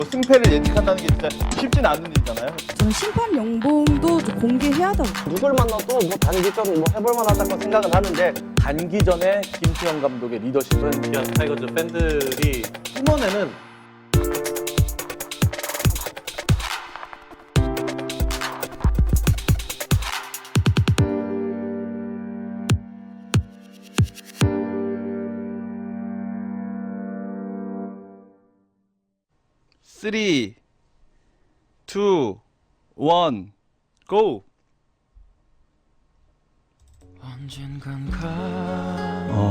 승패를 예측한다는 게 진짜 쉽진 않은 일이잖아요. 저는 심판 연봉도 좀 공개해야 된다고. 누굴 만나도 뭐 단기적으로 뭐 해볼 만하다고 생각은 하는데 단기전에 김수영 감독의 리더십은 기아 타이거즈 팬들이 뿜어내는 쓰리, 투, 원, 고!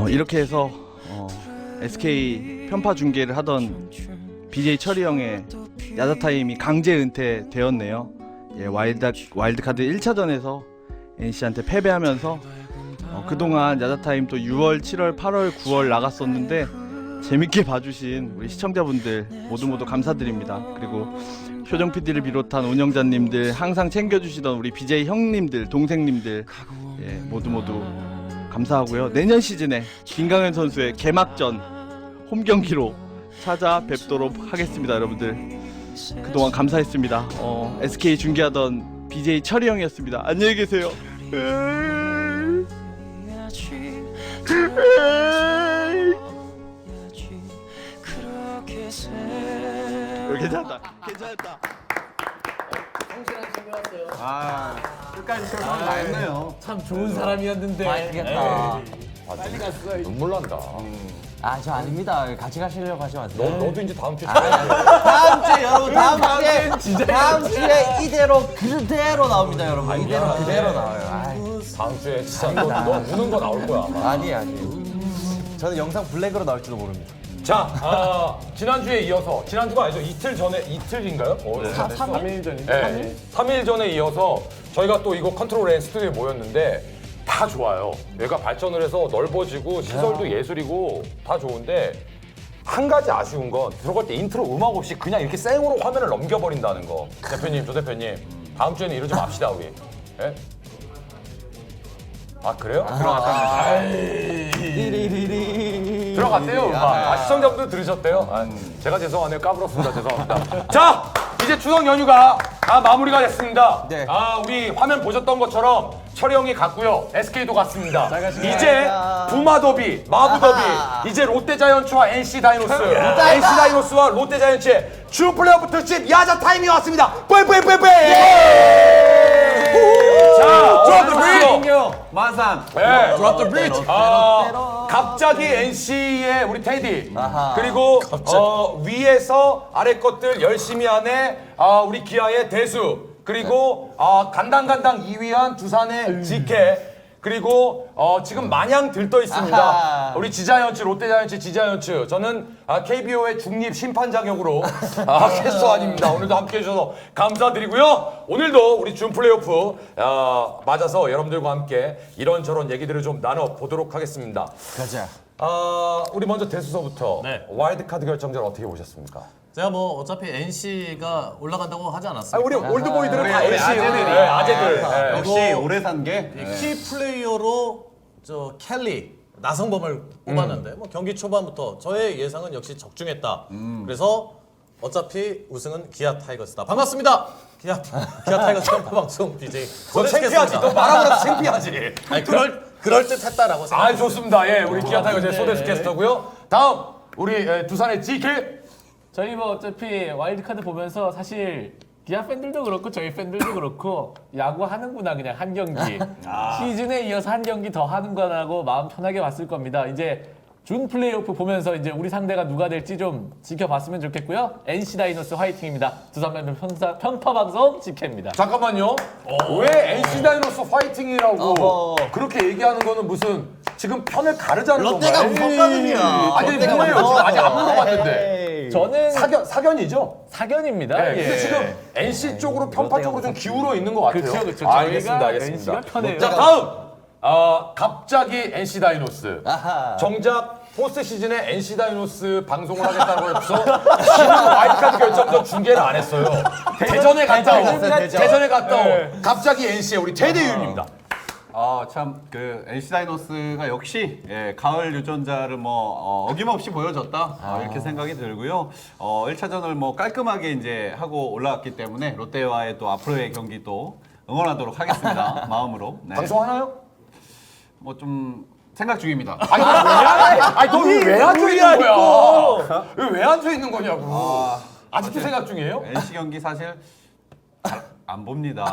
이렇게 해서 SK 편파 중계를 하던 BJ 철이 형의 야자타임이 강제 은퇴되었네요. 예, 와일드카드 1차전에서 NC한테 패배하면서 그동안 야자타임 또 6월, 7월, 8월, 9월 나갔었는데 재밌게 봐주신 우리 시청자분들 모두 감사드립니다. 그리고 표정 PD를 비롯한 운영자님들, 항상 챙겨주시던 우리 BJ 형님들, 동생님들, 예, 모두 감사하고요. 내년 시즌에 김강현 선수의 개막전 홈 경기로 찾아뵙도록 하겠습니다. 여러분들 그동안 감사했습니다. SK 중계하던 BJ 철이 형이었습니다. 안녕히 계세요. 괜찮다. 끝까지 최선을 다했네요. 참 좋은 사람이었는데. 맛있겠다. 눈물 난다. 아, 저 아닙니다. 같이 가시려고 하지 마세요. 너도 이제 다음 주에 다음 주에 여러분, 다음 주에 이대로 그대로 나옵니다, 여러분. 이대로 그대로 나와요. 아이, 다음 주에 진짜 너 우는 거 나올 거야 아마. 아니. 저는 영상 블랙으로 나올지도 모릅니다. 자, 지난주에 이어서 지난주가 아니죠. 이틀인가요? 3일 전이죠. 네, 3일 전에 이어서 저희가 또 이거 컨트롤 N 스튜디오에 모였는데 다 좋아요. 얘가 발전을 해서 넓어지고 시설도 예술이고 다 좋은데 한 가지 아쉬운 건 들어갈 때 인트로 음악 없이 그냥 이렇게 생으로 화면을 넘겨버린다는 거. 대표님, 조 대표님, 다음 주에는 이러지 맙시다 우리. 예? 아 그래요? 들어갔대요 음악. 시청자분들 들으셨대요? 제가 죄송하네요. 까불었습니다. 죄송합니다. 자, 이제 추석 연휴가 다 마무리가 됐습니다. 네. 우리 화면 보셨던 것처럼 철이 형이 갔고요. SK도 갔습니다. 이제 부마더비, 마부더비, 이제 롯데자이언츠와 NC 다이노스, NC 다이노스와 롯데자이언츠의 주 플레이오프 특집 야자 타임이 왔습니다. 뿌이뿌이뿌이뿌이! 자, 드롭 더 브릿지! 마산. 네. 드롭 더 브릿지! 갑자기 NC의 우리 테디, 그리고 위에서 아래 것들 열심히 하네 우리 기아의 대수, 그리고 간당간당 2위한 두산의 GK, 그리고 지금 마냥 들떠 있습니다. 우리 지자이언츠, 롯데자이언츠, 지자이언츠. 저는 KBO의 중립 심판 자격으로 캐스터안입니다. 오늘도 함께 해주셔서 감사드리고요. 오늘도 우리 준 플레이오프 맞아서 여러분들과 함께 이런저런 얘기들을 좀 나눠보도록 하겠습니다. 가자. 우리 먼저 대수서부터 네. 와일드카드 결정전 어떻게 보셨습니까? 제가 뭐 어차피 NC가 올라간다고 하지 않았습니까? 우리 올드보이들은 다 NC들이 아재들. 네. 역시 오래 산 게. 키 플레이어로 저 켈리 나성범을 뽑았는데 뭐 경기 초반부터 저의 예상은 역시 적중했다. 그래서 어차피 우승은 기아 타이거스다. 반갑습니다. 기아 타이거스 편파 방송 BJ. 너 창피하지. 너 말하고 창피하지. 아니 그럴 듯했다라고 생각. 좋습니다. 예, 우리 기아 타이거즈의 소데스 캐스터고요. 다음 우리 두산의 GK. 저희 뭐 어차피 와일드카드 보면서 사실 기아 팬들도 그렇고 저희 팬들도 그렇고 야구 하는구나 그냥 한 경기 시즌에 이어서 한 경기 더 하는구나라고 마음 편하게 봤을 겁니다. 이제 준 플레이오프 보면서 이제 우리 상대가 누가 될지 좀 지켜봤으면 좋겠고요. NC 다이노스 화이팅입니다. 두산 팬들 편파 방송 GK입니다. 잠깐만요. 왜 NC 다이노스 파이팅이라고 그렇게 얘기하는 거는 무슨 지금 편을 가르자는 건가요? 롯데가 무섭거든요. 아니 뭐예요? 지금 아직 안 물어봤는데. 저는 사견이죠? 사견입니다. 네, 예. 근데 지금 NC 쪽으로 편파 쪽으로 좀 기울어 있는 것 같아요. 그렇죠. 알겠습니다. 저희가 NC가 편해요. 자, 다음. 갑자기 NC 다이노스. 아하. 정작 포스트 시즌에 NC 다이노스 방송을 하겠다고 해서 시즌 와일드카드 결정전 중계를 안 했어요. 대전에 갔다 오. 갑자기 NC의 우리 테디 유입니다. 참 그 NC 다이노스가 역시 가을 유전자를 뭐 어김없이 보여줬다 이렇게 생각이 들고요. 1차전을 뭐 깔끔하게 이제 하고 올라왔기 때문에 롯데와의 또 앞으로의 경기 또 응원하도록 하겠습니다. 마음으로. 네. 방송하나요? 뭐 좀 생각 중입니다. 아니 너왜 앉아 있는 거야? 왜 앉아 있는 거냐고. 아직도 생각 중이에요? NC 경기 사실 잘 안 봅니다.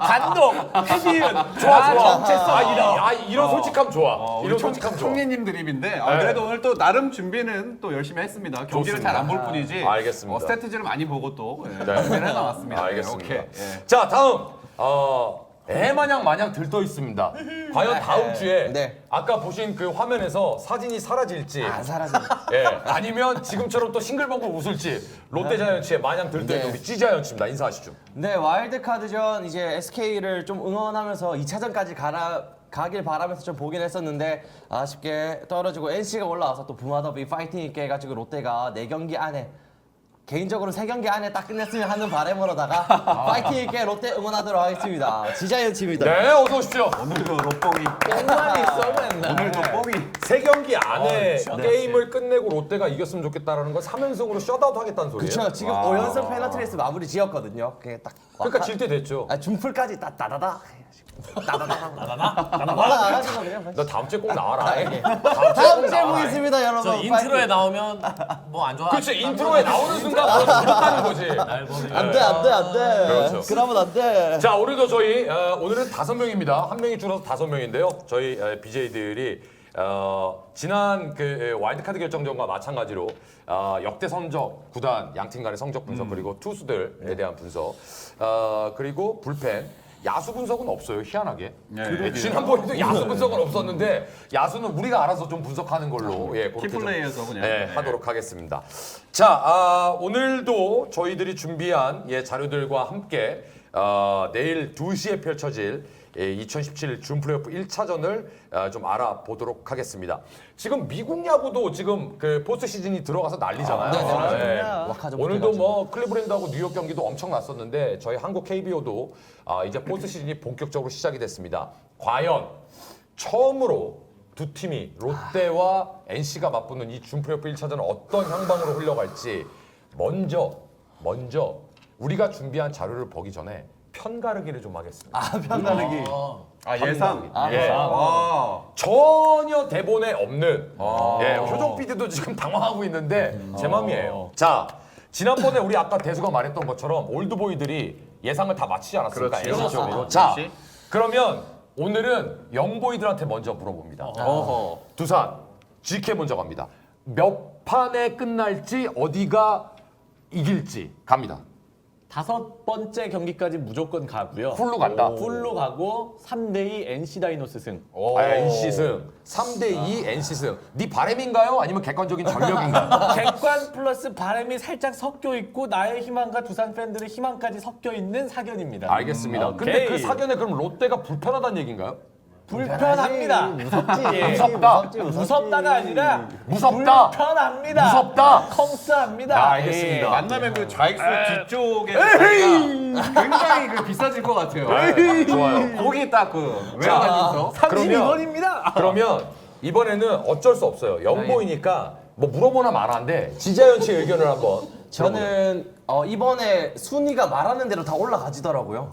감독, 해비은 좋아. 정체성. 이런 솔직함 좋아. 이런 우리 솔직함 좋아. 총리님 드립인데 그래도 오늘 또 나름 준비는 또 열심히 했습니다. 경기를 잘 안 볼 뿐이지. 알겠습니다. 스태티지를 많이 보고 또 준비를 해나왔습니다. 알겠습니다. 네, 오케이. 자 다음 애마냥 들떠 있습니다. 과연 다음 주에 네. 아까 보신 그 화면에서 사진이 사라질지 안 사라지. 아니면 지금처럼 또 싱글벙글 웃을지 롯데 자이언츠에 마냥 들떠 있는 네. 우리 찌자이언츠입니다. 인사하시죠. 네, 와일드카드전 이제 SK를 좀 응원하면서 2차전까지 가길 바라면서 좀 보긴 했었는데 아쉽게 떨어지고 NC가 올라와서 또 붕화더비 파이팅 있게 해가지고 롯데가 4경기 안에 개인적으로 3경기 안에 딱 끝냈으면 하는 바람으로다가 파이팅 있게 롯데 응원하도록 하겠습니다. 지자이언츠입니다. 네, 어서 오십시오. 오늘도 롯봉이 만 있어 맨날. 오늘도 뽕이 세 경기 안에 게임을 끝내고 롯데가 이겼으면 좋겠다라는 건 3연승으로 셧아웃 하겠다는 소리예요. 그렇죠. 지금 5연승 페널티레이스 마무리 지었거든요. 그게 딱 그러니까 질 때 됐죠. 중풀까지 딱 따다다 따다다 올라가가지고 그냥 나 다음 주에 꼭 나와라. 다음 주에 보겠습니다, 여러분. 저 인트로에 나오면 뭐 안 좋아. 그렇지, 인트로에 나오는 순간 그렇다는 거지. 안돼. 그렇죠. 그러면 안돼. 자, 오늘도 저희 오늘은 5명입니다. 한 명이 줄어서 5명인데요. 저희 BJ들이 지난 그 와일드카드 결정전과 마찬가지로 역대 성적, 구단 양팀 간의 성적 분석 그리고 투수들에 대한 분석 그리고 불펜 야수 분석은 없어요, 희한하게. 지난번에도 야수 분석은 없었는데 야수는 우리가 알아서 좀 분석하는 걸로 그렇게 키플레이에서 그냥 하도록 하겠습니다. 자, 오늘도 저희들이 준비한 자료들과 함께 내일 2시에 펼쳐질 2017 준 플레이오프 1차전을 좀 알아보도록 하겠습니다. 지금 미국 야구도 지금 그 포스트 시즌이 들어가서 난리잖아요. 오늘도 뭐 클리브랜드하고 뉴욕 경기도 엄청 났었는데 저희 한국 KBO도 이제 포스트 시즌이 본격적으로 시작이 됐습니다. 과연 처음으로 두 팀이 롯데와 NC가 맞붙는 이 준 플레이오프 1차전은 어떤 향방으로 흘러갈지 먼저 우리가 준비한 자료를 보기 전에 편가르기를 좀 하겠습니다. 편가르기. 예상. 전혀 대본에 없는 효정 PD도 지금 당황하고 있는데 제 맘이에요. 자, 지난번에 우리 아까 대수가 말했던 것처럼 올드보이들이 예상을 다 맞히지 않았습니까? 그렇죠. NC 쪽으로. 자, 그러면 오늘은 영보이들한테 먼저 물어봅니다. 두산, GK 먼저 갑니다. 몇 판에 끝날지 어디가 이길지 갑니다. 5번째 경기까지 무조건 가고요. 풀로 간다. 풀로 가고 3대2 NC 다이노스 승. NC 승. 3대2 NC 승. 네 바람인가요? 아니면 객관적인 전력인가요? 객관 플러스 바람이 살짝 섞여 있고 나의 희망과 두산 팬들의 희망까지 섞여 있는 사견입니다. 알겠습니다. 근데 그 사견에 그럼 롯데가 불편하다는 얘기인가요? 불편합니다. 무섭지. 무섭다. 무섭다가 아니라 무섭다. 불편합니다. 무섭다. 컴스합니다. 알겠습니다. 만나면 그 좌익수 뒤쪽에 굉장히 그 비싸질 것 같아요. 좋아요. 거기 딱 그 외곽에서 32번입니다. 그러면 이번에는 어쩔 수 없어요. 영보이니까 뭐 물어보나 말아인데 지자연치 의견을 한번. 저는 이번에 순위가 말하는 대로 다 올라가지더라고요.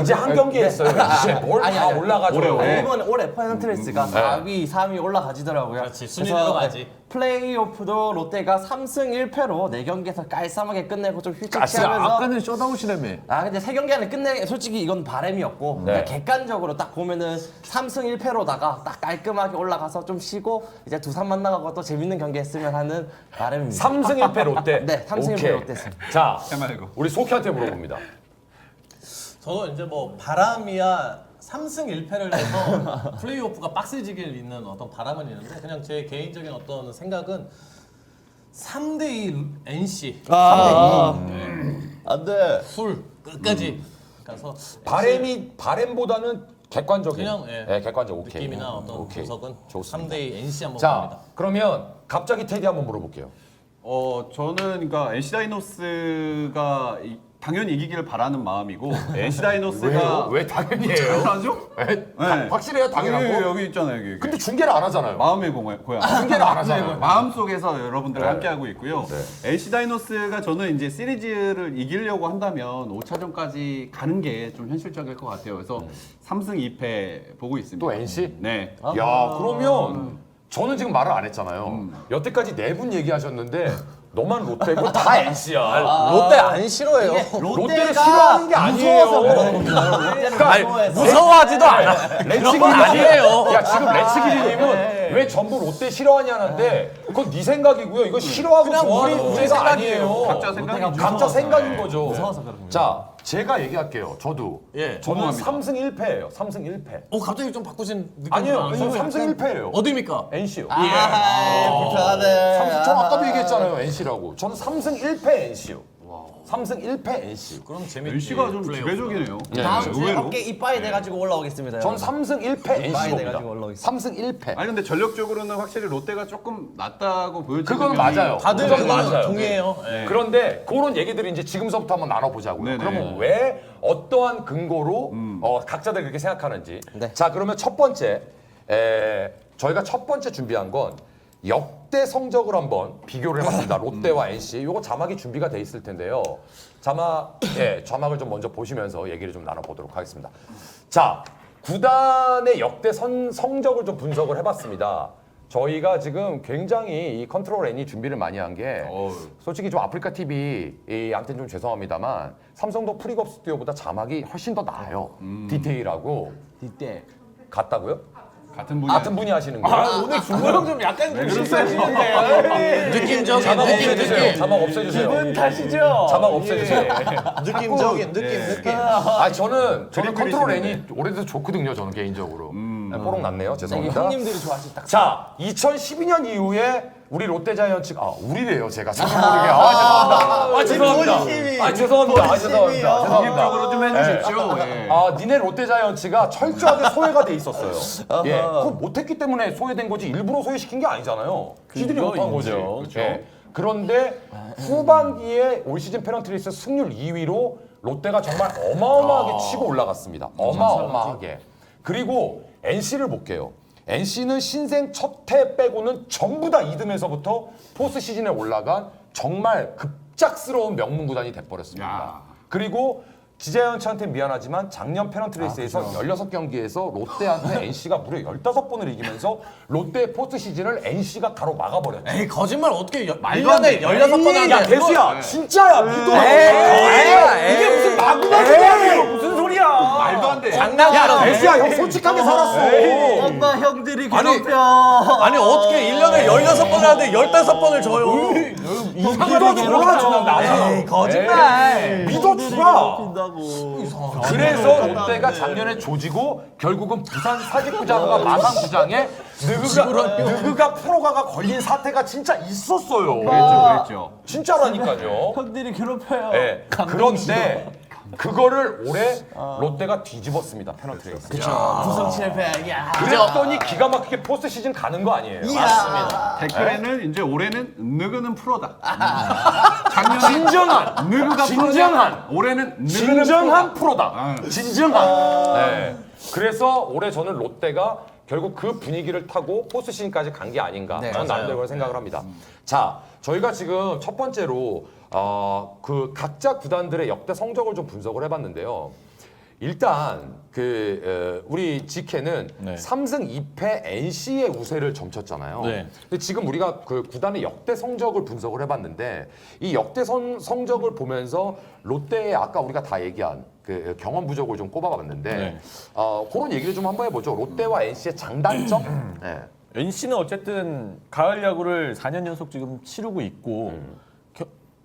이제 한 경기 했어요. 이제 뭘 다 올라가죠. 이번에 올해 페널티레이스가 4위, 3위 올라가지더라고요. 그렇지, 순위대로 가지. 플레이오프도 롯데가 3승 1패로 4경기에서 깔쌈하게 끝내고 좀 휴식하면서 셧아웃이라며. 근데 3경기 안에 끝내 솔직히 이건 바람이었고 그냥 객관적으로 딱 보면은 3승 1패로다가 딱 깔끔하게 올라가서 좀 쉬고 이제 두산 만나고 또 재밌는 경기 했으면 하는 바람입니다. 3승 1패 롯데. 네, 3승 1패 롯데 승. 자, 말고. 우리 소키한테 물어봅니다. 저는 이제 뭐 바람이야 3승 1패를 해서 플레이오프가 빡세지길 있는 어떤 바람은 있는데 그냥 제 개인적인 어떤 생각은 3대2 NC 3대2 안 돼. 풀 끝까지 가서 바램보다는 객관적인. 그냥 객관적. 오케이. 느낌이나 어떤 분석은 좋습니다. 3대2 NC 한번 자, 봅니다. 그러면 갑자기 테디 한번 물어볼게요. 저는 그러니까 NC 다이노스가 당연히 이기기를 바라는 마음이고 NC 다이노스가 왜요? 왜 당연히예요? 당연하죠? 네. 확실해요, 당연하고. 여기 있잖아요. 여기. 근데 중계를 안 하잖아요. 마음의 고향. 중계를 안 하잖아요. 마음속에서 여러분들과 네. 함께하고 있고요. 네. NC 다이노스가 저는 이제 시리즈를 이기려고 한다면 5차전까지 가는 게 좀 현실적일 것 같아요. 그래서 3승 2패 보고 있습니다. 또 NC? 네. 야, 그러면 저는 지금 말을 안 했잖아요. 여태까지 4분 얘기하셨는데 너만 롯데고 다 NC야. 롯데 안 싫어해요. 롯데를 싫어하는 게 아니에요. 그러니까 무서워하지도 않아. 레츠기리 아니에요. 야, 지금 레츠기리님은 왜 전부 롯데 싫어하냐는데 그건 네 생각이고요. 이거 싫어하고 좋아하는 문제가 아니에요. 각자 생각이 각자 생각인 거죠. 무서워서 그런 겁니다. 자, 제가 얘기할게요. 저도. 예. 저는 궁금합니다. 3승 1패예요. 3승 1패. 갑자기 좀 바꾸신 느낌. 아니요, 저 3승 1패예요. 어디입니까? NC요. 불편하네. 저 아까도 얘기했잖아요, NC라고. 저는 3승 1패 NC요. 3승 1패 NC. 그럼 재밌지. NC가 좀 지배적이네요. 다음 주에 의외로. 어깨 이빠이 돼가지고 올라오겠습니다. 전 3승 1패 NC입니다. 돼가지고 올라오겠습니다. 3승 1패. 아니 근데 전력적으로는 확실히 롯데가 조금 낫다고 보여지는 그건 면이 맞아요. 다들 그건 그거는 맞아요. 동의해요. 예. 그런데 그런 얘기들이 이제 지금서부터 한번 나눠보자고요. 네네. 그러면 왜 어떠한 근거로 각자들 그렇게 생각하는지. 네. 자, 그러면 첫 번째, 저희가 첫 번째 준비한 건 역대 성적을 한번 비교를 해봤습니다. 롯데와 NC. 요거 자막이 준비가 돼 있을 텐데요. 자막을 좀 먼저 보시면서 얘기를 좀 나눠보도록 하겠습니다. 자, 구단의 역대 성적을 좀 분석을 해봤습니다. 저희가 지금 굉장히 이 컨트롤 N이 준비를 많이 한 게 솔직히 좀 아프리카 TV한테는 좀 죄송합니다만 삼성도 프리겁 스튜디오보다 자막이 훨씬 더 나아요. 디테일하고. 이때 같다고요? 같은 분이 같은 분이 하시는 거예요? 오늘 중고형 좀 약간 실수하시는데요. 느낌적인 자막 느낌. 없애주세요. 자막 없애주세요. 기분 탓이죠. 자막 없애주세요. 느낌적인 느낌. 아, 저는 컨트롤 그리시는데. N이 오래돼서 좋거든요. 저는 개인적으로. 뽀록 났네요. 죄송합니다. 형님들이 좋아하실 딱. 자, 2012년 이후에 우리 롯데자이언츠가 우리래요. 제가 저도 모르게. 죄송합니다. 죄송합니다. 죄송합니다. 적으로 좀 해주십시오. 예. 니네 롯데자이언츠가 철저하게 소외가 돼 있었어요. 예, 그거 못했기 때문에 소외된 거지 일부러 소외시킨 게 아니잖아요. 지들이 못한 거죠. 인정. 예. 그런데 후반기에 올 시즌 페넌트리스 승률 2위로 롯데가 정말 어마어마하게 치고 올라갔습니다. 어마어마하게. 그리고 NC를 볼게요. NC는 신생 첫 해 빼고는 전부 다 2등에서부터 포스트 시즌에 올라간 정말 급작스러운 명문 구단이 돼버렸습니다. 그리고 지자이언츠한테 미안하지만 작년 페넌트레이스에서 16경기에서 롯데한테 NC가 무려 15번을 이기면서 롯데의 포스트 시즌을 NC가 가로막아버렸죠. 에이 거짓말 어떻게 1년에 16번 하는데. 야, 대수야, 진짜야, 믿어. 이게 무슨 마구마구야, 무슨 소리야. 말도 안 돼. 장난이야. 대수야, 형 솔직하게 살았어. 엄마 형들이 아니, 괴롭혀. 아니 어떻게 1년에 16번 하는데 15번을 줘요. 믿어주라. 에이 거짓말. 믿어주라. 그래서 롯데가 작년에 조지고 결국은 부산 사직구장과 마산구장에 느그가 프로가가 걸린 사태가 진짜 있었어요. 그랬죠. 진짜라니까요. 형들이 괴롭혀요. 네. 그런데 그거를 올해 롯데가 뒤집었습니다. 페넌트레이스. 구성 실패. 야. 그랬더니 기가 막히게 포스트 시즌 가는 거 아니에요. 맞습니다. 댓글에는 이제 올해는 느그는 프로다. 작년에 진정한 느그가 진정한 프로다. 올해는 느그는 진정한 프로다. 아. 진정한. 네. 그래서 올해 저는 롯데가 결국 그 분위기를 타고 포스트 시즌까지 간 게 아닌가. 네, 저는 나름대로 그런 생각을 합니다. 자, 저희가 지금 첫 번째로 그 각자 구단들의 역대 성적을 좀 분석을 해봤는데요. 일단 우리 GK는 3승 2패 NC의 우세를 점쳤잖아요. 네. 근데 지금 우리가 그 구단의 역대 성적을 분석을 해봤는데 이 역대 성적을 보면서 롯데의 아까 우리가 다 얘기한 그 경험 부족을 좀 꼽아봤는데 네. 그런 얘기를 좀 한번 해보죠. 롯데와 NC의 장단점. 네. NC는 어쨌든 가을 야구를 4년 연속 지금 치르고 있고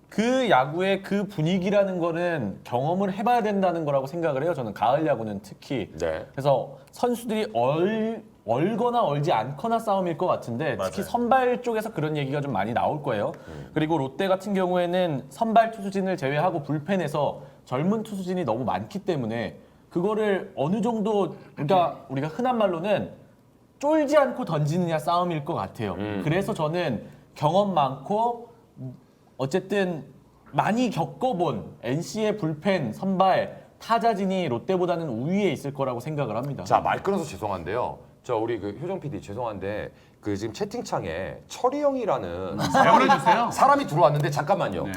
그 야구의 그 분위기라는 거는 경험을 해봐야 된다는 거라고 생각을 해요. 저는 가을 야구는 특히. 네. 그래서 선수들이 얼거나 얼지 않거나 싸움일 것 같은데 특히 선발 쪽에서 그런 얘기가 좀 많이 나올 거예요. 그리고 롯데 같은 경우에는 선발 투수진을 제외하고 불펜에서 젊은 투수진이 너무 많기 때문에 그거를 어느 정도 우리가 흔한 말로는 쫄지 않고 던지느냐 싸움일 것 같아요. 그래서 저는 경험 많고 어쨌든 많이 겪어본 NC의 불펜, 선발, 타자진이 롯데보다는 우위에 있을 거라고 생각을 합니다. 자, 말 끊어서 죄송한데요. 저 우리 그 효정 PD 죄송한데 그 지금 채팅창에 철이 형이라는 내보내주세요. 사람이 들어왔는데 잠깐만요. 네.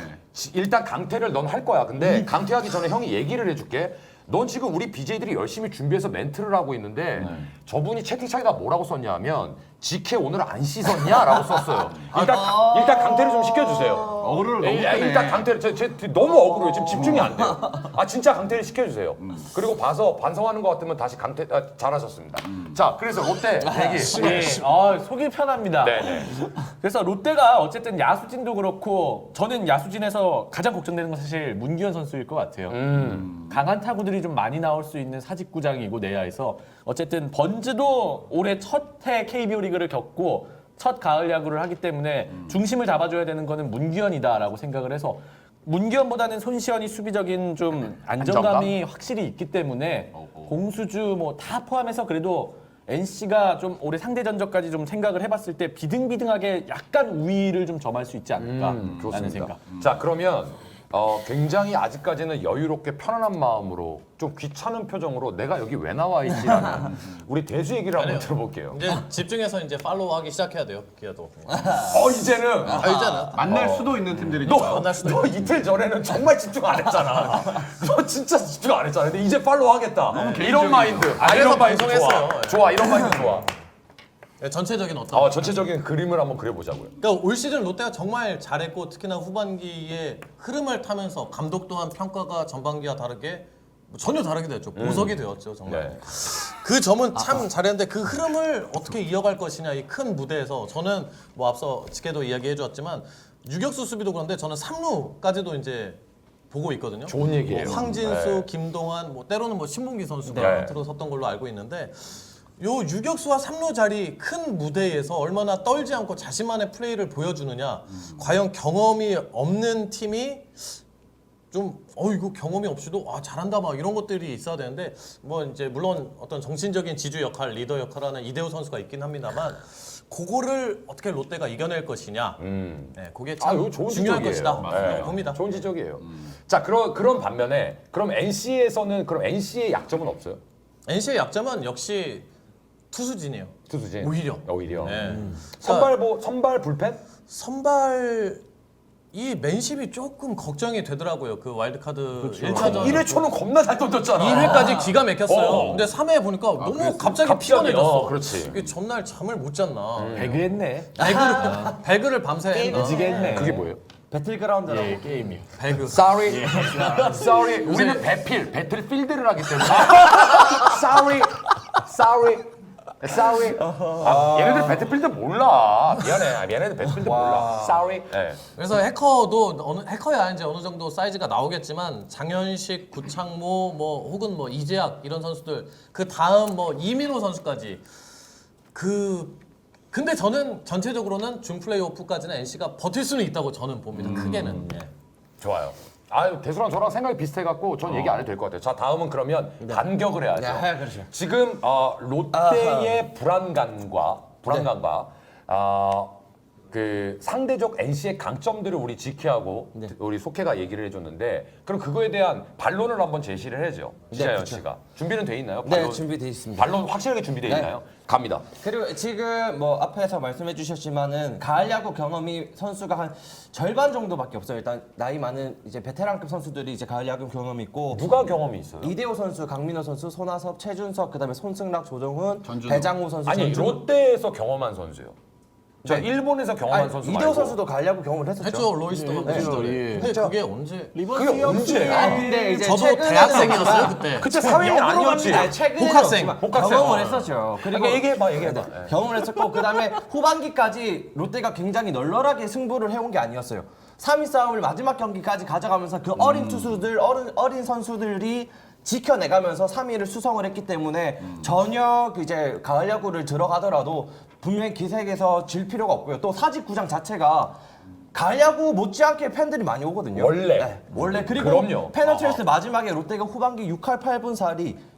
일단 강퇴를 넌 할 거야. 근데 강퇴하기 전에 형이 얘기를 해줄게. 넌 지금 우리 BJ들이 열심히 준비해서 멘트를 하고 있는데 저분이 채팅창에다 뭐라고 썼냐 하면 직회 오늘 안 씻었냐? 라고 썼어요. 일단 강퇴를 좀 시켜주세요. 어그로를 너무 끄네. 일단 강퇴를 제 너무 억울해요. 지금 집중이 안 돼요. 아 진짜 강퇴를 시켜주세요. 그리고 봐서 반성하는 것 같으면 다시 강퇴 잘하셨습니다. 자 그래서 롯데 얘기. 예, 속이 편합니다. 네네. 그래서 롯데가 어쨌든 야수진도 그렇고 저는 야수진에서 가장 걱정되는 건 사실 문기현 선수일 것 같아요. 강한 타구들이 좀 많이 나올 수 있는 사직구장이고 내야에서 어쨌든 번즈도 올해 첫 해 KBO 리그를 겪고 첫 가을 야구를 하기 때문에 중심을 잡아줘야 되는 거는 문기현이다라고 생각을 해서 문기현보다는 손시현이 수비적인 좀 안정감이 확실히 있기 때문에 공수주 뭐 다 포함해서 그래도 NC가 좀 올해 상대 전적까지 좀 생각을 해봤을 때 비등비등하게 약간 우위를 좀 점할 수 있지 않을까라는 좋습니다. 생각. 자 그러면 굉장히 아직까지는 여유롭게 편안한 마음으로 좀 귀찮은 표정으로 내가 여기 왜 나와 있지라는 우리 대수 얘기를 한번 들어볼게요. 이제 집중해서 이제 팔로우하기 시작해야 돼요. 기아도. 이제는 알잖아. 만날 수도 있는 팀들이니까. 너 이틀 전에는 정말 집중 안 했잖아. 너 진짜 집중 안 했잖아. 근데 이제 팔로우 하겠다. 이런 마인드. 이런 마인드 좋아. 방송했어요. 좋아. 이런 마인드 좋아. 네, 전체적인 어떤 전체적인 그림을 한번 그려보자고요. 그러니까 올 시즌 롯데가 정말 잘했고 특히나 후반기에 흐름을 타면서 감독 또한 평가가 전반기와 다르게 전혀 다르게 됐죠. 보석이 되었죠 정말. 네. 그 점은 참 잘했는데 그 흐름을 어떻게 이어갈 것이냐 이 큰 무대에서 저는 뭐 앞서 직계도 이야기해 주었지만 유격수 수비도 그런데 저는 3루까지도 이제 보고 있거든요. 좋은 얘기예요. 뭐 황진수, 네. 김동환, 뭐 때로는 뭐 신봉기 선수가 네. 들어섰던 걸로 알고 있는데 요 유격수와 3루 자리 큰 무대에서 얼마나 떨지 않고 자신만의 플레이를 보여주느냐. 과연 경험이 없는 팀이 좀 이거 경험이 없이도 잘한다 막 이런 것들이 있어야 되는데 뭐 이제 물론 어떤 정신적인 지주 역할, 리더 역할하는 이대호 선수가 있긴 합니다만 그거를 어떻게 롯데가 이겨낼 것이냐. 네, 그게 참 이거 좋은 중요할 지적이에요. 것이다. 네. 봅니다. 좋은 지적이에요. 자 그런 반면에 그럼 NC에서는 그럼 NC의 약점은 없어요? NC의 약점은 역시 투수진이에요. 투수진. 오히려. 네. 네. 선발 불펜? 선발 이 맨십이 조금 걱정이 되더라고요. 그 와일드카드 1차전 1회 초는 겁나 잘 던졌잖아. 2회까지 기가 막혔어요. 어. 근데 3회 보니까 너무 갑자기 갑자기, 피곤해졌어. 그렇지. 이게 전날 잠을 못 잤나. 배그했네. 배그를 밤새 했나. 무지개했네. 그게 뭐예요? 배틀그라운드라고. 예, 게임이요. 배그. Sorry. Sorry. 우리는 배틀필드를 하기 때문에. Sorry. 얘네들 배틀필드 몰라. 미안해. 얘네들 배틀필드 몰라. Sorry. 네. 그래서 해커도 해커야 이제 어느 정도 사이즈가 나오겠지만 장현식, 구창모 뭐 혹은 뭐 이재학 이런 선수들 그 다음 뭐 이민호 선수까지 근데 저는 전체적으로는 준 플레이오프까지는 NC가 버틸 수는 있다고 저는 봅니다. 크게는. 예. 좋아요. 대수랑 저랑 생각이 비슷해갖고 전 얘기 안 해도 될 것 같아요. 자, 다음은 그러면 반격을 해야죠. 네, 그렇죠. 지금 롯데의 불안감과 그 상대적 NC의 강점들을 우리 지키하고 우리 속해가 얘기를 해줬는데 그럼 그거에 대한 반론을 한번 제시를 해야죠. 지자연 씨가. 준비는 돼 있나요? 네, 준비돼 있습니다. 반론 확실하게 준비돼 있나요? 갑니다. 그리고 지금 뭐 앞에서 말씀해 주셨지만은 가을 야구 경험이 선수가 한 절반 정도밖에 없어요. 일단 나이 많은 이제 베테랑급 선수들이 이제 가을 야구 경험이 있고 누가 경험이 있어요? 이대호 선수, 강민호 선수, 손아섭, 최준석, 그다음에 손승락, 조정훈, 전준호. 배장우 선수, 아니 전준호. 롯데에서 경험한 선수요. 저 네. 일본에서 경험한 선수 말고. 이대호 선수도 가을 야구 경험을 했었죠. 했죠 로이스터가 예. 근데 그게 언제? 그게 언제야? 근데 이제 저도 최근에는 대학생이었어요 그때. 그때 사회인 아니었지. 최근에 복학생. 경험을 했었죠. 그리고 얘기해봐. 경험을 했었고 그다음에 후반기까지 롯데가 굉장히 널널하게 승부를 해온 게 아니었어요. 3위 싸움을 마지막 경기까지 가져가면서 그 어린 투수들, 어린 선수들이 지켜내가면서 3위를 수성을 했기 때문에 전혀 이제 가을 야구를 들어가더라도 분명히 기색에서 질 필요가 없고요. 또 사직구장 자체가 가을 야구 못지않게 팬들이 많이 오거든요. 원래 그리고 그럼요. 페널티레이스 마지막에 롯데가 후반기 6할 8분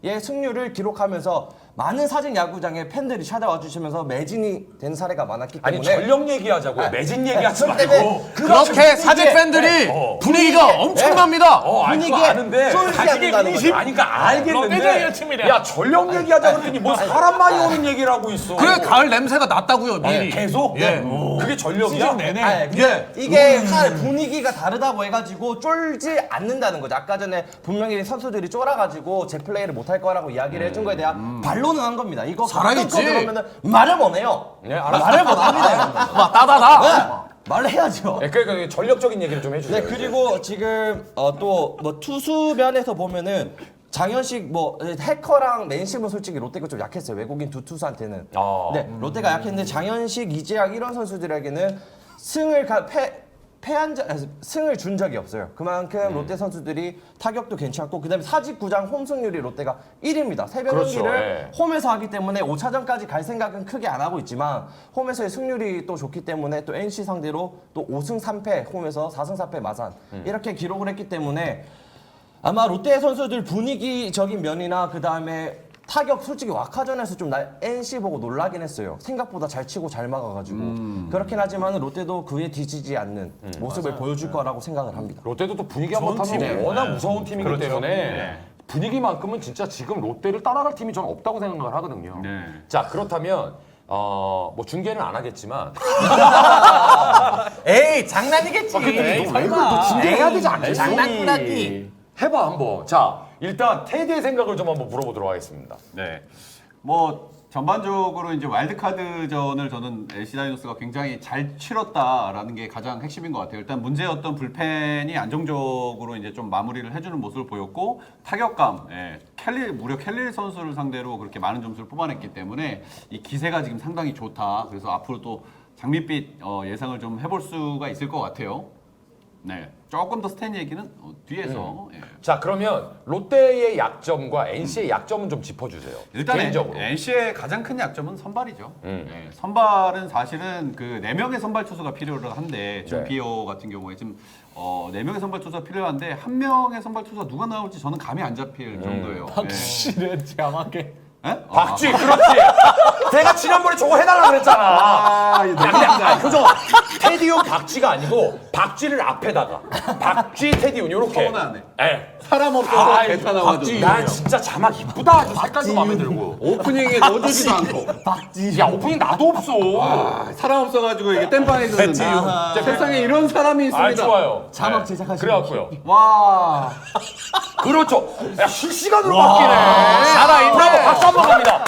4리의 승률을 기록하면서 많은 사직 야구장에 팬들이 찾아와 주시면서 매진이 된 사례가 많았기 아니 때문에 전력 얘기하자고요. 매진 얘기하지 그렇기 때문에 말고. 그렇게 사직 팬들이 분위기가 엄청납니다. 분위기에 아는데 쫄지 않는다는 거죠. 아니 그러니까 알겠는데. 롯데전이요, 팀이래. 야 전력 얘기하자 그랬더니 뭐 사람 많이 오는 얘기를 하고 있어. 그래 가을 냄새가 났다고요 미리. 계속? 예. 그게 전력이야? 시즌 내내. 아니, 예. 이게 분위기가 다르다고 해가지고 쫄지 않는다는 거죠. 아까 전에 분명히 선수들이 쫄아가지고 제 플레이를 못할 거라고 이야기를 해준 거에 대한 반론을 한 겁니다. 이거 살아있지. 그러면은 말을 못 해요. 네, 알았어. 말을 못 합니다. 막 따다다. 말을 해야죠. 그러니까 전력적인 얘기를 좀 해주세요. 네, 그리고 지금 또 뭐 투수면에서 보면은 장현식 뭐 해커랑 맨심은 솔직히 롯데가 좀 약했어요. 외국인 두 투수한테는. 네, 롯데가 약했는데 장현식, 이재학 이런 선수들에게는 승을 준 적이 없어요. 그만큼 롯데 선수들이 타격도 괜찮고 그다음에 사직구장 홈 승률이 롯데가 1위입니다. 새벽 그렇죠, 경기를 예. 홈에서 하기 때문에 5차전까지 갈 생각은 크게 안 하고 있지만 홈에서의 승률이 또 좋기 때문에 또 NC 상대로 또 5승 3패 홈에서 4승 4패 마산 이렇게 기록을 했기 때문에 아마 롯데 선수들 분위기적인 면이나 그다음에 타격 솔직히 와카전에서 좀 NC 보고 놀라긴 했어요. 생각보다 잘 치고 잘 막아가지고 그렇긴 하지만 롯데도 그에 뒤지지 않는 모습을 보여줄 거라고 생각을 합니다. 롯데도 또 분위기 한번 타면 팀이에요. 워낙 네. 무서운 팀이기 그렇죠. 때문에 네. 분위기만큼은 진짜 지금 롯데를 따라갈 팀이 저는 없다고 생각을 하거든요. 네. 자 그렇다면 뭐 중계는 안 하겠지만 에이 장난이겠지. 에이, 설마. 너 중계해야 되지 않겠어? 장난꾸러기. 해봐 한번. 자 일단 테디의 생각을 좀 한번 물어보도록 하겠습니다. 네. 뭐 전반적으로 이제 와일드카드전을 저는 LC 다이노스가 굉장히 잘 치렀다라는 게 가장 핵심인 것 같아요. 일단 문제였던 불펜이 안정적으로 이제 좀 마무리를 해주는 모습을 보였고 타격감, 무려 켈리 선수를 상대로 그렇게 많은 점수를 뽑아냈기 때문에 이 기세가 지금 상당히 좋다. 그래서 앞으로 또 장밋빛 예상을 좀 해볼 수가 있을 것 같아요. 네. 조금 더 스탠 얘기는 뒤에서. 예. 자 그러면 롯데의 약점과 NC의 약점은 좀 짚어주세요. 일단 개인적으로. NC의 가장 큰 약점은 선발이죠. 예, 선발은 사실은 그 4명의 선발 투수가 필요를 한데 지금 네. 비오 같은 경우에 지금 4명의 선발 투수가 필요한데 1명의 선발 투수가 누가 나올지 저는 감이 안 잡힐 정도예요. 확실히 자막에. 예? 박쥐 그렇지. 내가 지난번에 저거 해달라 그랬잖아. 표정. 테디온 박쥐가 아니고 박쥐를 앞에다가 박쥐 테디온 요렇게. 서운하네. 예. 사람 없어서 대타 나와도 난 진짜 자막 이쁘다. 아주 색깔도 마음에 들고. 오프닝에 넣어주지도 않고 야 오프닝 나도 없어. 사람 없어가지고 이게 땜빵해 주는데 세상에 이런 사람이 있습니다. 아 좋아요. 자막 제작하시는 그래갖고요. 와 그렇죠. 야 실시간으로 바뀌네. 살아있네. 브라보 박수 한번 갑니다.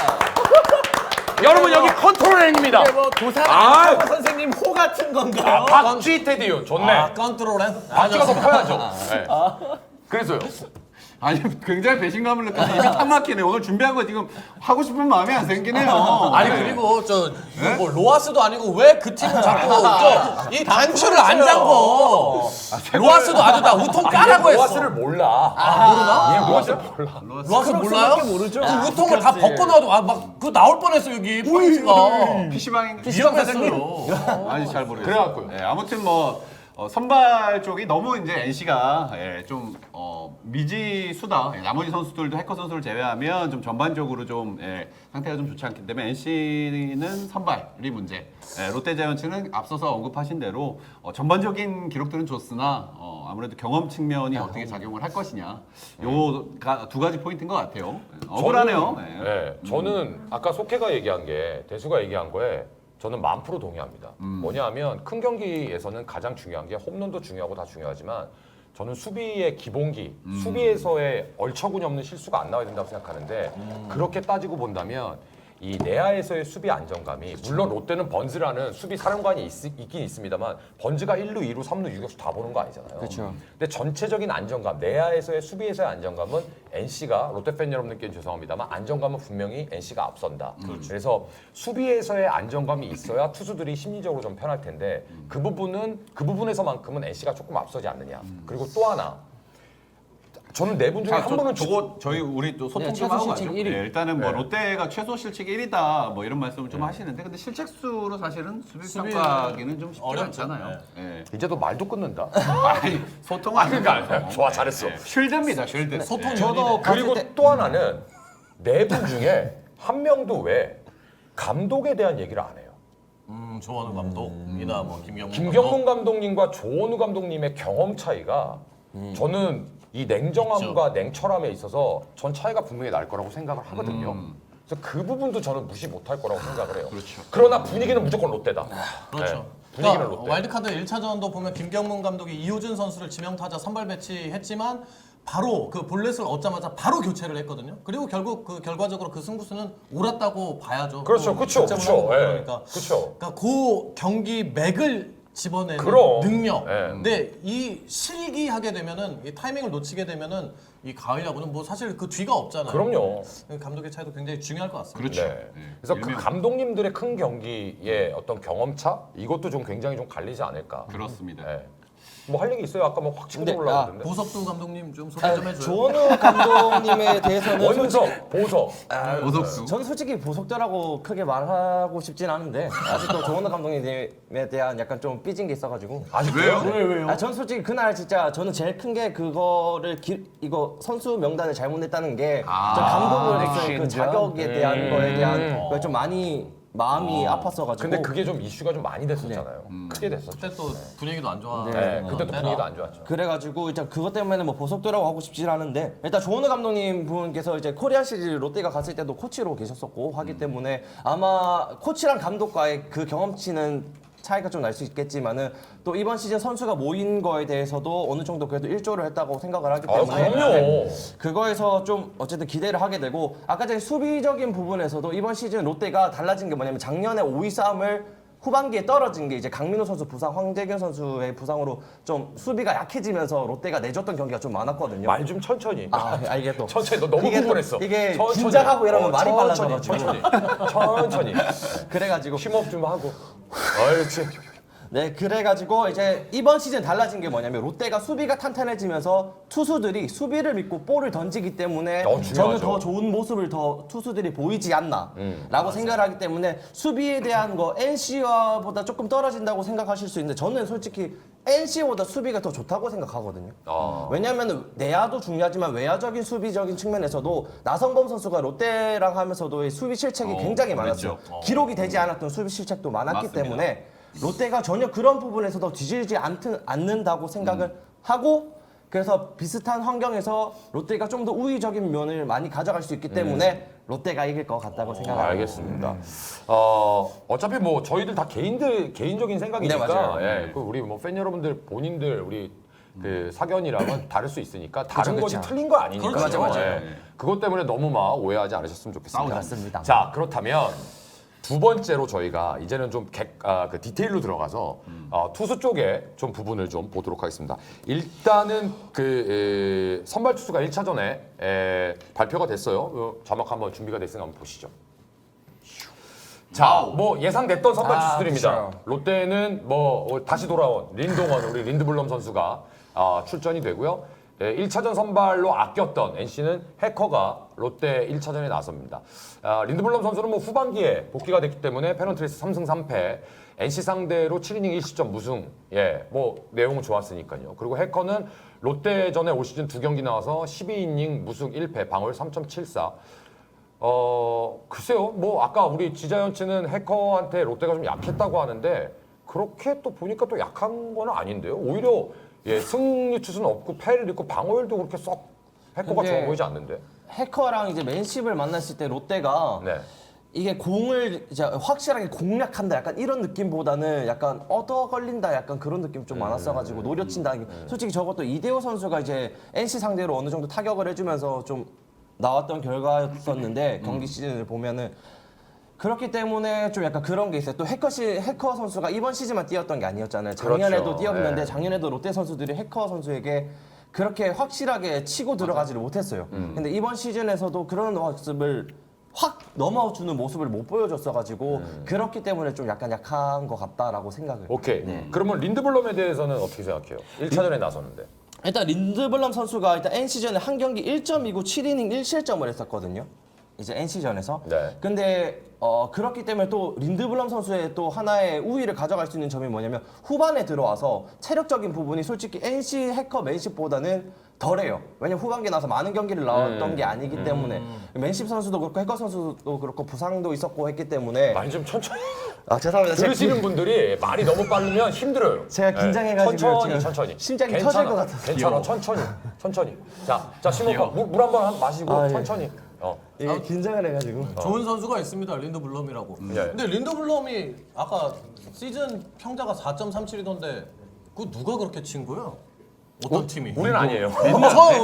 여러분 여기 컨트롤 N입니다. 도사람 선생님 호 같은 건가요? 박쥐 테디온 좋네. 컨트롤은 박쥐가 더 커야죠. 네. 그래서요. 아니 굉장히 배신감을 느껴서 입이 탁 막히네. 오늘 준비한 거 지금 하고 싶은 마음이 안 생기네요. 아니 그리고 뭐 로하스도 아니고 왜 그 팀은 자꾸 이 단추를 안 잠궈. 로하스도 아주 다 우통 까라고 했어. 로하스를 몰라. 모르나? 얘 로하스를 몰라. 로하스 몰라요? 모르죠. 그 우통을 다 벗고 나와도 막 그 나올 뻔했어 여기 포인트가. PC방인가? 위험했어요. 아니 잘 모르겠어요. 그래갖고요. 네, 아무튼 뭐 선발 쪽이 너무 이제 NC가 좀 미지수다. 나머지 선수들도 해커 선수를 제외하면 좀 전반적으로 좀 상태가 좀 좋지 않기 때문에 NC는 선발이 문제. 롯데자이언츠는 앞서서 언급하신 대로 전반적인 기록들은 좋으나 아무래도 경험 측면이 어떻게 작용을 할 것이냐. 요 두 가지 포인트인 것 같아요. 억울하네요. 네, 저는 아까 속해가 얘기한 게 대수가 얘기한 거에 저는 10,000% 동의합니다. 뭐냐하면 큰 경기에서는 가장 중요한 게 홈런도 중요하고 다 중요하지만 저는 수비의 기본기, 수비에서의 얼처구니 없는 실수가 안 나와야 된다고 생각하는데 그렇게 따지고 본다면 이 내야에서의 수비 안정감이 물론 롯데는 번즈라는 수비 사령관이 있긴 있습니다만 번즈가 1루, 2루, 3루, 유격수 다 보는 거 아니잖아요. 그렇죠. 근데 전체적인 안정감, 내야에서의 수비에서의 안정감은 NC가 롯데 팬 여러분들께는 죄송합니다만 안정감은 분명히 NC가 앞선다. 그래서 수비에서의 안정감이 있어야 투수들이 심리적으로 좀 편할 텐데 그 부분에서만큼은 NC가 조금 앞서지 않느냐. 그리고 또 하나. 저는 네 분 중에 한 분은 저거 저희 우리 또 소통 좀 하고 가죠. 일단은 뭐 롯데가 최소 실책 1위다 뭐 이런 말씀을 좀 하시는데 근데 실책수로 사실은 수비 평가하기는 좀 쉽지 않잖아요. 네. 이제 또 말도 끊는다. 아니 소통 아닌가? 좋아 잘했어. 쉴드입니다, 쉴드. 소통이 저도 그리고 또 하나는 네 분 중에 한 명도 왜 감독에 대한 얘기를 안 해요. 조원우 감독이나 뭐 김경문 감독님과 조원우 감독님의 경험 차이가 저는 이 냉정함과 냉철함에 있어서 전 차이가 분명히 날 거라고 생각을 하거든요. 그래서 그 부분도 저는 무시 못할 거라고 생각을 해요. 그렇죠. 그러나 분위기는 무조건 롯데다. 그렇죠. 네, 분위기는 그러니까 롯데. 와일드카드 1차전도 보면 김경문 감독이 이호준 선수를 지명타자 선발 배치했지만 바로 그 볼넷을 얻자마자 바로 교체를 했거든요. 그리고 결국 그 결과적으로 그 승부수는 옳았다고 봐야죠. 그렇죠, 또 그렇죠, 득점을 그렇죠. 하고 예, 그러니까. 그렇죠. 그러니까 그 경기 맥을 집어내는 그럼. 능력. 예. 근데 이 실기하게 되면은 이 타이밍을 놓치게 되면은 이 가을 야구는 뭐 사실 그 뒤가 없잖아요. 그럼요. 감독의 차이도 굉장히 중요할 것 같습니다. 그렇죠. 네. 네. 그래서 그 감독님들의 큰 경기의 어떤 경험차 이것도 좀 굉장히 좀 갈리지 않을까. 그렇습니다. 네. 뭐 할 얘기 있어요? 아까 뭐 확 치고 근데, 올라오던데. 보석두 감독님 좀 소개 좀 해줘요. 조원우 감독님에 대해서는 원석, 보석. 오석수. 저는 솔직히 보석대라고 크게 말하고 싶진 않은데 아직도 조원우 감독님에 대한 약간 좀 삐진 게 있어가지고. 아직도요? 왜요? 전 솔직히 그날 진짜 저는 제일 큰 게 그거를 이거 선수 명단을 잘못 냈다는 게 저 감독으로서의 그 자격에 대한 거에 대한 걸 좀 많이 마음이 아팠어가지고. 근데 그게 좀 이슈가 좀 많이 됐었잖아요. 크게 됐었죠. 그때 또 분위기도 안 좋아. 네, 그때도 분위기도 안 좋았죠. 그래가지고 일단 그것 때문에 뭐 보석도라고 하고 싶진 않은데 일단 조원우 감독님 분께서 이제 코리안 시리즈 롯데가 갔을 때도 코치로 계셨었고 하기 때문에 아마 코치랑 감독과의 그 경험치는 차이가 좀 날 수 있겠지만은 또 이번 시즌 선수가 모인 거에 대해서도 어느 정도 그래도 일조를 했다고 생각을 하기 때문에 그럼요. 그거에서 좀 어쨌든 기대를 하게 되고 아까 전에 수비적인 부분에서도 이번 시즌 롯데가 달라진 게 뭐냐면 작년에 5위 싸움을 후반기에 떨어진 게 이제 강민호 선수 부상, 황재균 선수의 부상으로 좀 수비가 약해지면서 롯데가 내줬던 경기가 좀 많았거든요. 말 좀 천천히. 이게 또 천천히. 너 너무 이게 또- 흥분했어. 이게 천천히. 긴장하고 이러면 말이 천천히, 빨라져가지고. 천천히. 그래가지고 심호흡 좀 하고. 옳지. 네, 그래가지고 이제 이번 시즌 달라진 게 뭐냐면 롯데가 수비가 탄탄해지면서 투수들이 수비를 믿고 볼을 던지기 때문에 중요하죠. 저는 더 좋은 모습을 더 투수들이 보이지 않나라고 생각을 하기 때문에 수비에 대한 거 NC보다 조금 떨어진다고 생각하실 수 있는데 저는 솔직히 NC보다 수비가 더 좋다고 생각하거든요. 왜냐하면 내야도 중요하지만 외야적인 수비적인 측면에서도 나성범 선수가 롯데랑 하면서도 수비 실책이 굉장히 많았어요. 그랬죠. 기록이 되지 않았던 수비 실책도 많았기 맞습니다. 때문에 롯데가 전혀 그런 부분에서도 뒤지지 않는다고 생각을 하고 그래서 비슷한 환경에서 롯데가 좀 더 우위적인 면을 많이 가져갈 수 있기 때문에 롯데가 이길 것 같다고 생각합니다. 알겠습니다. 어차피 뭐 저희들 다 개인적인 생각이니까 네, 맞아요. 예, 그 우리 뭐 팬 여러분들 본인들 우리 그 사견이랑은 다를 수 있으니까 다른 거지 그쵸. 틀린 거 아니니까. 그렇죠. 맞아요. 예. 그것 때문에 너무 막 오해하지 않으셨으면 좋겠습니다. 맞습니다. 자 그렇다면 두 번째로 저희가 이제는 좀 그 디테일로 들어가서 투수 쪽에 좀 부분을 좀 보도록 하겠습니다. 일단은 그 선발 투수가 1차전에 발표가 됐어요. 자막 한번 준비가 됐으니까 한번 보시죠. 자, 뭐 예상됐던 선발 투수들입니다. 롯데는 뭐 다시 돌아온 린동원, 우리 린드블럼 선수가 출전이 되고요. 1차전 선발로 아꼈던 NC는 해커가 롯데 1차전에 나섭니다. 린드블럼 선수는 뭐 후반기에 복귀가 됐기 때문에 페넌트레이스 3승 3패, NC 상대로 7이닝 1실점 무승, 뭐 내용은 좋았으니까요. 그리고 해커는 롯데전에 올 시즌 2경기 나와서 12이닝 무승 1패, 방어율 3.74. 글쎄요, 뭐 아까 우리 지자연치는 해커한테 롯데가 좀 약했다고 하는데 그렇게 또 보니까 또 약한 건 아닌데요. 오히려 승리 투수는 없고 패를 입고 방어율도 그렇게 썩 해커가 근데 좋아 보이지 않는데. 해커랑 이제 맨십을 만났을 때 롯데가 네. 이게 공을 이제 확실하게 공략한다 약간 이런 느낌보다는 약간 얻어 걸린다 약간 그런 느낌 좀 많았어가지고 노려친다. 솔직히 저것도 이대호 선수가 이제 NC 상대로 어느 정도 타격을 해주면서 좀 나왔던 결과였었는데 경기 시즌을 보면은 그렇기 때문에 좀 약간 그런 게 있어요. 또 해커 선수가 이번 시즌만 뛰었던 게 아니었잖아요. 작년에도 그렇죠. 뛰었는데 네. 작년에도 롯데 선수들이 해커 선수에게 그렇게 확실하게 치고 들어가지를 못했어요. 근데 이번 시즌에서도 그런 모습을 확 넘어주는 모습을 못 보여줬어가지고 그렇기 때문에 좀 약간 약한 것 같다라고 생각을. 오케이. 그러면 린드블럼에 대해서는 어떻게 생각해요? 1차전에 나섰는데. 일단 린드블럼 선수가 일단 NC전에 한 경기 1점이고 7이닝 1실점을 했었거든요. 이제 NC전에서. 네. 근데 그렇기 때문에 또 린드블럼 선수의 또 하나의 우위를 가져갈 수 있는 점이 뭐냐면 후반에 들어와서 체력적인 부분이 솔직히 NC 해커 맨십보다는 덜해요. 왜냐면 후반기에 나서 많은 경기를 나왔던 게 아니기 때문에 맨십 선수도 그렇고 해커 선수도 그렇고 부상도 있었고 했기 때문에 많이 좀 천천히 아 죄송합니다. 제가 들으시는 분들이 말이 너무 빠르면 힘들어요. 제가 긴장해가지고 천천히 지금 천천히 심장이 괜찮아, 터질 것 같아서. 괜찮아 천천히 자 신호가 물 한 번 마시고 아, 예. 천천히 이게 긴장을 해가지고. 좋은 선수가 있습니다. 린드블럼이라고. 네. 근데 린드블럼이 아까 시즌 평자가 4.37이던데 그 누가 그렇게 친 거예요? 어떤 팀이? 우리는 아니에요.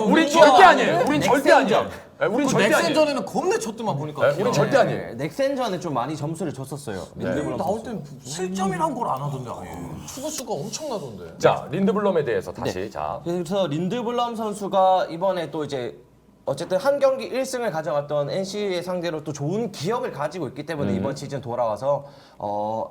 우리 절대 아니에요. 우린 절대 아니야. 우린 절대 아니에요. 넥센전에는 겁내 쳤더만 보니까. 우린 절대 아니에요. 넥센전에 좀 많이 점수를 줬었어요. 린드블럼 나올 선수. 땐 실점이란 걸 안 하던데 아예. 투구수가 엄청나던데. 자 린드블럼에 대해서 다시 자 그래서 린드블럼 선수가 이번에 또 이제 어쨌든 한 경기 1승을 가져갔던 NC의 상대로 또 좋은 기억을 가지고 있기 때문에 이번 시즌 돌아와서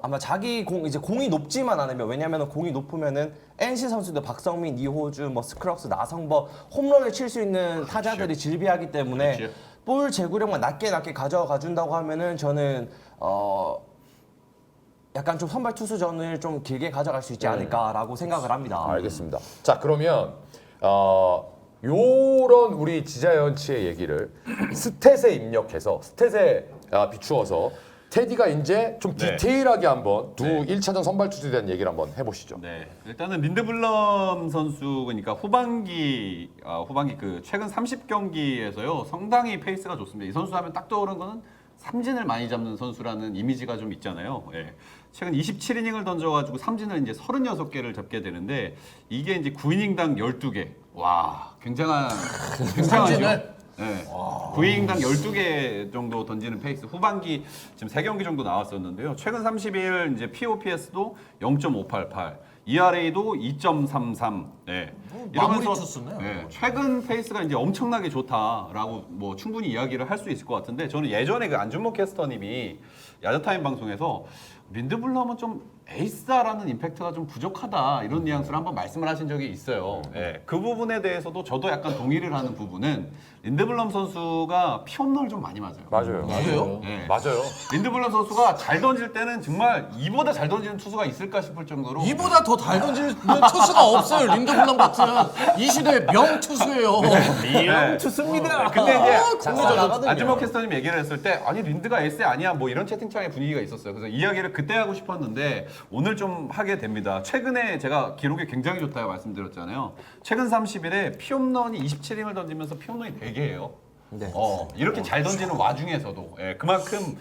아마 자기 이제 공이 높지만 않으면 왜냐하면 공이 높으면은 NC 선수들 박성민, 이호주, 뭐 스크럭스, 나성버 홈런을 칠 수 있는 타자들이 질비하기 때문에 볼 제구력만 낮게 가져가 준다고 하면은 저는 약간 좀 선발 투수전을 좀 길게 가져갈 수 있지 않을까라고 생각을 합니다. 알겠습니다. 자 그러면 요런 우리 지자연치의 얘기를 스탯에 입력해서 스탯에 비추어서 테디가 이제 좀 디테일하게 한번 두 1차전 선발 투수에 대한 얘기를 한번 해보시죠. 네, 일단은 린드블럼 선수 그러니까 후반기 그 최근 30경기에서요 상당히 페이스가 좋습니다. 이 선수 하면 딱 떠오르는 거는 삼진을 많이 잡는 선수라는 이미지가 좀 있잖아요. 예. 최근 27이닝을 던져가지고 삼진을 이제 36개를 잡게 되는데 이게 이제 9이닝당 12개. 와, 굉장하죠. 네. 9이닝당 12개 정도 던지는 페이스. 후반기 지금 3경기 정도 나왔었는데요. 최근 30일 이제 POPS도 0.588, ERA도 2.33. 네. 마무리 투수네. 네, 최근 페이스가 이제 엄청나게 좋다라고 뭐 충분히 이야기를 할 수 있을 것 같은데 저는 예전에 그 안준모 캐스터님이 야자타임 방송에서 린드블럼은 좀 에이스다라는 임팩트가 좀 부족하다 이런 뉘앙스를 한번 말씀을 하신 적이 있어요. 네, 그 부분에 대해서도 저도 약간 동의를 하는 부분은 린드블럼 선수가 피홈런을 좀 많이 맞아요. 맞아요. 맞아요? 네. 맞아요. 린드블럼 선수가 잘 던질 때는 정말 이보다 잘 던지는 투수가 있을까 싶을 정도로 이보다 더 잘 던지는 투수가 없어요. 린드블럼 같은 이 시대의 명투수예요. 투수입니다. 근데 이제 나가거든요. 안준모 캐스터님 얘기를 했을 때 아니 린드가 에세 아니야 뭐 이런 채팅창의 분위기가 있었어요. 그래서 이야기를 그때 하고 싶었는데 오늘 좀 하게 됩니다. 최근에 제가 기록이 굉장히 좋다고 말씀드렸잖아요. 최근 30일에 피홈런이 27이닝을 던지면서 피홈런이 4개예요. 네. 이렇게 잘 던지는 와중에서도 그만큼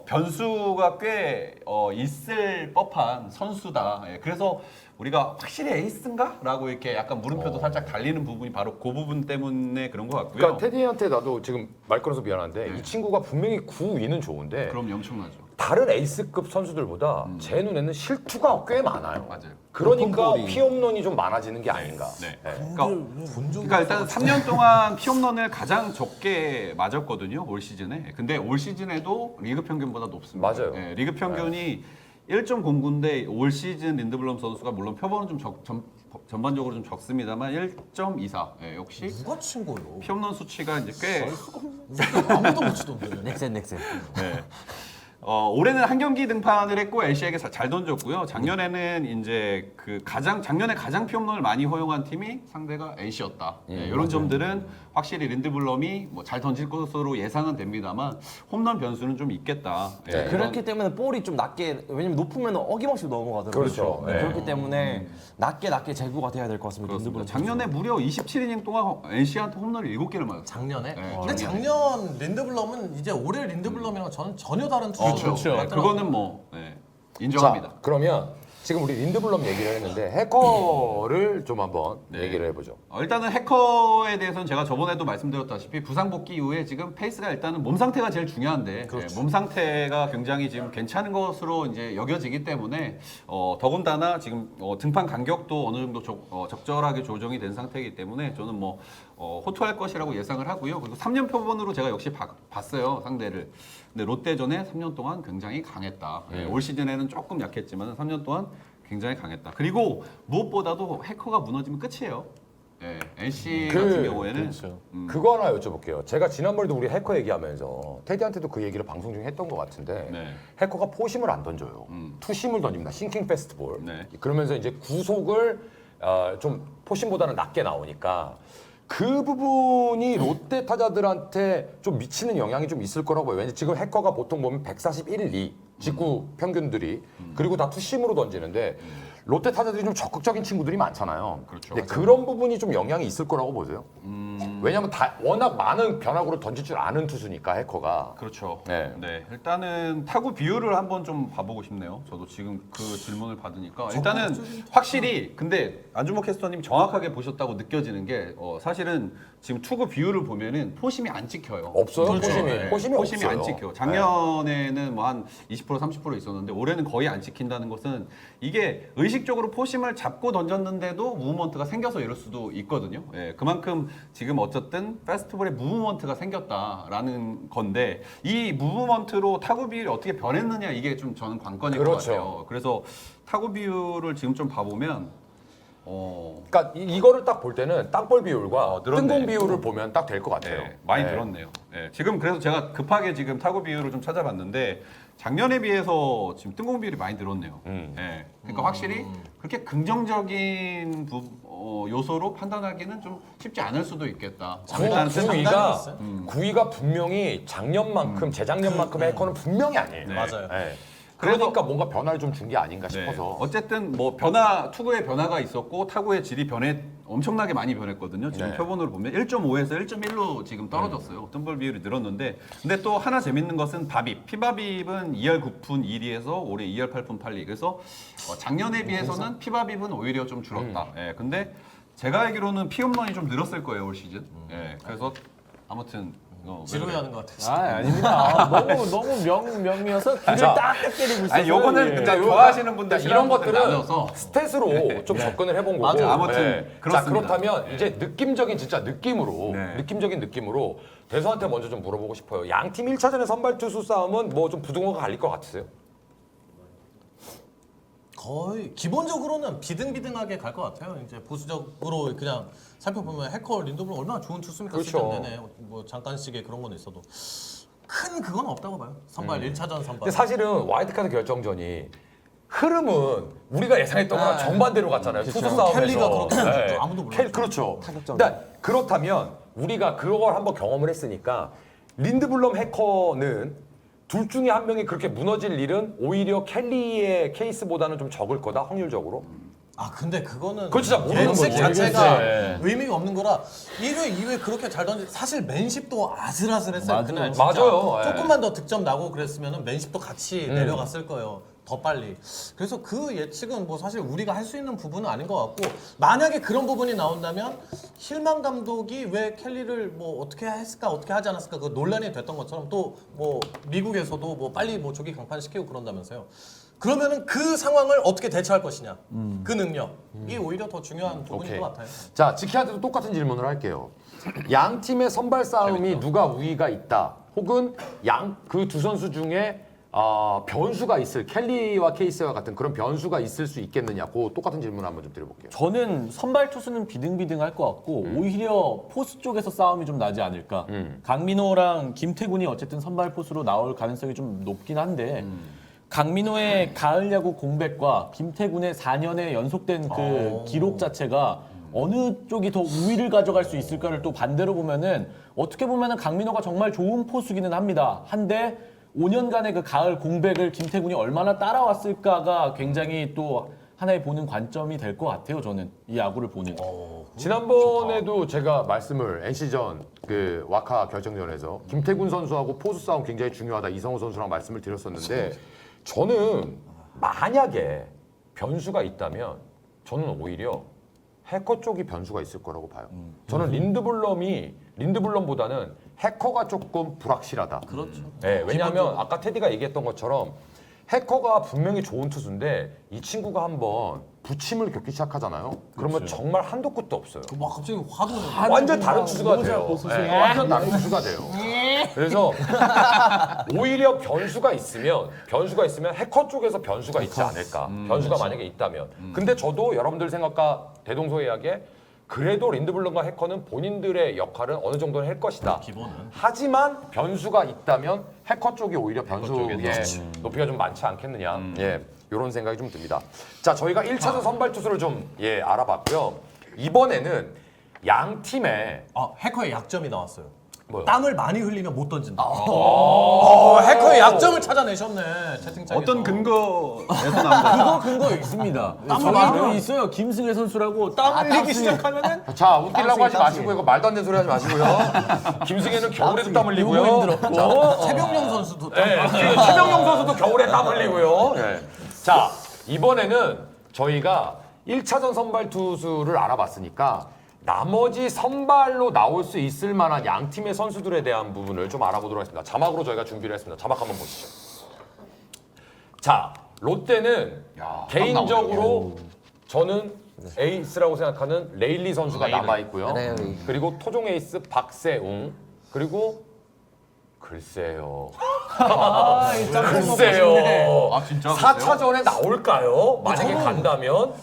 변수가 꽤 있을 법한 선수다. 그래서 우리가 확실히 에이스인가? 라고 이렇게 약간 물음표도 살짝 달리는 부분이 바로 그 부분 때문에 그런 것 같고요. 그러니까 테디한테 나도 지금 말 끊어서 미안한데 이 친구가 분명히 9위는 좋은데 그럼 엄청나죠. 다른 에이스급 선수들보다 제 눈에는 실투가 꽤 많아요. 맞아요. 그러니까 피홈런이 좀 많아지는 게 아닌가. 네. 그러니까 일단 3년 동안 피홈런을 가장 적게 맞았거든요. 올 시즌에. 근데 올 시즌에도 리그 평균보다 높습니다. 맞아요. 네, 리그 평균이 1.09인데 올 시즌 린드블럼 선수가 물론 표본은 좀 전반적으로 좀 적습니다만 1.24. 네, 역시 누가 친 거예요? 피홈런 수치가 이제 꽤 아무도 못 치던데. 넥센. 네. 올해는 한 경기 등판을 했고 LC에게 잘 던졌고요. 작년에는 이제 작년에 가장 피홈런을 많이 허용한 팀이 상대가 NC였다. 이런 점들은 확실히 린드블럼이 뭐 잘 던질 것으로 예상은 됩니다만 홈런 변수는 좀 있겠다. 그렇기 때문에 볼이 좀 낮게 왜냐면 높으면 어김없이 넘어가더라고요. 그렇죠. 네. 그렇기 때문에 낮게 제구가 돼야 될 것 같습니다. 그렇습니다. 린드블럼 작년에 무려 27이닝 동안 NC한테 홈런을 7개를 맞았어요. 작년에? 네, 근데 작년 린드블럼은 이제 올해 린드블럼이랑 저는 전혀 다른 투수 그렇죠. 그거는 뭐 인정합니다. 자, 그러면 지금 우리 린드블럼 얘기를 했는데 해커를 좀 한번 얘기를 해보죠. 일단은 해커에 대해서는 제가 저번에도 말씀드렸다시피 부상 복귀 이후에 지금 페이스가 일단은 몸 상태가 제일 중요한데 몸 상태가 굉장히 지금 괜찮은 것으로 이제 여겨지기 때문에 더군다나 지금 등판 간격도 어느 정도 적절하게 조정이 된 상태이기 때문에 저는 뭐 호투할 것이라고 예상을 하고요. 그리고 3년 표본으로 제가 역시 봤어요, 상대를. 근데 롯데전에 3년 동안 굉장히 강했다. 올 시즌에는 조금 약했지만 3년 동안 굉장히 강했다. 그리고 무엇보다도 해커가 무너지면 끝이에요. 예, NC 그- 같은 경우에는 그렇죠. 그거 하나 여쭤볼게요. 제가 지난번에도 우리 해커 얘기하면서 테디한테도 그 얘기를 방송 중에 했던 것 같은데 네. 해커가 포심을 안 던져요. 투심을 던집니다. 싱킹 페스티벌. 네. 그러면서 이제 구속을 좀 포심보다는 낮게 나오니까 그 부분이 롯데 타자들한테 좀 미치는 영향이 좀 있을 거라고 봐요. 왜냐면 지금 해커가 보통 보면 141, 2 직구 평균들이 그리고 다 투심으로 던지는데 롯데 타자들이 좀 적극적인 친구들이 많잖아요. 그렇죠. 근데 그런 부분이 좀 영향이 있을 거라고 보세요. 왜냐하면 워낙 많은 변화구를 던질 줄 아는 투수니까 해커가. 그렇죠. 네. 네. 일단은 타구 비율을 한번 좀 봐보고 싶네요. 저도 지금 그 질문을 받으니까 일단은 확실히 근데 안준모 캐스터님 정확하게 보셨다고 느껴지는 게 사실은 지금 투구 비율을 보면은 포심이 안 찍혀요. 없어요. 그렇죠. 포심이. 네. 포심이 없어요. 안 찍혀. 작년에는 뭐 한 20% 30% 있었는데 올해는 거의 안 찍힌다는 것은 이게 의식적으로 포심을 잡고 던졌는데도 무브먼트가 생겨서 이럴 수도 있거든요. 예, 그만큼 지금 어쨌든 페스티벌에 무브먼트가 생겼다라는 건데 이 무브먼트로 타구 비율이 어떻게 변했느냐 이게 좀 저는 관건일 그렇죠. 것 같아요. 그래서 타구 비율을 지금 좀 봐보면 그러니까 이거를 딱 볼 때는 땅볼 비율과 늘었네. 뜬공 비율을 보면 딱 될 것 같아요. 네, 많이 네. 늘었네요. 네, 지금 그래서 제가 급하게 지금 타구 비율을 좀 찾아봤는데 작년에 비해서 지금 뜬공 비율이 많이 늘었네요. 네, 그러니까 확실히 그렇게 긍정적인 요소로 판단하기는 좀 쉽지 않을 수도 있겠다. 일단은 구위가 분명히 작년만큼 재작년만큼의 해커는 분명히 아니에요. 네. 맞아요. 네. 그래서- 그러니까 뭔가 변화를 좀 준 게 아닌가 네. 싶어서. 어쨌든 뭐 투구의 변화가 있었고 타구의 질이 엄청나게 많이 변했거든요. 지금 네. 표본으로 보면 1.5에서 1.1로 지금 떨어졌어요. 뜬볼 비율이 늘었는데 근데 또 하나 재밌는 것은 바빕. 피바빕은 2할 9푼 1리에서 올해 2할 8푼 8리. 그래서 작년에 비해서는 피바빕은 오히려 좀 줄었다. 예. 근데 제가 알기로는 피홈런이 좀 늘었을 거예요, 올 시즌. 예. 그래서 아무튼 지루해하는 것 같아요. 아닙니다. 너무 명미어서 귀를 자. 딱딱 때리고 있어요. 아니 요거는 예. 근데 좋아하시는 분들 이런 싫어하는 분들 것들은 나눠서 스탯으로 좀 접근을 해본 거고. 맞아요. 아무튼 자, 그렇습니다. 그렇다면 이제 느낌적인 진짜 느낌으로 네. 느낌적인 느낌으로 대수한테 먼저 좀 물어보고 싶어요. 양 팀 1차전의 선발 투수 싸움은 뭐 좀 부등호가 갈릴 것 같으세요? 거의 기본적으로는 비등비등하게 갈 것 같아요. 이제 보수적으로 그냥 살펴보면 해커 린드블럼 얼마나 좋은 투수입니까? 그렇죠. 시즌 내내 뭐 잠깐씩의 그런 건 있어도 큰 그건 없다고 봐요. 선발 1차전 선발. 근데 사실은 와일드카드 결정전이 흐름은 우리가 예상했던 거랑 정반대로 갔잖아요. 투수 싸움에서. 켈리가 그렇게 던졌죠. 아무도 몰랐죠. 그렇죠. 근데 그렇다면 우리가 그걸 한번 경험을 했으니까 린드블럼 해커는 둘 중에 한 명이 그렇게 무너질 일은 오히려 켈리의 케이스보다는 좀 적을 거다 확률적으로. 아 근데 그거는 그거 진짜 모르는 예측 거지. 자체가 모르겠어요. 의미가 없는 거라 1회, 2회 그렇게 잘 던지 사실 맨십도 아슬아슬했어요. 그날 진짜 맞아요. 예. 조금만 더 득점 나고 그랬으면은 맨십도 같이 내려갔을 거예요. 더 빨리. 그래서 그 예측은 뭐 사실 우리가 할 수 있는 부분은 아닌 것 같고 만약에 그런 부분이 나온다면 힐만 감독이 왜 켈리를 뭐 어떻게 했을까 어떻게 하지 않았을까 그 논란이 됐던 것처럼 또 뭐 미국에서도 뭐 빨리 뭐 조기 강판시키고 그런다면서요. 그러면은 그 상황을 어떻게 대처할 것이냐 그 능력이 오히려 더 중요한 부분인 오케이. 것 같아요. 자, 지키한테도 똑같은 질문을 할게요. 양 팀의 선발 싸움이 누가 우위가 있다. 혹은 그 두 선수 중에 변수가 있을 켈리와 케이스와 같은 그런 변수가 있을 수 있겠느냐. 그 똑같은 질문 한번 좀 드려볼게요. 저는 선발 투수는 비등비등할 것 같고 오히려 포수 쪽에서 싸움이 좀 나지 않을까. 강민호랑 김태군이 어쨌든 선발 포수로 나올 가능성이 좀 높긴 한데 강민호의 가을 야구 공백과 김태군의 4년의 연속된 그 기록 자체가 어느 쪽이 더 우위를 가져갈 수 있을까를 또 반대로 보면은 어떻게 보면은 강민호가 정말 좋은 포수기는 합니다. 한데 5년간의 그 가을 공백을 김태군이 얼마나 따라왔을까가 굉장히 또 하나의 보는 관점이 될 것 같아요. 저는 이 야구를 보는. 지난번에도 제가 말씀을 NC전 그 와카 결정전에서 김태군 선수하고 포수 싸움 굉장히 중요하다. 이성호 선수랑 말씀을 드렸었는데 저는 만약에 변수가 있다면 저는 오히려 해커 쪽이 변수가 있을 거라고 봐요. 저는 린드블럼보다는 해커가 조금 불확실하다. 그렇죠. 네, 왜냐하면 아까 테디가 얘기했던 것처럼 해커가 분명히 좋은 투수인데 이 친구가 한번 부침을 겪기 시작하잖아요. 그러면 정말 한도 끝도 없어요. 막 갑자기 화도 완전 다른 투수가 돼요. 네, 완전 다른 투수가 돼요. 그래서 오히려 변수가 있으면 해커 쪽에서 변수가 있지 않을까. 변수가 만약에 있다면. 근데 저도 여러분들 생각과 대동소이하게 그래도 린드블럼과 해커는 본인들의 역할은 어느 정도는 할 것이다. 기본은. 하지만 변수가 있다면 해커 쪽이 오히려 변수의 높이가 좀 많지 않겠느냐. 예, 이런 생각이 좀 듭니다. 자, 저희가 1차전 선발 투수를 좀 알아봤고요. 이번에는 양 팀의 해커의 약점이 나왔어요. 뭐요? 땀을 많이 흘리면 못 던진다. 해커의 약점을 찾아내셨네. 채팅창에서. 어떤 근거에서 나온 거죠? 근거 있습니다. 땀을 저희도 많이 있어요. 김승혜 선수라고 땀 흘리기 시작하면은 자, 웃기려고 하지 마시고 이거 말도 안 되는 소리 하지 마시고요. 김승혜는 겨울에도 땀 흘리고요. 힘들었고. 최병용 선수도 땀 네, 최병용 선수도 겨울에 땀 흘리고요. 네. 자, 이번에는 저희가 1차전 선발 투수를 알아봤으니까 나머지 선발로 나올 수 있을 만한 양 팀의 선수들에 대한 부분을 좀 알아보도록 하겠습니다. 자막으로 저희가 준비를 했습니다. 자막 한번 보시죠. 자, 롯데는 개인적으로 저는 에이스라고 생각하는 레일리 선수가 남아있고요. 그리고 토종 에이스 박세웅, 그리고 글쎄요. 글쎄요. 아 진짜? 4차전에 나올까요? 만약에 간다면?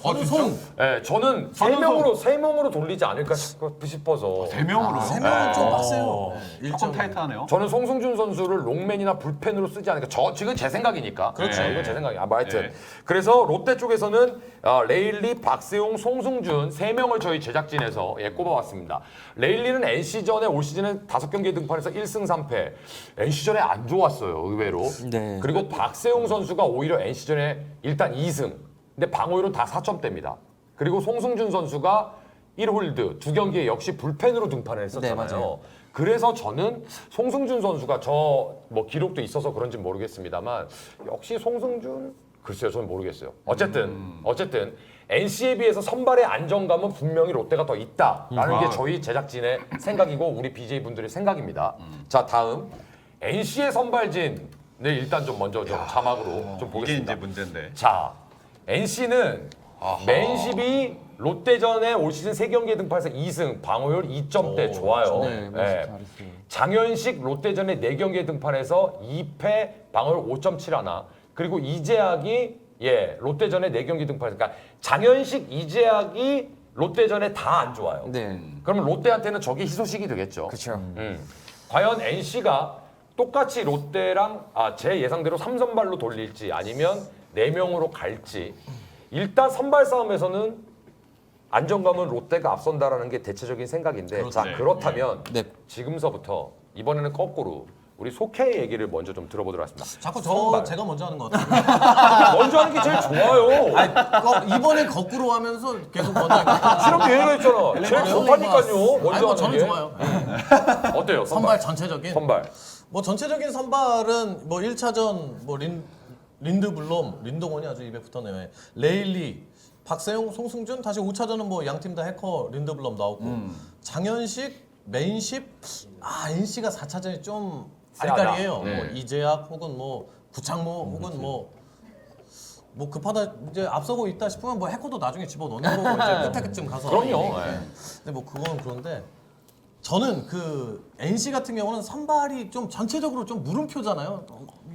네, 저는 세 명으로 돌리지 않을까 싶어서. 3명으로요? 3명은 좀 빡세요. 조금 타이트하네요. 저는 송승준 선수를 롱맨이나 불펜으로 쓰지 않을까. 지금 제 생각이니까. 그렇죠. 이건 제 생각이야. 뭐 하여튼. 네. 그래서 롯데 쪽에서는 레일리, 박세웅, 송승준 3명을 저희 제작진에서 꼽아왔습니다. 레일리는 NC전에 올 시즌에 5경기에 등판해서 1승 3패. NC전에 안 좋았어요. 의외로. 네. 그리고 박세웅 선수가 오히려 NC전에 일단 2승. 근데 방어율은 다 4점대입니다. 그리고 송승준 선수가 1홀드 2경기에 역시 불펜으로 등판을 했었잖아요. 네, 맞아요. 그래서 저는 송승준 선수가 뭐 기록도 있어서 그런지 모르겠습니다만 역시 송승준 글쎄요, 저는 모르겠어요. 어쨌든 NC에 비해서 선발의 안정감은 분명히 롯데가 더 있다라는 게 저희 제작진의 생각이고 우리 BJ 분들의 생각입니다. 자, 다음 NC의 선발진을 일단 좀 먼저 좀 자막으로 좀 이게 보겠습니다. 이제 문제인데. 자, NC는 맨십이 롯데전에 올 시즌 3경기에 등판해서 2승, 방어율 2점대 좋아요. 네, 잘했어요. 장현식 롯데전에 4경기에 등판해서 2패, 방어율 5.71. 그리고 이재학이 롯데전에 4경기 등판해서 그러니까 장현식, 이재학이 롯데전에 다 안 좋아요. 네. 그러면 롯데한테는 저게 희소식이 되겠죠. 그렇죠. 과연 NC가 똑같이 롯데랑 제 예상대로 3선발로 돌릴지 아니면 4명으로 갈지 일단 선발 싸움에서는 안정감은 롯데가 앞선다라는 게 대체적인 생각인데 자, 그렇다면 네. 지금서부터 이번에는 거꾸로 우리 속해 얘기를 먼저 좀 들어보도록 하겠습니다. 자꾸 선발. 제가 먼저 하는 것 같아요. 먼저 하는 게 제일 좋아요. 이번엔 거꾸로 하면서 계속 먼저 하니까. 실험 얘기가 있잖아. 제일 좋다니까요. 먼저 하는 저는 게. 좋아요. 어때요? 선발 전체적인. 선발. 뭐 전체적인 선발은 뭐 1차전 뭐 린드블럼, 린동원이 아주 입에 붙었네요. 레일리, 박세용, 송승준 다시 5차전은 뭐 양 팀 다 해커 린드블럼 나오고 장현식, 맨십, NC가 4차전이 좀 아리까리해요. 네. 뭐 이재학 혹은 뭐 구창모 혹은 뭐 급하다 이제 앞서고 있다 싶으면 뭐 해커도 나중에 집어넣는 거고 이제 끝에쯤 가서. 그럼요. 근데 뭐 그거는 그런데 저는 그 NC 같은 경우는 선발이 좀 전체적으로 좀 물음표잖아요.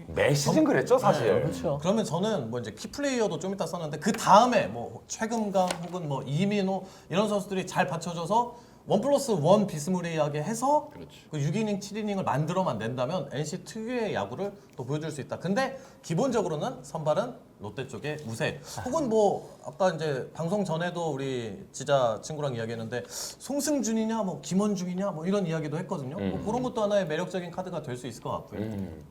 매 시즌 그랬죠, 사실. 그렇죠. 그러면 저는 뭐 이제 키플레이어도 좀 이따 썼는데 그 다음에 뭐 최금강 혹은 뭐 이민호 이런 선수들이 잘 받쳐줘서 1+1 비스무리하게 해서 그 6이닝, 7이닝을 만들어만 낸다면 NC 특유의 야구를 또 보여줄 수 있다. 근데 기본적으로는 선발은 롯데 쪽에 우세. 혹은 뭐 아까 이제 방송 전에도 우리 지자 친구랑 이야기했는데 송승준이냐 뭐 김원중이냐 뭐 이런 이야기도 했거든요. 뭐 그런 것도 하나의 매력적인 카드가 될 수 있을 것 같고요.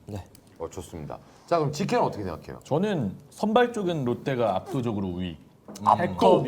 네. 좋습니다. 자, 그럼 지케는 어떻게 생각해요? 저는 선발 쪽은 롯데가 압도적으로 우위. 해커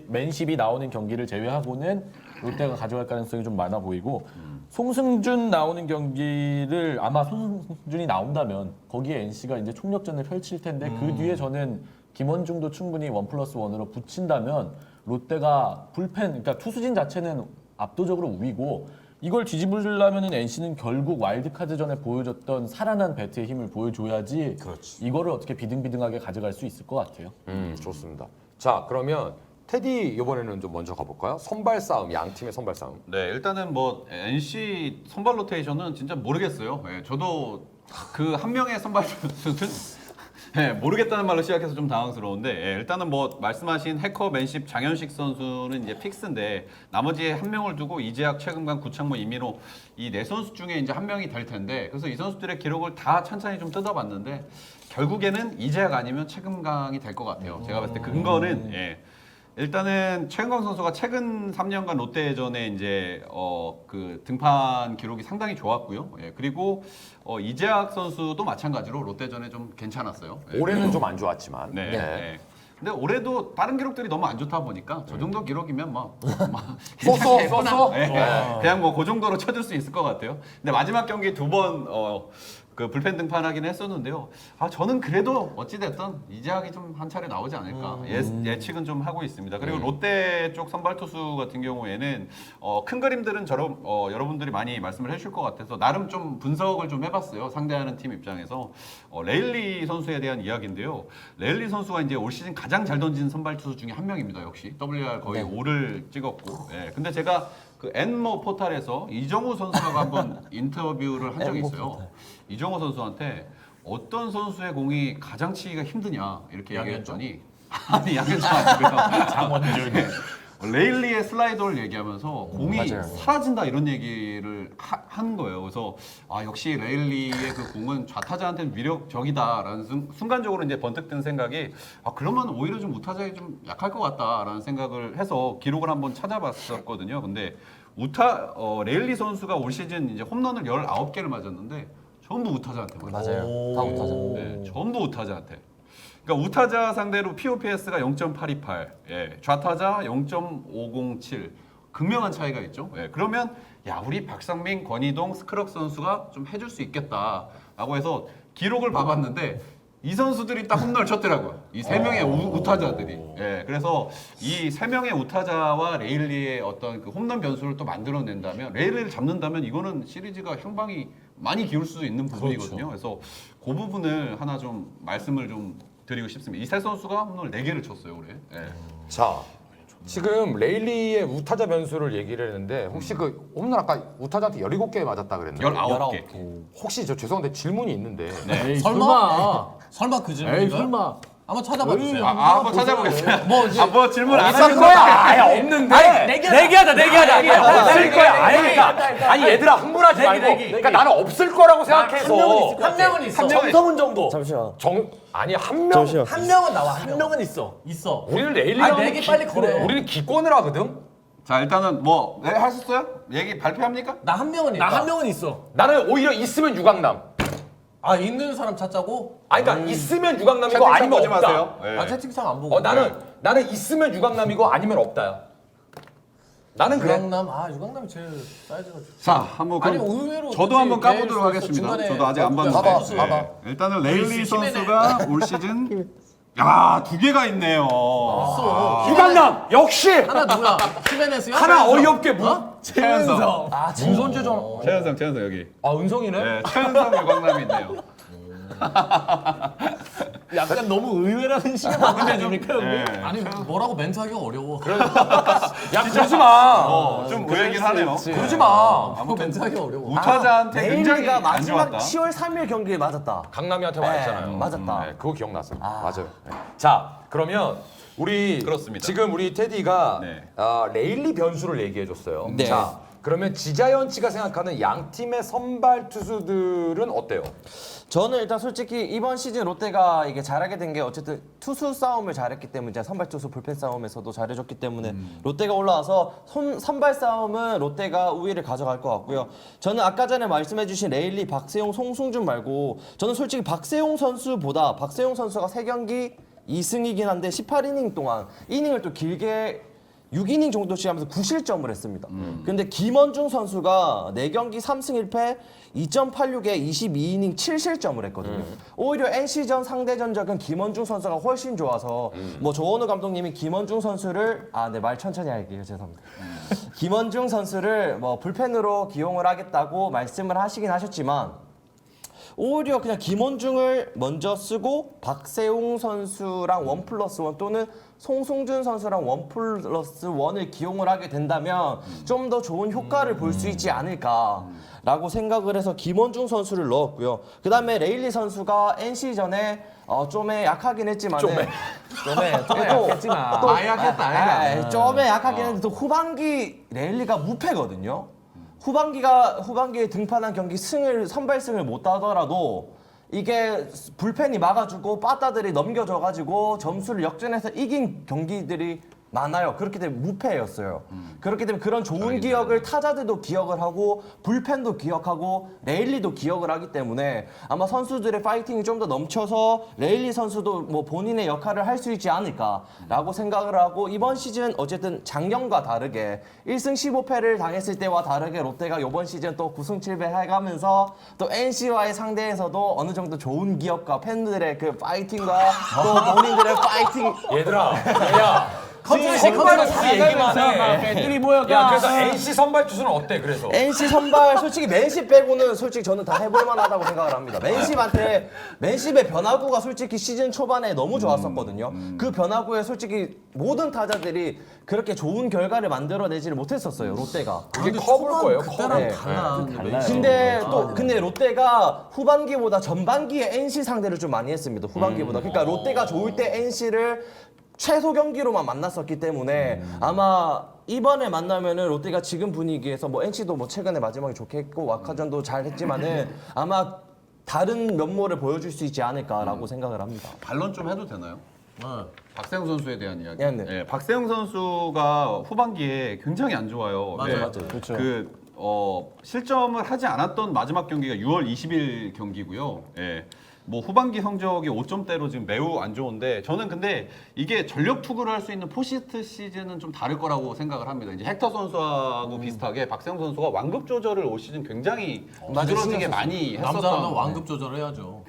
맨십이 나오는 경기를 제외하고는 롯데가 가져갈 가능성이 좀 많아 보이고 송승준 나오는 경기를 아마 송승준이 나온다면 거기에 NC가 이제 총력전을 펼칠 텐데 그 뒤에 저는 김원중도 충분히 1+1으로 붙인다면 롯데가 그러니까 투수진 자체는 압도적으로 우위고 이걸 뒤집으려면은 NC는 결국 와일드카드전에 보여줬던 살아난 배트의 힘을 보여줘야지 이거를 어떻게 비등비등하게 가져갈 수 있을 것 같아요. 좋습니다. 자, 그러면 테디 이번에는 좀 먼저 가볼까요? 선발 싸움, 양 팀의 선발 싸움. 네, 일단은 뭐 NC 선발 로테이션은 진짜 모르겠어요. 네, 저도 그 한 명의 선발 투수는 모르겠다는 말로 시작해서 좀 당황스러운데 일단은 뭐 말씀하신 해커 맨십 장현식 선수는 이제 픽스인데 나머지 한 명을 두고 이재학, 최금강, 구창모, 이민호 이 네 선수 중에 이제 한 명이 될 텐데 그래서 이 선수들의 기록을 다 천천히 좀 뜯어봤는데 결국에는 이재학 아니면 최금강이 될 것 같아요. 제가 봤을 때 근거는 일단은 최은광 선수가 최근 3년간 롯데전에 이제 그 등판 기록이 상당히 좋았고요. 그리고 이재학 선수도 마찬가지로 롯데전에 좀 괜찮았어요. 올해는 좀 안 좋았지만. 네. 근데 올해도 다른 기록들이 너무 안 좋다 보니까 저 정도 기록이면 뭐 쏘? 그냥 뭐 그 정도로 쳐줄 수 있을 것 같아요. 근데 마지막 경기 두 번 그 불펜 등판하긴 했었는데요. 저는 그래도 어찌됐든 이재학이 좀 한 차례 나오지 않을까 예측은 좀 하고 있습니다. 그리고 롯데 쪽 선발 투수 같은 경우에는 큰 그림들은 여러분들이 많이 말씀을 해주실 것 같아서 나름 좀 분석을 좀 해봤어요. 상대하는 팀 입장에서 레일리 선수에 대한 이야기인데요. 레일리 선수가 이제 올 시즌 가장 잘 던진 선발 투수 중에 한 명입니다. 역시 WR 거의 5를 찍었고. 근데 제가 그 엔모 포탈에서 이정우 선수하고 한번 인터뷰를 한 적이 있어요. 이정우 선수한테 어떤 선수의 공이 가장 치기가 힘드냐 이렇게 얘기했더니 아니 양현종 아니고요. 장원준. 레일리의 슬라이더를 얘기하면서 공이 사라진다 이런 얘기를 한 거예요. 그래서 역시 레일리의 그 공은 좌타자한테는 위력적이다라는 순간적으로 이제 번뜩 든 생각이 그러면 오히려 좀 우타자에 좀 약할 것 같다라는 생각을 해서 기록을 한번 찾아봤었거든요. 근데 레일리 선수가 올 시즌 이제 홈런을 19개를 맞았는데 전부 우타자한테 맞아요. 맞아요. 다 우타자. 네, 전부 우타자한테. 그러니까 우타자 상대로 POPS가 0.828, 좌타자 0.507, 극명한 차이가 있죠. 그러면 우리 박상민, 권희동, 스크럭 선수가 좀 해줄 수 있겠다라고 해서 기록을 봐봤는데 이 선수들이 딱 홈런을 쳤더라고요. 이 세 명의 우타자들이. 그래서 이 세 명의 우타자와 레일리의 어떤 그 홈런 변수를 또 만들어낸다면 레일리를 잡는다면 이거는 시리즈가 향방이 많이 기울 수 있는 부분이거든요. 그래서 그 부분을 하나 좀 말씀을 좀 드리고 싶습니다. 이 세 선수가 홈런을 4개를 쳤어요 올해. 자, 지금 레일리의 우타자 변수를 얘기를 했는데 혹시 그 홈런 아까 우타자한테 17개 맞았다 그랬나요? 19개. 혹시 저 죄송한데 질문이 있는데 에이, 설마 그 에이, 질문인가요? 설마. 한번 찾아봐 주세요. 한번 찾아보겠습니다. 뭐 질문 안 있을 하는 거야? 아예 없는데. 내기하자. 없을 거야. 아예 아니 얘들아 흥분하지 말고. 내기. 그러니까 나는 없을 거라고 생각해서. 한 명은 있어. 정성훈 정도. 잠시만. 아니 한 명. 한 명은 나와. 한 명은 있어. 우리는 레일리랑 내기 빨리 걸어. 우리는 기권을 하거든. 자 일단은 뭐 하셨어요? 얘기 발표합니까? 나 한 명은 있다. 나 한 명은 있어. 나는 오히려 있으면 유강남. 있는 사람 찾자고? 그러니까 있으면 유강남이고 아니면 보지 없다. 마세요. 채팅창 안 보고. 나는 있으면 유강남이고 아니면 없다야. 나는 그래. 유강남이 제일 사이즈가 좋. 자, 한번 아니, 그럼 의외로 저도 한번 그렇지. 까보도록 레일 하겠습니다. 중간에 저도 아직 안 봐봐, 봤는데. 봐봐. 일단은 레일리 선수가 올 시즌 2개가 있네요. 유강남 역시 하나 누구야? 히메네스야? 하나 어이없게 최현성. 진선주정. 최현성 여기. 은성이네. 네, 최현성 유광남이 있네요. 약간 너무 의외라는 식의 말이 아닙니까? 네. 아니 뭐라고 멘트하기가 어려워. 야 그러지 마. 좀 의외긴 하네요. 그러지 마. 아무 멘트하기가 어려워. 우타자한테 굉장히 레일리가 안 마지막 좋았다. 10월 3일 경기에 맞았다. 강남이한테 맞았잖아요. 맞았다. 네, 그거 기억났어. 맞아요. 네. 자, 그러면 우리 그렇습니다. 지금 우리 테디가 네. 레일리 변수를 얘기해줬어요. 네. 자, 그러면 지자연치가 생각하는 양 팀의 선발 투수들은 어때요? 저는 일단 솔직히 이번 시즌 롯데가 이게 잘하게 된 게 어쨌든 투수 싸움을 잘했기 때문에 이제 선발 투수 불펜 싸움에서도 잘해줬기 때문에 롯데가 올라와서 선발 싸움은 롯데가 우위를 가져갈 것 같고요. 저는 아까 전에 말씀해주신 레일리, 박세용, 송승준 말고 저는 솔직히 박세용 선수보다 박세용 선수가 3경기 2승이긴 한데 18이닝 동안 이닝을 또 길게 6이닝 정도씩 하면서 9실점을 했습니다. 근데 김원중 선수가 4경기 3승 1패 2.86에 22이닝 7실점을 했거든요. 오히려 NC전 상대 전적은 김원중 선수가 훨씬 좋아서 뭐 조원우 감독님이 김원중 선수를 말 천천히 할게요. 죄송합니다. 김원중 선수를 뭐 불펜으로 기용을 하겠다고 말씀을 하시긴 하셨지만 오히려 그냥 김원중을 먼저 쓰고 박세웅 선수랑 1+1 또는 송승준 선수랑 1+1을 기용을 하게 된다면 좀 더 좋은 효과를 볼 수 있지 않을까라고 생각을 해서 김원중 선수를 넣었고요. 그 다음에 레일리 선수가 NC전에 좀에 약하긴 했지만 좀에 약했지만. 약했다. 좀에 약하긴 했는데 또 후반기 레일리가 무패거든요. 후반기에 등판한 경기 선발승을 못 따더라도 이게 불펜이 막아주고 빠따들이 넘겨줘가지고 점수를 역전해서 이긴 경기들이 많아요. 그렇기 때문에 무패였어요. 그렇기 때문에 그런 좋은 기억을 타자들도 기억을 하고 불펜도 기억하고 레일리도 기억을 하기 때문에 아마 선수들의 파이팅이 좀 더 넘쳐서 레일리 선수도 뭐 본인의 역할을 할 수 있지 않을까라고 생각을 하고 이번 시즌 어쨌든 작년과 다르게 1승 15패를 당했을 때와 다르게 롯데가 이번 시즌 또 9승 7패 해가면서 또 NC와의 상대에서도 어느 정도 좋은 기억과 팬들의 그 파이팅과 또 본인들의 파이팅 얘들아, 야. 선발 투수 얘기만 해. 팬들이 모여가. 야, 그래서 NC 선발 투수는 어때? 그래서 NC 선발 솔직히 맨십 빼고는 솔직히 저는 다 해볼 만하다고 생각을 합니다. 맨십의 변화구가 솔직히 시즌 초반에 너무 좋았었거든요. 그 변화구에 솔직히 모든 타자들이 그렇게 좋은 결과를 만들어내지를 못했었어요. 롯데가. 그게 커볼 거예요. 그때랑 커. 달라. 근데 롯데가 후반기보다 전반기에 NC 상대를 좀 많이 했습니다. 후반기보다. 그러니까 롯데가 좋을 때 NC를 최소 경기로만 만났었기 때문에 아마 이번에 만나면은 롯데가 지금 분위기에서 뭐 NC도 뭐 최근에 마지막에 좋게 했고 와카전도 잘 했지만은 아마 다른 면모를 보여줄 수 있지 않을까라고 생각을 합니다. 반론 좀 해도 되나요? 박세웅 선수에 대한 이야기. 네. 예, 박세웅 선수가 후반기에 굉장히 안 좋아요. 맞아요. 그렇죠. 실점을 하지 않았던 마지막 경기가 6월 20일 경기고요. 예. 뭐 후반기 성적이 5점대로 지금 매우 안 좋은데 저는 근데 이게 전력 투구를 할 수 있는 포스트 시즌은 좀 다를 거라고 생각을 합니다. 이제 헥터 선수하고 비슷하게 박세웅 선수가 완급 조절을 올 시즌 굉장히 두드러지게 많이 남자라면 했었던 완급 조절을 해야죠.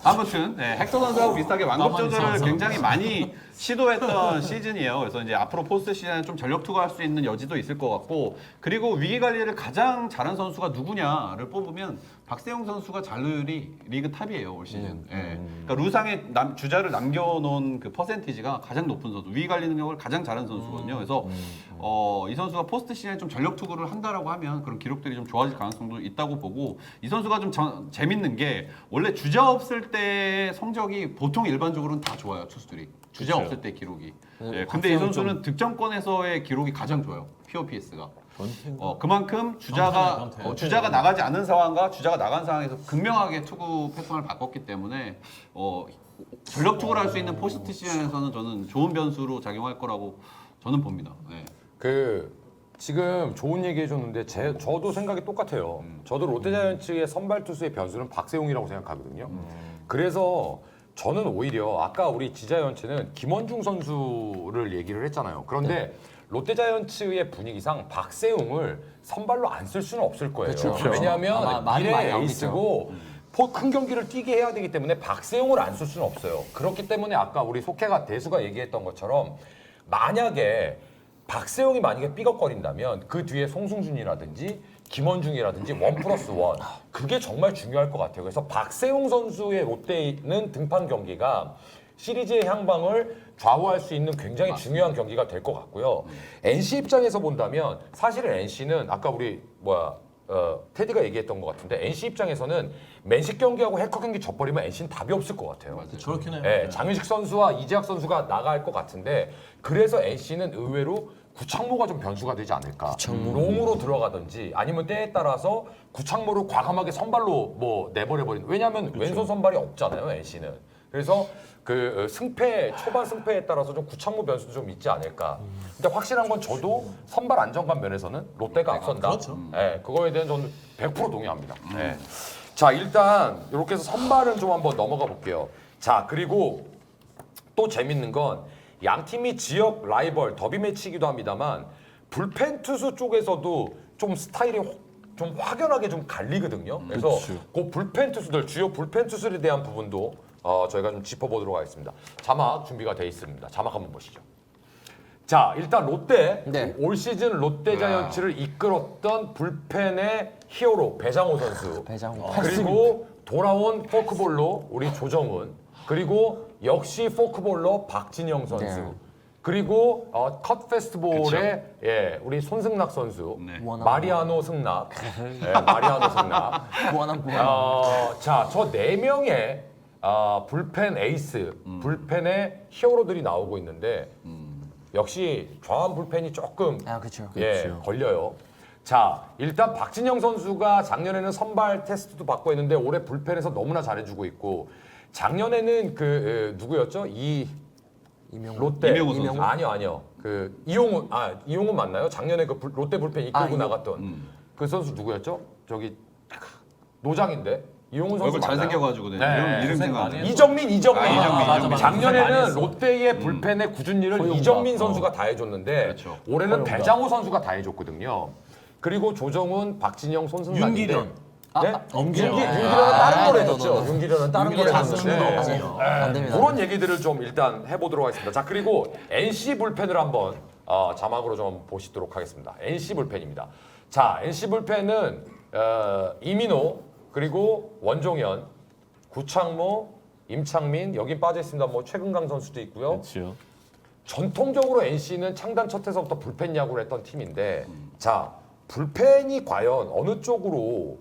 아무튼 헥터 선수하고 비슷하게 완급 나만 조절을 있어서. 굉장히 많이 시도했던 시즌이에요. 그래서 이제 앞으로 포스트 시즌에 좀 전력 투구할 수 있는 여지도 있을 것 같고 그리고 위기 관리를 가장 잘한 선수가 누구냐를 뽑으면 박세웅 선수가 잘률이 리그 탑이에요 올 시즌. 그러니까 루상에 주자를 남겨놓은 그 퍼센티지가 가장 높은 선수, 위기 관리 능력을 가장 잘한 선수거든요. 그래서 이 선수가 포스트 시즌에 좀 전력 투구를 한다라고 하면 그런 기록들이 좀 좋아질 가능성도 있다고 보고 이 선수가 좀 재밌는 게 원래 주자 없을 때 성적이 보통 일반적으로는 다 좋아요 투수들이. 주자 없을 때 기록이. 예, 근데 이 선수는 득점권에서의 기록이 가장 좋아요. POPS가. 그만큼 주자가 나가지 않은 상황과 주자가 나간 상황에서 극명하게 투구 패턴을 바꿨기 때문에 전력 투구를 할 수 있는 포스트 시즌에서는 저는 좋은 변수로 작용할 거라고 저는 봅니다. 네. 지금 좋은 얘기 해줬는데 저도 생각이 똑같아요. 저도 롯데자이언츠의 선발 투수의 변수는 박세웅이라고 생각하거든요. 그래서 저는 오히려 아까 우리 지자이언츠는 김원중 선수를 얘기를 했잖아요. 그런데 롯데자이언츠의 분위기상 박세웅을 선발로 안 쓸 수는 없을 거예요. 왜냐하면 미래의 에이스고 큰 경기를 뛰게 해야 되기 때문에 박세웅을 안 쓸 수는 없어요. 그렇기 때문에 아까 우리 속해가 대수가 얘기했던 것처럼 만약에 박세웅이 만약에 삐걱거린다면 그 뒤에 송승준이라든지 김원중이라든지 1+1 그게 정말 중요할 것 같아요. 그래서 박세웅 선수의 롯데는 등판 경기가 시리즈의 향방을 좌우할 수 있는 굉장히 중요한 경기가 될 것 같고요. NC 입장에서 본다면 사실은 NC는 아까 우리 테디가 얘기했던 것 같은데 NC 입장에서는 맨식 경기하고 해커 경기 져버리면 NC는 답이 없을 것 같아요. 저렇긴 해요. 네, 장윤식 선수와 이재학 선수가 나갈 것 같은데 그래서 NC는 의외로 구창모가 좀 변수가 되지 않을까. 롱으로 들어가든지 아니면 때에 따라서 구창모를 과감하게 선발로 뭐 내버려버리는. 왜냐하면 왼손 선발이 없잖아요 NC는. 그래서 그 초반 승패에 따라서 좀 구창모 변수도 좀 있지 않을까. 근데 확실한 건 저도 선발 안정감 면에서는 롯데가 앞선다. 그렇죠. 네, 그거에 대한 저는 100% 동의합니다. 네. 자 일단 이렇게 해서 선발은 좀 한번 넘어가 볼게요. 자 그리고 또 재밌는 건 양 팀이 지역 라이벌 더비 매치이기도 합니다만 불펜 투수 쪽에서도 좀 스타일이 좀 확연하게 좀 갈리거든요. 그래서 그 불펜 투수들 주요 불펜 투수들에 대한 부분도 저희가 좀 짚어보도록 하겠습니다. 자막 준비가 돼 있습니다. 자막 한번 보시죠. 자, 일단 롯데 네. 올 시즌 롯데자이언츠를 이끌었던 불펜의 히어로 배장호 선수. 배장호. 그리고 돌아온 포크볼로 우리 조정훈. 그리고 역시 포크볼로 박진영 선수. 네. 그리고 컷 페스티벌의 예, 우리 손승락 선수. 마리아노 승락. 예, 마리아노 승락. 구원함. 자, 저 네 명의 불펜 에이스, 불펜의 히어로들이 나오고 있는데 역시 좌완 불펜이 조금 그렇죠. 예, 걸려요. 자, 일단 박진영 선수가 작년에는 선발 테스트도 받고 했는데 올해 불펜에서 너무나 잘해주고 있고 작년에는 그 누구였죠? 롯데 이명우 선수. 아니요. 그 이용훈 맞나요? 작년에 그 롯데 불펜 이끌고 나갔던 그 선수 누구였죠? 저기 노장인데 이용훈 선수 얼굴 맞나요? 잘생겨가지고 네. 이름 생각 안 나. 이정민. 이정민. 작년에는 롯데의 불펜의 굳은 일을 이정민 선수가 다 해줬는데 그렇죠. 올해는 배장호 선수가 다 해줬거든요. 그리고 조정훈, 박진영, 손승락인데 윤기련. 네? 엄기련. 윤기련은 다른 걸 네, 해줬죠. 윤기련은 다른 걸 해줬는데 안 됩니다. 그런 얘기들을 좀 일단 해보도록 하겠습니다. 자, 그리고 NC 불펜을 한번 자막으로 좀 보시도록 하겠습니다. NC 불펜입니다. 자, NC 불펜은 이민호 그리고 원종현, 구창모, 임창민 여긴 빠져 있습니다. 뭐 최근강 선수도 있고요. 그렇죠. 전통적으로 NC는 창단 첫 해서부터 불펜 야구를 했던 팀인데 자, 불펜이 과연 어느 쪽으로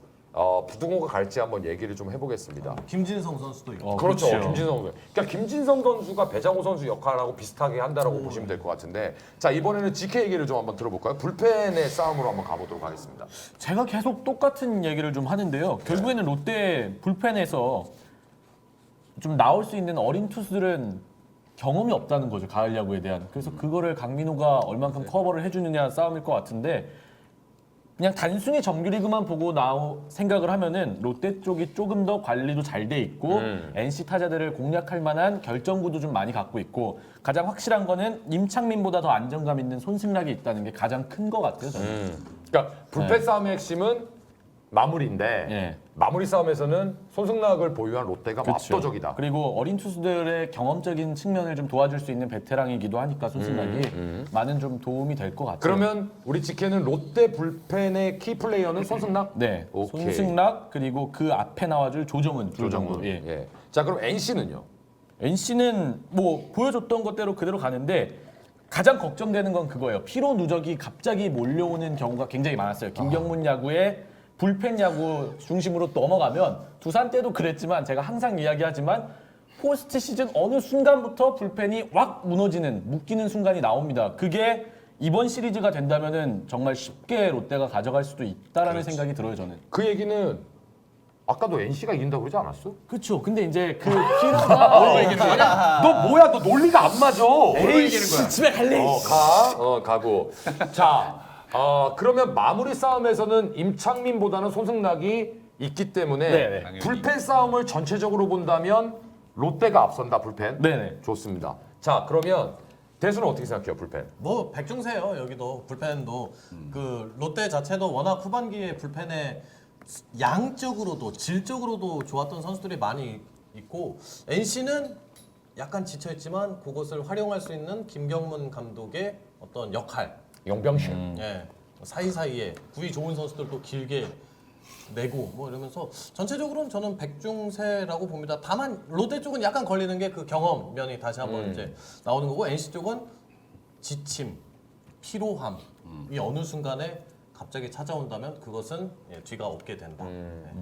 부등호가 갈지 한번 얘기를 좀 해보겠습니다. 김진성 선수도 있고. 그렇죠. 그렇죠. 김진성 선수. 그러니까 김진성 선수가 배장호 선수 역할하고 비슷하게 한다라고 보시면 될 것 같은데 자, 이번에는 GK 얘기를 좀 한번 들어볼까요? 불펜의 싸움으로 한번 가보도록 하겠습니다. 제가 계속 똑같은 얘기를 좀 하는데요. 결국에는 롯데 불펜에서 좀 나올 수 있는 어린 투수들은 경험이 없다는 거죠. 가을 야구에 대한. 그래서 그거를 강민호가 얼만큼 커버를 해주느냐 싸움일 것 같은데 그냥 단순히 정규리그만 보고 생각을 하면은 롯데 쪽이 조금 더 관리도 잘 돼 있고 NC 타자들을 공략할 만한 결정구도 좀 많이 갖고 있고 가장 확실한 거는 임창민보다 더 안정감 있는 손승락이 있다는 게 가장 큰 것 같아요. 저는. 그러니까 불펜 싸움의 핵심은 마무리인데 네. 마무리 싸움에서는 손승락을 보유한 롯데가 그쵸. 압도적이다. 그리고 어린 투수들의 경험적인 측면을 좀 도와줄 수 있는 베테랑이기도 하니까 손승락이 많은 좀 도움이 될 것 같아요. 그러면 우리 지케는 롯데 불펜의 키 플레이어는 손승락? 네, 오케이. 손승락 그리고 그 앞에 나와줄 조정은. 조정훈. 예. 자, 그럼 NC는요? NC는 뭐 보여줬던 것대로 그대로 가는데 가장 걱정되는 건 그거예요. 피로 누적이 갑자기 몰려오는 경우가 굉장히 많았어요. 김경문 야구에 불펜 야구 중심으로 넘어가면 두산 때도 그랬지만 제가 항상 이야기하지만 포스트 시즌 어느 순간부터 불펜이 확 무너지는 묶이는 순간이 나옵니다. 그게 이번 시리즈가 된다면은 정말 쉽게 롯데가 가져갈 수도 있다라는 생각이 들어요, 저는. 그 얘기는 아까도 NC가 이긴다고 그러지 않았어? 그렇죠. 근데 이제 그 피로가 너 뭐야? 너 논리가 안 맞아. 에이씨 집에 갈래. 가고. 자, 그러면 마무리 싸움에서는 임창민보다는 손승락이 있기 때문에 네네. 불펜 싸움을 전체적으로 본다면 롯데가 앞선다, 불펜. 네네. 좋습니다. 자, 그러면 대수는 어떻게 생각해요, 불펜? 뭐 백중세요. 여기도 불펜도 그 롯데 자체도 워낙 후반기에 불펜에 양적으로도 질적으로도 좋았던 선수들이 많이 있고 NC는 약간 지쳐있지만 그것을 활용할 수 있는 김경문 감독의 어떤 역할, 영병실. 예, 사이사이에 구위 좋은 선수들도 길게 내고 뭐 이러면서 전체적으로는 저는 백중세라고 봅니다. 다만 롯데 쪽은 약간 걸리는 게 그 경험 면이 다시 한번 이제 나오는 거고 NC 쪽은 지침, 피로함 이 어느 순간에 갑자기 찾아온다면 그것은 뒤가 없게 된다.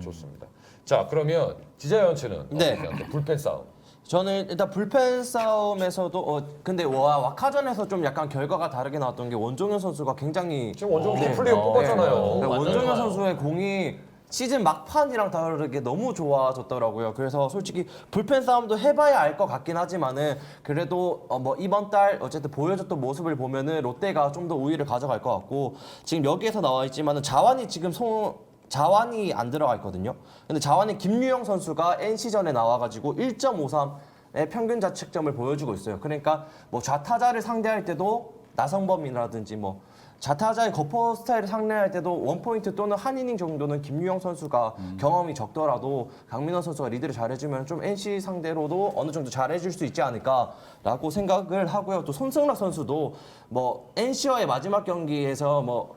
좋습니다. 자, 그러면 지자이언츠는 네. 어떻게 생각해요? 불펜 싸움. 저는 일단 불펜 싸움에서도 근데 와카전에서 좀 약간 결과가 다르게 나왔던 게 원종현 선수가 굉장히 지금 원종현 플레이어 뽑았잖아요. 네, 맞아요. 원종현 선수의 공이 시즌 막판이랑 다르게 너무 좋아졌더라고요. 그래서 솔직히 불펜 싸움도 해봐야 알 것 같긴 하지만은 그래도 뭐 이번 달 어쨌든 보여줬던 모습을 보면은 롯데가 좀 더 우위를 가져갈 것 같고 지금 여기에서 나와 있지만은 자완이 안 들어가 있거든요. 근데 자완이 김유영 선수가 NC전에 나와가지고 1.53의 평균 자책점을 보여주고 있어요. 그러니까 뭐 좌타자를 상대할 때도 나성범이라든지 뭐 좌타자의 거포 스타일을 상대할 때도 원포인트 또는 한 이닝 정도는 김유영 선수가 경험이 적더라도 강민호 선수가 리드를 잘해주면 좀 NC 상대로도 어느 정도 잘해줄 수 있지 않을까라고 생각을 하고요. 또 손승락 선수도 뭐 NC와의 마지막 경기에서 뭐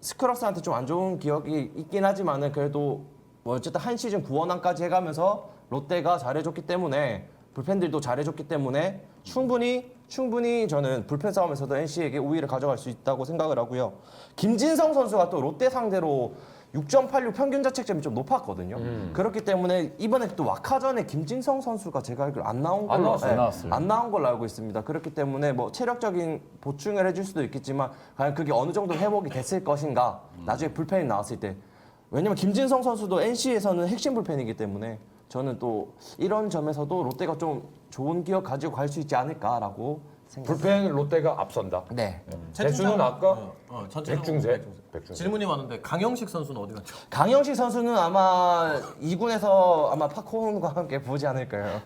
스크럭스한테 좀 안 좋은 기억이 있긴 하지만은 그래도 뭐 어쨌든 한 시즌 구원왕까지 해가면서 롯데가 잘해줬기 때문에 불펜들도 잘해줬기 때문에 충분히 저는 불펜 싸움에서도 NC에게 우위를 가져갈 수 있다고 생각을 하고요. 김진성 선수가 또 롯데 상대로 6.86 평균 자책점이 좀 높았거든요. 그렇기 때문에 이번에 또 와카전에 김진성 선수가 제가 알기로 안 나온 걸로 안 나온 걸로 알고 있습니다. 그렇기 때문에 뭐 체력적인 보충을 해줄 수도 있겠지만 과연 그게 어느 정도 회복이 됐을 것인가 나중에 불펜이 나왔을 때 왜냐면 김진성 선수도 NC에서는 핵심 불펜이기 때문에 저는 또 이런 점에서도 롯데가 좀 좋은 기억 가지고 갈 수 있지 않을까라고 생각합니다. 불펜 롯데가 앞선다. 네. 대수는 아까 전체적으로 백중세. 질문이 많은데 강영식 선수는 어디 갔죠? 강영식 선수는 아마 2군에서 아마 파코온과 함께 보지 않을까요?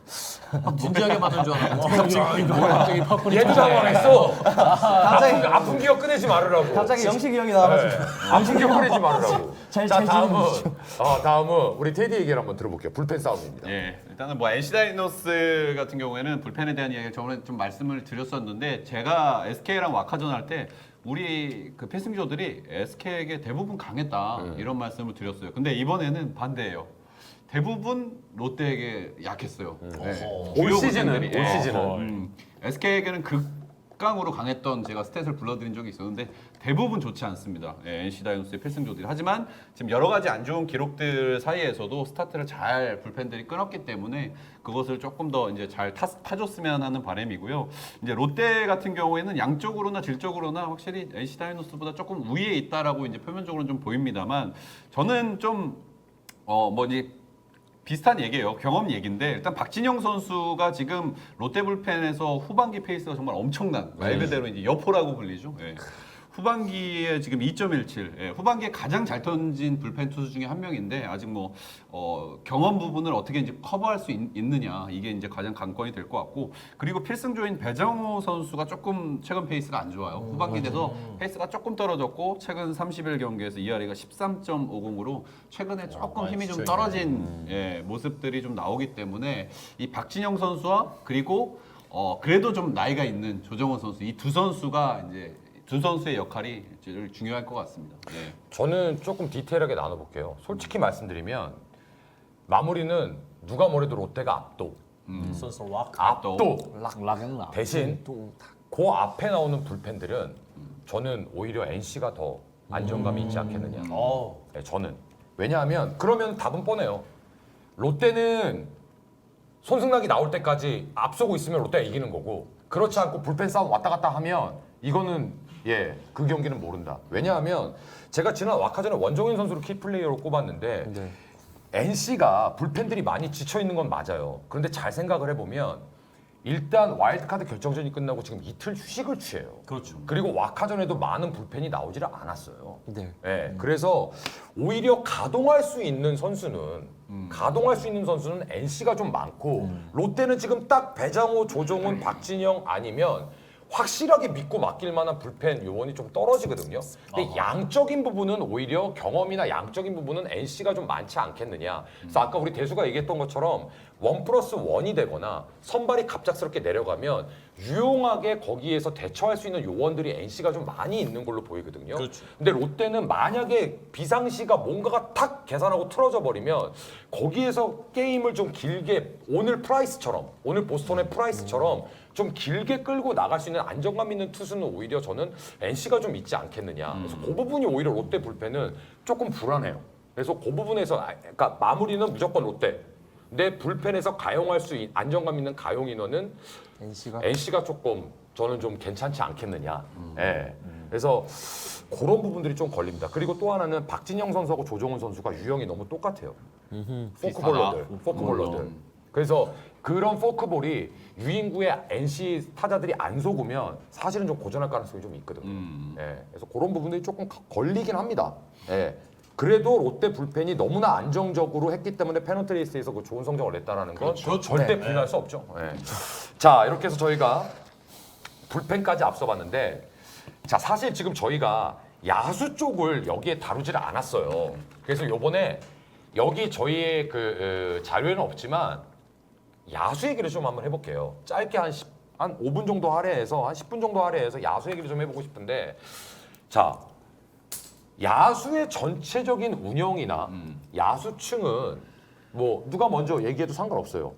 진지하게 받은 줄 알았는데 갑자기 퍼플이 얘도 당황했어. 갑자기 아픈 기억 꺼내지 말으라고. 갑자기 영식이 형이 나와가지고 아픈 기억 꺼내지 말으라고. 잘 자, 다음은 질문해 다음은 우리 테디 얘기를 한번 들어볼게요. 불펜 싸움입니다. 예, 일단은 뭐 NC 다이노스 같은 경우에는 불펜에 대한 이야기 저번에 좀 말씀을 드렸었는데 제가 SK랑 와카전 할 때 우리 그 패승조들이 SK에게 대부분 강했다 이런 말씀을 드렸어요. 근데 이번에는 반대예요. 대부분 롯데에게 약했어요. 네. 올 시즌은 SK에게는 극강으로 강했던 제가 스탯을 불러드린 적이 있었는데 대부분 좋지 않습니다. NC 다이노스의 필승조들이. 하지만 지금 여러 가지 안 좋은 기록들 사이에서도 스타트를 잘 불펜들이 끊었기 때문에 그것을 조금 더 이제 잘 타줬으면 하는 바람이고요. 이제 롯데 같은 경우에는 양적으로나 질적으로나 확실히 NC 다이노스보다 조금 위에 있다라고 이제 표면적으로는 좀 보입니다만 저는 좀 뭐지 비슷한 얘기예요. 경험 얘기인데 일단 박진영 선수가 지금 롯데 불펜에서 후반기 페이스가 정말 엄청난 말 그대로 이제 여포라고 불리죠. 예. 후반기에 지금 2.17, 예, 후반기에 가장 잘 던진 불펜 투수 중에 한 명인데 아직 뭐 경험 부분을 어떻게 이제 커버할 수 있느냐 이게 이제 가장 관건이 될 것 같고 그리고 필승조인 배정호 선수가 조금 최근 페이스가 안 좋아요. 후반기 돼서 페이스가 조금 떨어졌고 최근 30일 경기에서 ERA가 13.50으로 최근에 조금 힘이 좀 떨어진 예, 모습들이 좀 나오기 때문에 이 박진영 선수와 그리고 그래도 좀 나이가 있는 조정원 선수 이 두 선수가 이제 두 선수의 역할이 제일 중요할 것 같습니다. 네. 저는 조금 디테일하게 나눠볼게요. 솔직히 말씀드리면 마무리는 누가 뭐래도 롯데가 압도. 선수 락. 압도. 락앤락. 대신 그 앞에 나오는 불펜들은 저는 오히려 NC가 더 안정감이 있지 않겠느냐. 네, 저는. 왜냐하면 그러면 답은 뻔해요. 롯데는 손승락이 나올 때까지 앞서고 있으면 롯데가 이기는 거고 그렇지 않고 불펜 싸움 왔다 갔다 하면 이거는 그 경기는 모른다. 왜냐하면 제가 지난 와카전에 원종현 선수를 키플레이어로 꼽았는데 NC가 불펜들이 많이 지쳐 있는 건 맞아요. 그런데 잘 생각을 해보면 일단 와일드카드 결정전이 끝나고 지금 이틀 휴식을 취해요. 그렇죠. 그리고 와카전에도 많은 불펜이 나오지를 않았어요. 네. 그래서 오히려 가동할 수 있는 선수는 NC가 좀 많고 롯데는 지금 딱 배정호, 조정훈, 박진영 아니면 확실하게 믿고 맡길 만한 불펜 요원이 좀 떨어지거든요. 근데 양적인 부분은 오히려 경험이나 양적인 부분은 NC가 좀 많지 않겠느냐. 그래서 아까 우리 대수가 얘기했던 것처럼 1+1이 되거나 선발이 갑작스럽게 내려가면 유용하게 거기에서 대처할 수 있는 요원들이 NC가 좀 많이 있는 걸로 보이거든요. 그렇죠. 근데 롯데는 만약에 비상시가 뭔가가 탁 계산하고 틀어져 버리면 거기에서 게임을 좀 길게 오늘 보스턴의 프라이스처럼 좀 길게 끌고 나갈 수 있는 안정감 있는 투수는 오히려 저는 NC가 좀 있지 않겠느냐. 그래서 그 부분이 오히려 롯데 불펜은 조금 불안해요. 그래서 그 부분에서 그러니까 마무리는 무조건 롯데. 내 불펜에서 가용할 수 있는 안정감 있는 가용 인원은 NC가 조금 저는 좀 괜찮지 않겠느냐. 그래서 그런 부분들이 좀 걸립니다. 그리고 또 하나는 박진영 선수하고 조정훈 선수가 유형이 너무 똑같아요. 포크볼러들. 그래서 그런 포크볼이 유인구의 NC 타자들이 안 속으면 사실은 좀 고전할 가능성이 좀 있거든요. 그래서 그런 부분들이 조금 걸리긴 합니다. 그래도 롯데 불펜이 너무나 안정적으로 했기 때문에 페넌트 레이스에서 그 좋은 성적을 냈다라는 건 절대 부인할 수 없죠. 자, 이렇게 해서 저희가 불펜까지 앞서봤는데 자, 사실 지금 저희가 야수 쪽을 여기에 다루지를 않았어요. 그래서 요번에 여기 저희의 그 자료에는 없지만 야수 얘기를 좀 한번 해볼게요. 짧게 한 5분 정도 할애해서 한 10분 정도 할애해서 야수 얘기를 좀 해보고 싶은데, 자, 야수의 전체적인 운영이나 야수층은 뭐 누가 먼저 얘기해도 상관없어요.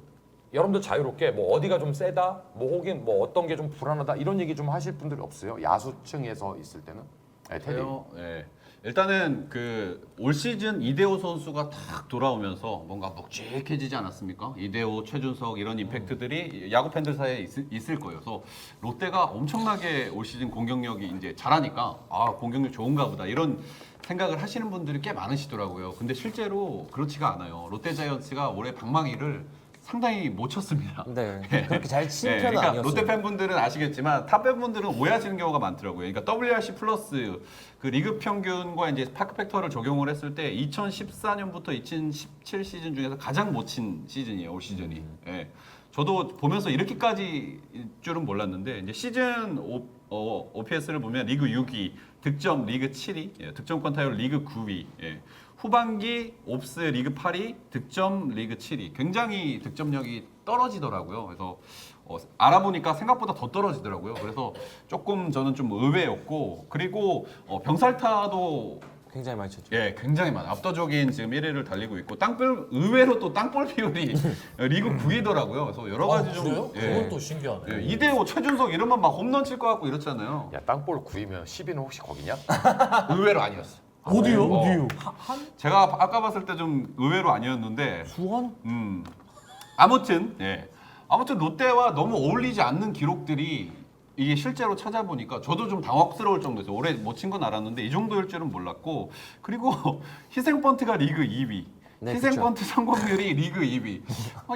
여러분들 자유롭게 뭐 어디가 좀 세다, 뭐 혹은 뭐 어떤 게 좀 불안하다 이런 얘기 좀 하실 분들이 없어요. 야수층에서 있을 때는. 네, 테디. 네. 일단은 그 올 시즌 이대호 선수가 딱 돌아오면서 뭔가 묵직해지지 않았습니까? 이대호, 최준석 이런 임팩트들이 야구 팬들 사이에 있을 거예요. 그래서 롯데가 엄청나게 올 시즌 공격력이 이제 잘하니까 아 공격력 좋은가 보다 이런 생각을 하시는 분들이 꽤 많으시더라고요. 근데 실제로 그렇지가 않아요. 롯데자이언츠가 올해 방망이를 상당히 못 쳤습니다. 네, 그렇게 잘 치는 편은 그러니까 아니었어요. 롯데 팬분들은 아시겠지만 탑 팬분들은 오해하시는 경우가 많더라고요. 그러니까 WRC 플러스 그 리그 평균과 이제 파크 팩터를 적용을 했을 때 2014년부터 2017 시즌 중에서 가장 못 친 시즌이에요. 올 시즌이. 예. 저도 보면서 이렇게까지 줄은 몰랐는데 이제 시즌 OPS를 보면 리그 6위, 득점 리그 7위, 예, 득점권 타율 리그 9위. 예. 후반기 옵스 리그 8위, 득점 리그 7위. 굉장히 득점력이 떨어지더라고요. 그래서 알아보니까 생각보다 더 떨어지더라고요. 그래서 조금 저는 좀 의외였고, 그리고 병살타도 굉장히 많이 쳤죠. 예, 굉장히 많아. 압도적인 지금 1위를 달리고 있고 땅볼 의외로 또 땅볼 비율이 리그 9위더라고요. 그래서 여러 가지 좀 그래요? 예. 그건 또 신기하네. 예, 이대호, 최준석 이러면 막 홈런 칠 것 같고 이렇잖아요. 야, 땅볼 9위면 10위는 혹시 거기냐? 의외로 아니었어. 어디요? 어디요? 제가 아까 봤을 때 좀 의외로 아니었는데 수원? 아무튼 예. 아무튼 롯데와 너무 어울리지 않는 기록들이 이게 실제로 찾아보니까 저도 좀 당혹스러울 정도였어요. 올해 못 친 건 알았는데 이 정도일 줄은 몰랐고, 그리고 희생 번트가 리그 2위. 네, 희생 그쵸. 번트 성공률이 리그 2위.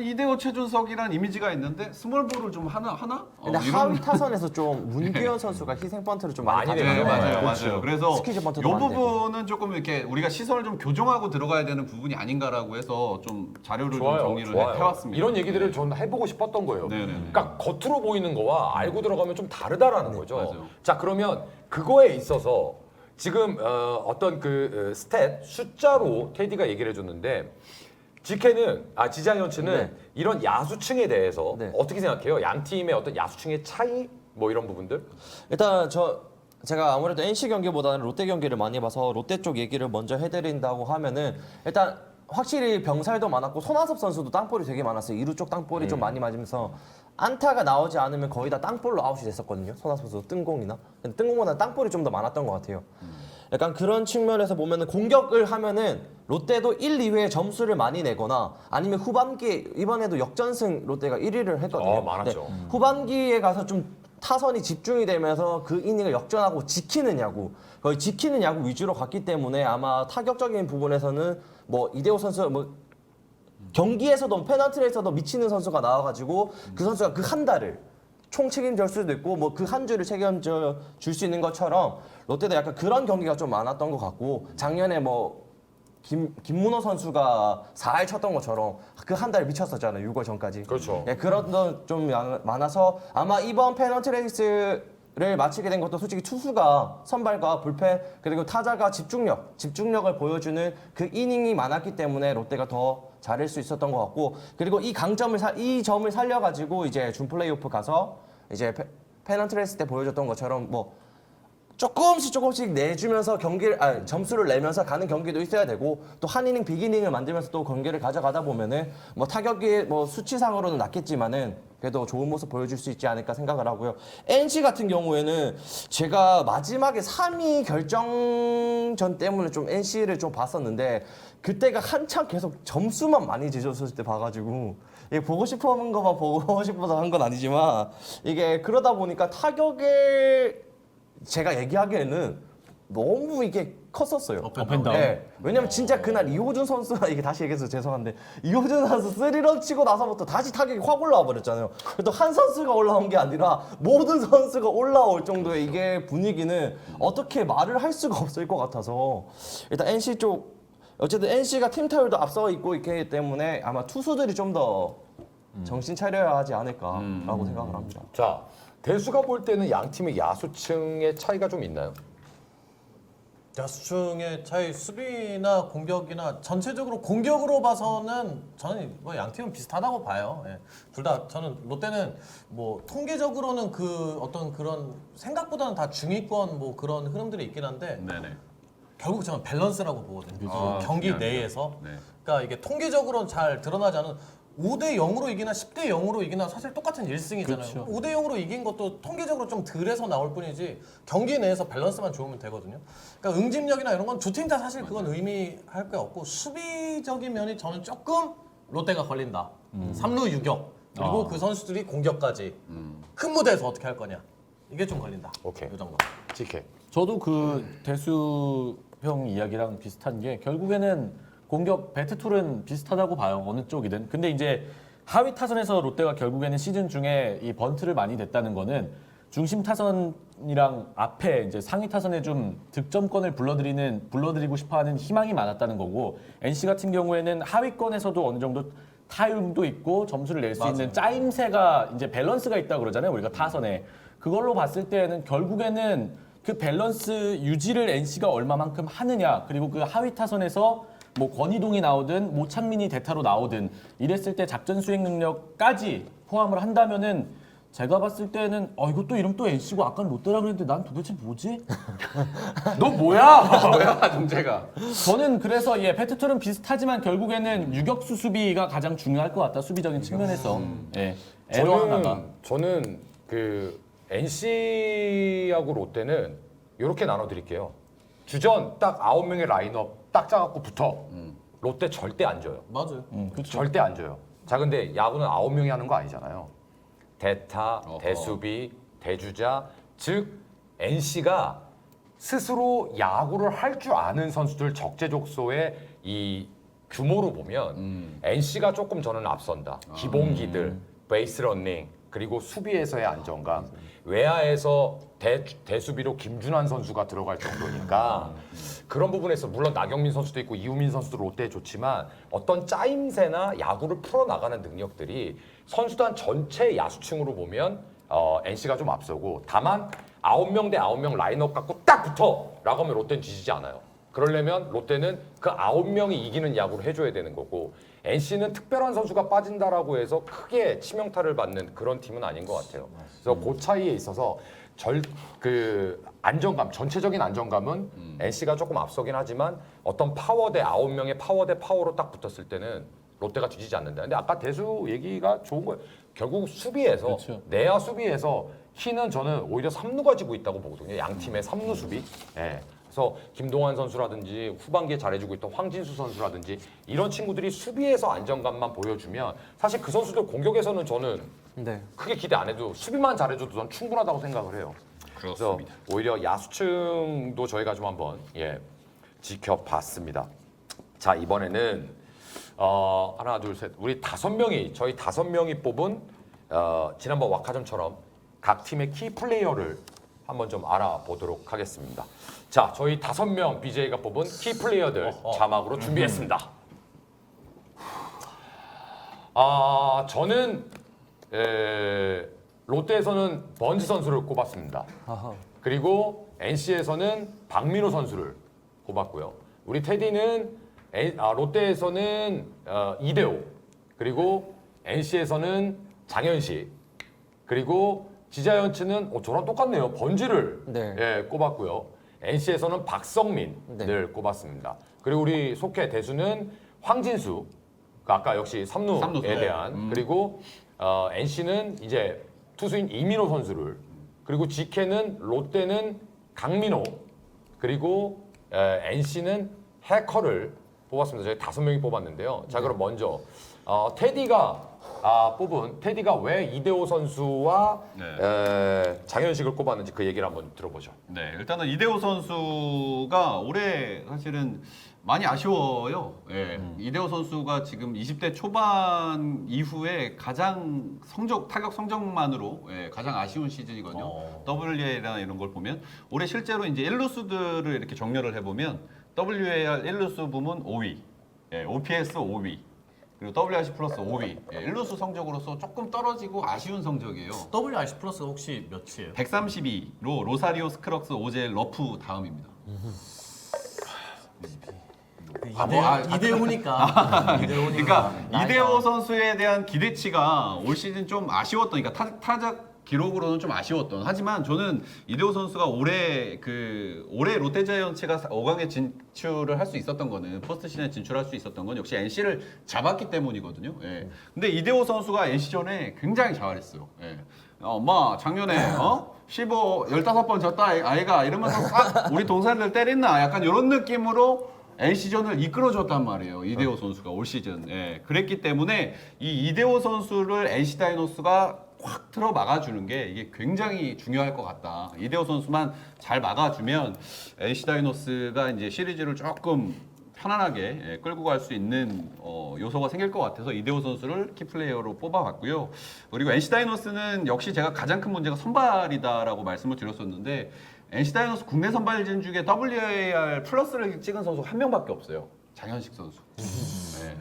이대호, 최준석이란 이미지가 있는데 스몰볼을 좀 하나? 근데 하위 타선에서 좀 문규현 선수가 희생 번트를 좀 많이 많이 네, 가져가요. 맞아요. 그래서 이 스퀴즈 번트도 많이 부분은 조금 이렇게 우리가 시선을 좀 교정하고 들어가야 되는 부분이 아닌가라고 해서 좀 자료를 좀 좋아요, 정리를 좋아요. 해왔습니다. 이런 얘기들을 전 해보고 싶었던 거예요. 네네네. 그러니까 겉으로 보이는 거와 알고 들어가면 좀 다르다라는 거죠. 맞아요. 자, 그러면 그거에 있어서 지금 어떤 그 스탯 숫자로 테디가 얘기를 해줬는데, 지자이언츠는 네. 이런 야수층에 대해서 네. 어떻게 생각해요? 양 팀의 어떤 야수층의 차이 뭐 이런 부분들? 일단 제가 아무래도 NC 경기보다는 롯데 경기를 많이 봐서 롯데 쪽 얘기를 먼저 해드린다고 하면은, 일단 확실히 병살도 많았고 손아섭 선수도 땅볼이 되게 많았어요. 2루 쪽 땅볼이 좀 많이 맞으면서 안타가 나오지 않으면 거의 다 땅볼로 아웃이 됐었거든요. 손아섭 선수 뜬공이나. 근데 뜬공보다 땅볼이 좀 더 많았던 것 같아요. 약간 그런 측면에서 보면은 공격을 하면은 롯데도 1, 2회에 점수를 많이 내거나 아니면 후반기에 이번에도 역전승 롯데가 1위를 했거든요. 많았죠. 네. 후반기에 가서 좀 타선이 집중이 되면서 그 이닝을 역전하고 지키는 야구, 거의 지키는 야구 위주로 갔기 때문에 아마 타격적인 부분에서는 뭐 이대호 선수 뭐 경기에서도 페널티에서도 미치는 선수가 나와가지고 그 선수가 그 한 달을 총 책임질 수도 있고 뭐 그 한 주를 책임져 줄 수 있는 것처럼 롯데도 약간 그런 경기가 좀 많았던 것 같고, 작년에 뭐 김문호 선수가 4할 쳤던 것처럼 그 한 달 미쳤었잖아요. 6월 전까지. 그렇죠. 예, 그런 건 좀 많아서 아마 이번 페널티 레이스를 마치게 된 것도 솔직히 투수가 선발과 불펜 그리고 타자가 집중력을 보여주는 그 이닝이 많았기 때문에 롯데가 더 잘할 수 있었던 것 같고, 그리고 이 점을 살려가지고 이제 준 플레이오프 가서 이제 페널티 레이스 때 보여줬던 것처럼 뭐 조금씩 내주면서 점수를 내면서 가는 경기도 있어야 되고, 또 한 이닝 빅이닝을 만들면서 또 경기를 가져가다 보면은 뭐 타격이 뭐 수치상으로는 낮겠지만은 그래도 좋은 모습 보여줄 수 있지 않을까 생각을 하고요. NC 같은 경우에는 제가 마지막에 3위 결정전 때문에 좀 NC를 좀 봤었는데, 그때가 한참 계속 점수만 많이 지졌을 때 봐가지고 이게 보고 싶은 것만 보고 싶어서 한 건 아니지만, 이게 그러다 보니까 타격을 제가 얘기하기에는 너무 이게 컸었어요. 업앤다운. 네. 왜냐면 진짜 그날 이호준 선수가, 이게 다시 얘기해서 죄송한데, 이호준 선수 3런 치고 나서부터 다시 타격이 확 올라와 버렸잖아요. 또 한 선수가 올라온 게 아니라 모든 선수가 올라올 정도의 이게 분위기는 어떻게 말을 할 수가 없을 것 같아서, 일단 NC 쪽 어쨌든 NC가 팀 타율도 앞서 있고 있기 때문에 아마 투수들이 좀 더 정신 차려야 하지 않을까라고 생각을 합니다. 자, 대수가 볼 때는 양 팀의 야수층의 차이가 좀 있나요? 야수층의 차이 수비나 공격이나 전체적으로 공격으로 봐서는 저는 뭐 양 팀은 비슷하다고 봐요. 예. 둘 다 저는 롯데는 뭐 통계적으로는 그 어떤 그런 생각보다는 다 중위권 뭐 그런 흐름들이 있긴 한데 네네. 결국 저는 밸런스라고 보거든요. 아, 경기 중요하죠. 내에서. 네. 그러니까 이게 통계적으로는 잘 드러나지 않은 5대 0으로 이기나 10대 0으로 이기나 사실 똑같은 1승이잖아요. 그렇죠. 5대 0으로 이긴 것도 통계적으로 좀 덜해서 나올 뿐이지 경기 내에서 밸런스만 좋으면 되거든요. 그러니까 응집력이나 이런 건 두 팀 다 사실 그건 의미할 게 없고 수비적인 면이 저는 조금 롯데가 걸린다. 3루 유격 그리고 그 선수들이 공격까지 큰 무대에서 어떻게 할 거냐 이게 좀 걸린다. 오케이. 이 정도. GK. 저도 그 대수 형 이야기랑 비슷한 게 결국에는 공격 배트툴은 비슷하다고 봐요. 어느 쪽이든. 근데 이제 하위 타선에서 롯데가 결국에는 시즌 중에 이 번트를 많이 냈다는 거는 중심 타선이랑 앞에 이제 상위 타선에 좀 득점권을 불러들이고 싶어하는 희망이 많았다는 거고 NC 같은 경우에는 하위권에서도 어느 정도 타율도 있고 점수를 낼 수 있는 짜임새가 이제 밸런스가 있다고 그러잖아요. 우리가 타선에. 그걸로 봤을 때는 결국에는 그 밸런스 유지를 NC가 얼마만큼 하느냐 그리고 그 하위 타선에서 뭐 권희동이 나오든 모창민이 대타로 나오든 이랬을 때 작전 수행 능력까지 포함을 한다면은 제가 봤을 때는 이것도 이름 또 NC고 아까 롯데라 그랬는데 난 도대체 뭐지? 너 뭐야? 뭐야, 동재가. 저는 그래서 배트툴은 비슷하지만 결국에는 유격수 수비가 가장 중요할 것 같다. 수비적인 측면에서. 예. 에러 하나가. 저는 그 NC하고 롯데는 이렇게 나눠드릴게요. 주전 딱 9명의 라인업 딱 짜갖고 붙어. 롯데 절대 안 져요. 맞아요. 그렇죠. 절대 안 져요. 자, 근데 야구는 9명이 하는 거 아니잖아요. 대타, 대수비, 대주자, 즉 NC가 스스로 야구를 할 줄 아는 선수들 적재적소의 이 규모로 보면 NC가 조금 저는 앞선다. 기본기들, 베이스 러닝, 그리고 수비에서의 안정감, 외야에서 대수비로 김준환 선수가 들어갈 정도니까 그런 부분에서 물론 나경민 선수도 있고 이우민 선수도 롯데에 좋지만 어떤 짜임새나 야구를 풀어나가는 능력들이 선수단 전체 야수층으로 보면 NC가 좀 앞서고 다만 9명 대 9명 라인업 갖고 딱 붙어! 라고 하면 롯데는 뒤지지 않아요. 그러려면 롯데는 그 9명이 이기는 야구를 해줘야 되는 거고 NC는 특별한 선수가 빠진다라고 해서 크게 치명타를 받는 그런 팀은 아닌 것 같아요. 그래서 그 차이에 있어서 그 안정감, 전체적인 안정감은 NC가 조금 앞서긴 하지만 어떤 파워 대 9명의 파워 대 파워로 딱 붙었을 때는 롯데가 뒤지지 않는다. 근데 아까 대수 얘기가 좋은 거예요. 결국 수비에서 그렇죠. 내야 수비에서 키는 저는 오히려 3루가 지고 있다고 보거든요. 양 팀의 3루 수비. 예. 그래서 김동환 선수라든지 후반기에 잘해주고 있던 황진수 선수라든지 이런 친구들이 수비에서 안정감만 보여주면 사실 그 선수들 공격에서는 저는 크게 기대 안 해도 수비만 잘해줘도 전 충분하다고 생각을 해요. 그래서 오히려 야수층도 저희가 좀 한번 지켜봤습니다. 자, 이번에는 하나 둘 셋 우리 저희 5명이 뽑은 지난번 와카점처럼 각 팀의 키 플레이어를 한번 좀 알아보도록 하겠습니다. 자, 저희 5명 BJ가 뽑은 키 플레이어들 자막으로 준비했습니다. 저는 롯데에서는 번지 선수를 꼽았습니다. 그리고 NC에서는 박민호 선수를 꼽았고요. 우리 테디는 롯데에서는 이대호, 그리고 NC에서는 장현식, 그리고 지자이언츠는 저랑 똑같네요. 번지를 꼽았고요. NC에서는 박성민을 꼽았습니다. 그리고 우리 속해 대수는 황진수, 아까 역시 3루에 대한, 그리고 NC는 이제 투수인 이민호 선수를, 그리고 GK는 롯데는 강민호, 그리고 NC는 해커를 뽑았습니다. 저희 5명이 뽑았는데요. 자, 그럼 먼저 테디가 왜 이대호 선수와 장현식을 꼽았는지 그 얘기를 한번 들어보죠. 네, 일단은 이대호 선수가 올해 사실은 많이 아쉬워요. 이대호 선수가 지금 20대 초반 이후에 가장 타격 성적만으로 가장 아쉬운 시즌이거든요. WAR이나 이런 걸 보면 올해 실제로 이제 1루수들을 이렇게 정렬을 해보면 WAR 1루수 부문 5위, OPS 5위, 그리고 WRC 플러스 5위. 예, 1루수 성적으로서 조금 떨어지고 아쉬운 성적이에요. WRC 플러스가 혹시 몇이에요? 132로 로사리오 스크럭스 오젤 러프 다음입니다. 이대호니까. 그러니까 이대호 선수에 대한 기대치가 올 시즌 좀 아쉬웠던, 그러니까 타작 기록으로는 좀 아쉬웠던. 하지만 저는 이대호 선수가 올해 롯데자이언츠가 5강에 진출을 할 수 있었던 거는, 포스트 시즌에 진출할 수 있었던 건 역시 NC를 잡았기 때문이거든요. 예. 근데 이대호 선수가 NC전에 굉장히 잘했어요. 예. 엄마 작년에 15번 졌다 아이가 이러면서 싹 우리 동생들 때렸나 약간 이런 느낌으로 NC전을 이끌어줬단 말이에요. 이대호 선수가 올 시즌. 예. 그랬기 때문에 이 이대호 선수를 NC 다이노스가 확 틀어 막아주는 게 이게 굉장히 중요할 것 같다. 이대호 선수만 잘 막아주면 NC 다이노스가 이제 시리즈를 조금 편안하게 끌고 갈 수 있는 요소가 생길 것 같아서 이대호 선수를 키플레이어로 뽑아봤고요. 그리고 NC 다이노스는 역시 제가 가장 큰 문제가 선발이다라고 말씀을 드렸었는데, NC 다이노스 국내 선발진 중에 WAR 플러스를 찍은 선수가 한 명밖에 없어요. 장현식 선수. 네.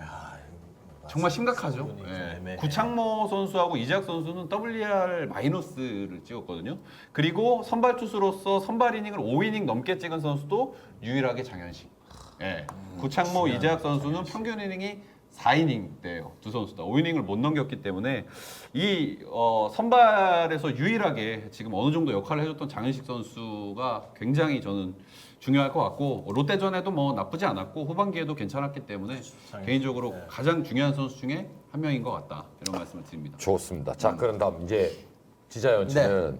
정말 심각하죠. 네. 구창모 선수하고 이재학 선수는 WAR 마이너스를 찍었거든요. 그리고 선발 투수로서 선발 이닝을 5이닝 넘게 찍은 선수도 유일하게 장현식. 네. 구창모, 이재학 선수는 평균 이닝이 4이닝대예요. 두 선수 다 5이닝을 못 넘겼기 때문에 이 선발에서 유일하게 지금 어느 정도 역할을 해줬던 장현식 선수가 굉장히 저는 중요할 것 같고, 롯데전에도 뭐 나쁘지 않았고 후반기에도 괜찮았기 때문에 개인적으로 가장 중요한 선수 중에 한 명인 것 같다, 이런 말씀을 드립니다. 좋습니다. 자, 그럼 다음 이제 지자연치는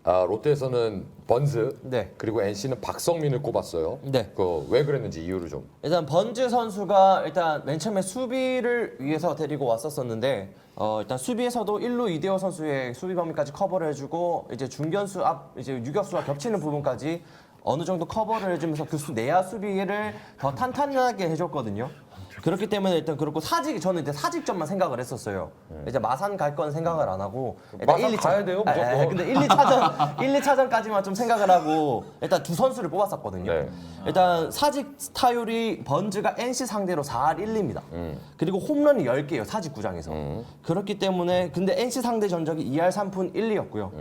롯데에서는 번즈, 네. 그리고 NC는 박성민을 꼽았어요. 네. 왜 그랬는지 이유를 좀. 일단 번즈 선수가 일단 맨 처음에 수비를 위해서 데리고 왔었었는데 일단 수비에서도 1루 이대호 선수의 수비 범위까지 커버를 해주고, 이제 중견수 앞 이제 유격수와 겹치는 부분까지 어느 정도 커버를 해주면서 그 내야 수비를 더 탄탄하게 해줬거든요. 그렇기 때문에 일단 그렇고 저는 이제 사직점만 생각을 했었어요. 이제 마산 갈 건 생각을 안 하고 일단 마산 가야 돼요, 무조건. 근데 1, 2차전까지만 좀 생각을 하고 일단 두 선수를 뽑았었거든요. 네. 일단 사직 타율이 번즈가 NC 상대로 4할 1리입니다. 그리고 홈런이 10개예요, 사직 구장에서. 그렇기 때문에 근데 NC 상대 전적이 2할 3푼 1리였고요.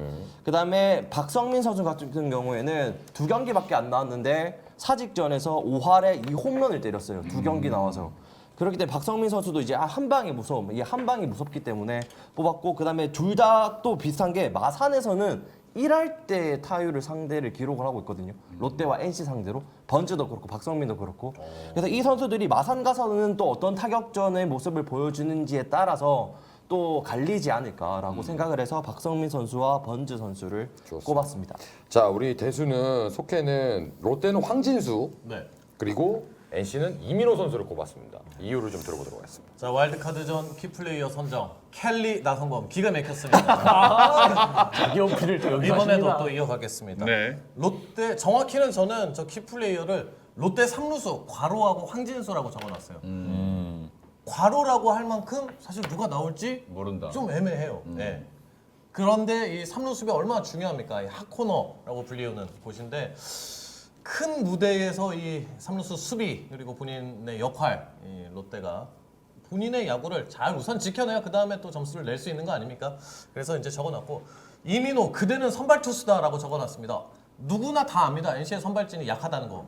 그다음에 박성민 선수 같은 경우에는 2경기밖에 안 나왔는데 사직전에서 5할에 2홈런을 때렸어요. 2경기 나와서. 그렇기 때문에 박성민 선수도 이제 한 방의 무서움, 이 한 방이 무섭기 때문에 뽑았고, 그다음에 둘 다 또 비슷한 게 마산에서는 1할 때 타율을 상대를 기록을 하고 있거든요. 롯데와 NC 상대로. 번즈도 그렇고 박성민도 그렇고. 그래서 이 선수들이 마산 가서는 또 어떤 타격전의 모습을 보여주는지에 따라서 또 갈리지 않을까라고 생각을 해서 박성민 선수와 번즈 선수를 꼽았습니다. 자, 우리 대수는 속해는 롯데는 황진수, 네. 그리고 NC는 이민호 선수를 꼽았습니다. 이유를 좀 들어보도록 하겠습니다. 자, 와일드카드전 키플레이어 선정 켈리 나성범 기가 막혔습니다. 자기 어필을 또 여기 이번에도 하십니다. 또 이어가겠습니다. 네. 롯데 정확히는 저는 저 키플레이어를 롯데 3루수 괄호하고 황진수라고 적어놨어요. 괄호라고 할 만큼 사실 누가 나올지 모른다. 좀 애매해요. 네. 그런데 이 3루 수비가 얼마나 중요합니까? 이 핫코너라고 불리우는 곳인데, 큰 무대에서 이 3루수 수비 그리고 본인의 역할, 이 롯데가 본인의 야구를 잘 우선 지켜내야 그 다음에 또 점수를 낼 수 있는 거 아닙니까? 그래서 이제 적어놨고, 이민호 그대는 선발 투수다라고 적어놨습니다. 누구나 다 압니다. NC의 선발진이 약하다는 거.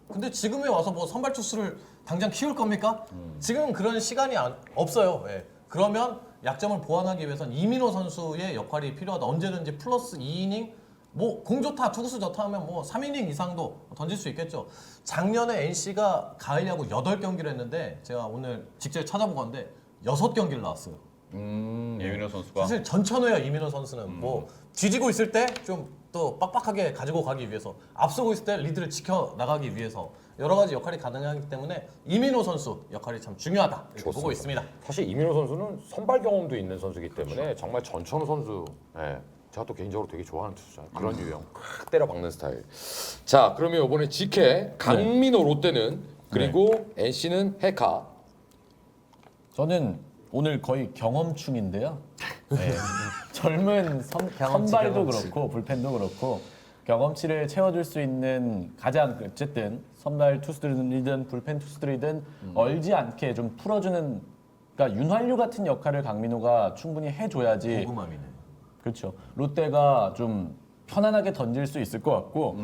근데 지금에 와서 뭐 선발 투수를 당장 키울 겁니까? 지금 그런 시간이 없어요. 예. 그러면 약점을 보완하기 위해서는 이민호 선수의 역할이 필요하다. 언제든지 플러스 2이닝, 뭐 공 좋다, 투구수 좋다 하면 뭐 3이닝 이상도 던질 수 있겠죠. 작년에 NC가 가을 야구 8경기를 했는데 제가 오늘 직접 찾아보고 왔는데 6경기를 나왔어요. 이민호 선수가 사실 전천후예요. 이민호 선수는 뭐 뒤지고 있을 때 좀 또 빡빡하게 가지고 가기 위해서, 앞서고 있을 때 리드를 지켜 나가기 위해서 여러 가지 역할이 가능하기 때문에 이민호 선수 역할이 참 중요하다 이렇게 보고 있습니다. 사실 이민호 선수는 선발 경험도 있는 선수이기 때문에 정말 전천후 선수, 제가 또 개인적으로 되게 좋아하는 투수잖아요. 그런 유형, 확 때려 박는 스타일. 자, 그러면 이번에 직해 강민호 롯데는, 그리고 NC는 헤카. 저는 오늘 거의 경험충인데요. 네. 젊은 선발도 그렇고 불펜도 그렇고 경험치를 채워줄 수 있는 가장, 어쨌든 선발 투수들이든 불펜 투수들이든 얼지 않게 좀 풀어주는, 그러니까 그러니까 윤활유 같은 역할을 강민호가 충분히 해줘야지. 고구마미네. 그렇죠. 롯데가 좀 편안하게 던질 수 있을 것 같고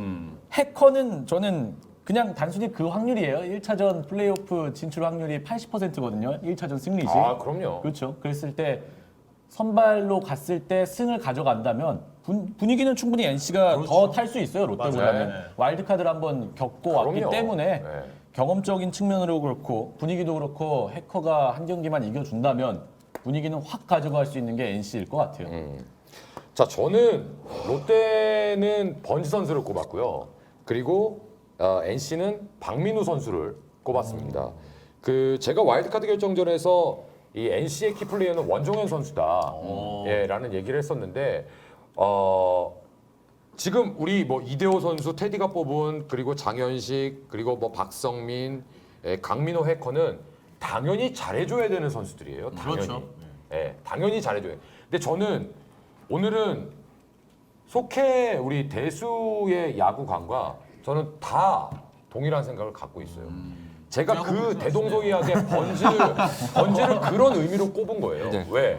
해커는 저는 그냥 단순히 그 확률이에요. 1차전 플레이오프 진출 확률이 80%거든요. 1차전 승리시. 아, 그럼요. 그렇죠. 그랬을 때 선발로 갔을 때 승을 가져간다면 분위기는 충분히 NC가 더 탈 수 있어요. 롯데보다는. 맞아요. 와일드카드를 한번 겪고 왔기 그럼요. 때문에 네. 경험적인 측면으로 그렇고 분위기도 그렇고 해커가 한 경기만 이겨준다면 분위기는 확 가져갈 수 있는 게 NC일 것 같아요. 자, 저는 롯데는 번지 선수를 꼽았고요. 그리고 NC는 박민우 선수를 꼽았습니다. 그 제가 와일드카드 결정전에서 이 NC의 키플레이어는 원종현 선수다. 예, 라는 얘기를 했었는데 지금 우리 뭐 이대호 선수, 테디가 뽑은 그리고 장현식 그리고 뭐 박성민, 강민호 해커는 당연히 잘해줘야 되는 선수들이에요. 당연히. 그렇죠. 예, 당연히 잘해줘야. 근데 저는 오늘은 속해 우리 대수의 야구관과 저는 다 동일한 생각을 갖고 있어요. 제가 그 대동소이하게 번지를 그런 의미로 꼽은 거예요. 네. 왜?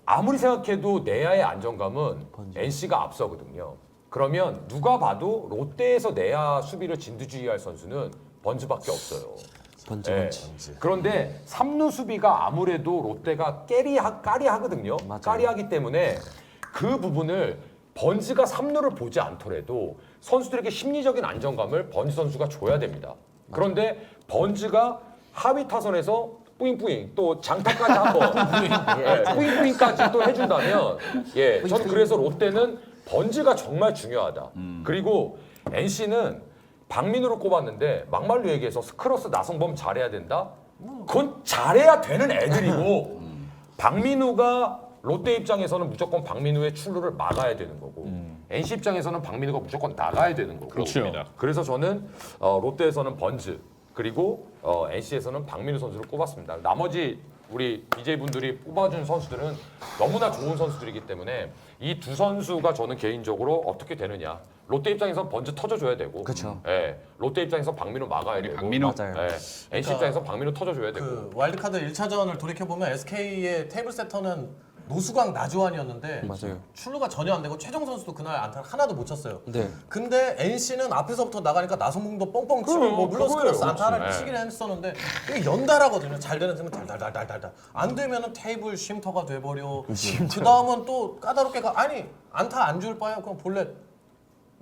아무리 생각해도 내야의 안정감은 NC가 앞서거든요. 그러면 누가 봐도 롯데에서 내야 수비를 진두지휘할 선수는 번즈밖에 없어요. 예. 그런데 3루 수비가 아무래도 롯데가 까리하거든요. 까리하기 때문에 그 부분을 번즈가 3루를 보지 않더라도 선수들에게 심리적인 안정감을 번즈 선수가 줘야 됩니다. 그런데 번즈가 하위 타선에서 뿌잉뿌잉 또 장타까지 한번 뿌잉뿌잉까지 또 해준다면 저는 그래서 롯데는 번즈가 정말 중요하다. 그리고 NC는 박민우를 꼽았는데 막말로 얘기해서 스크러스 나성범 잘해야 된다? 그건 잘해야 되는 애들이고 박민우가 롯데 입장에서는 무조건 박민우의 출루를 막아야 되는 거고 NC 입장에서는 박민우가 무조건 나가야 되는 거고 그렇죠. 그래서 저는 롯데에서는 번즈 그리고 NC에서는 박민우 선수를 꼽았습니다. 나머지 우리 BJ분들이 뽑아준 선수들은 너무나 좋은 선수들이기 때문에 이 두 선수가 저는 개인적으로 어떻게 되느냐. 롯데 입장에서 번즈 터져줘야 되고 그쵸. 롯데 입장에서 박민우 막아야 되고 박민우. 맞아요. NC 입장에서 박민우 터져줘야 되고 그 와일드카드 1차전을 돌이켜보면 SK의 테이블 세터는 노수광 나주환이었는데 맞아요. 출루가 전혀 안 되고 최정 선수도 그날 안타를 하나도 못 쳤어요. 네. 근데 NC는 앞에서부터 나가니까 나성봉도 뻥뻥 치고 그럼, 뭐 물론 그거예요. 스크러스 안타를 그렇지. 치긴 했었는데 이게 연달하거든요. 잘 되는 팀은 달달달달달 안 되면은 테이블 쉼터가 돼버려. 그 다음은 또 까다롭게 아니 안타 안 줄 바에 그냥 볼넷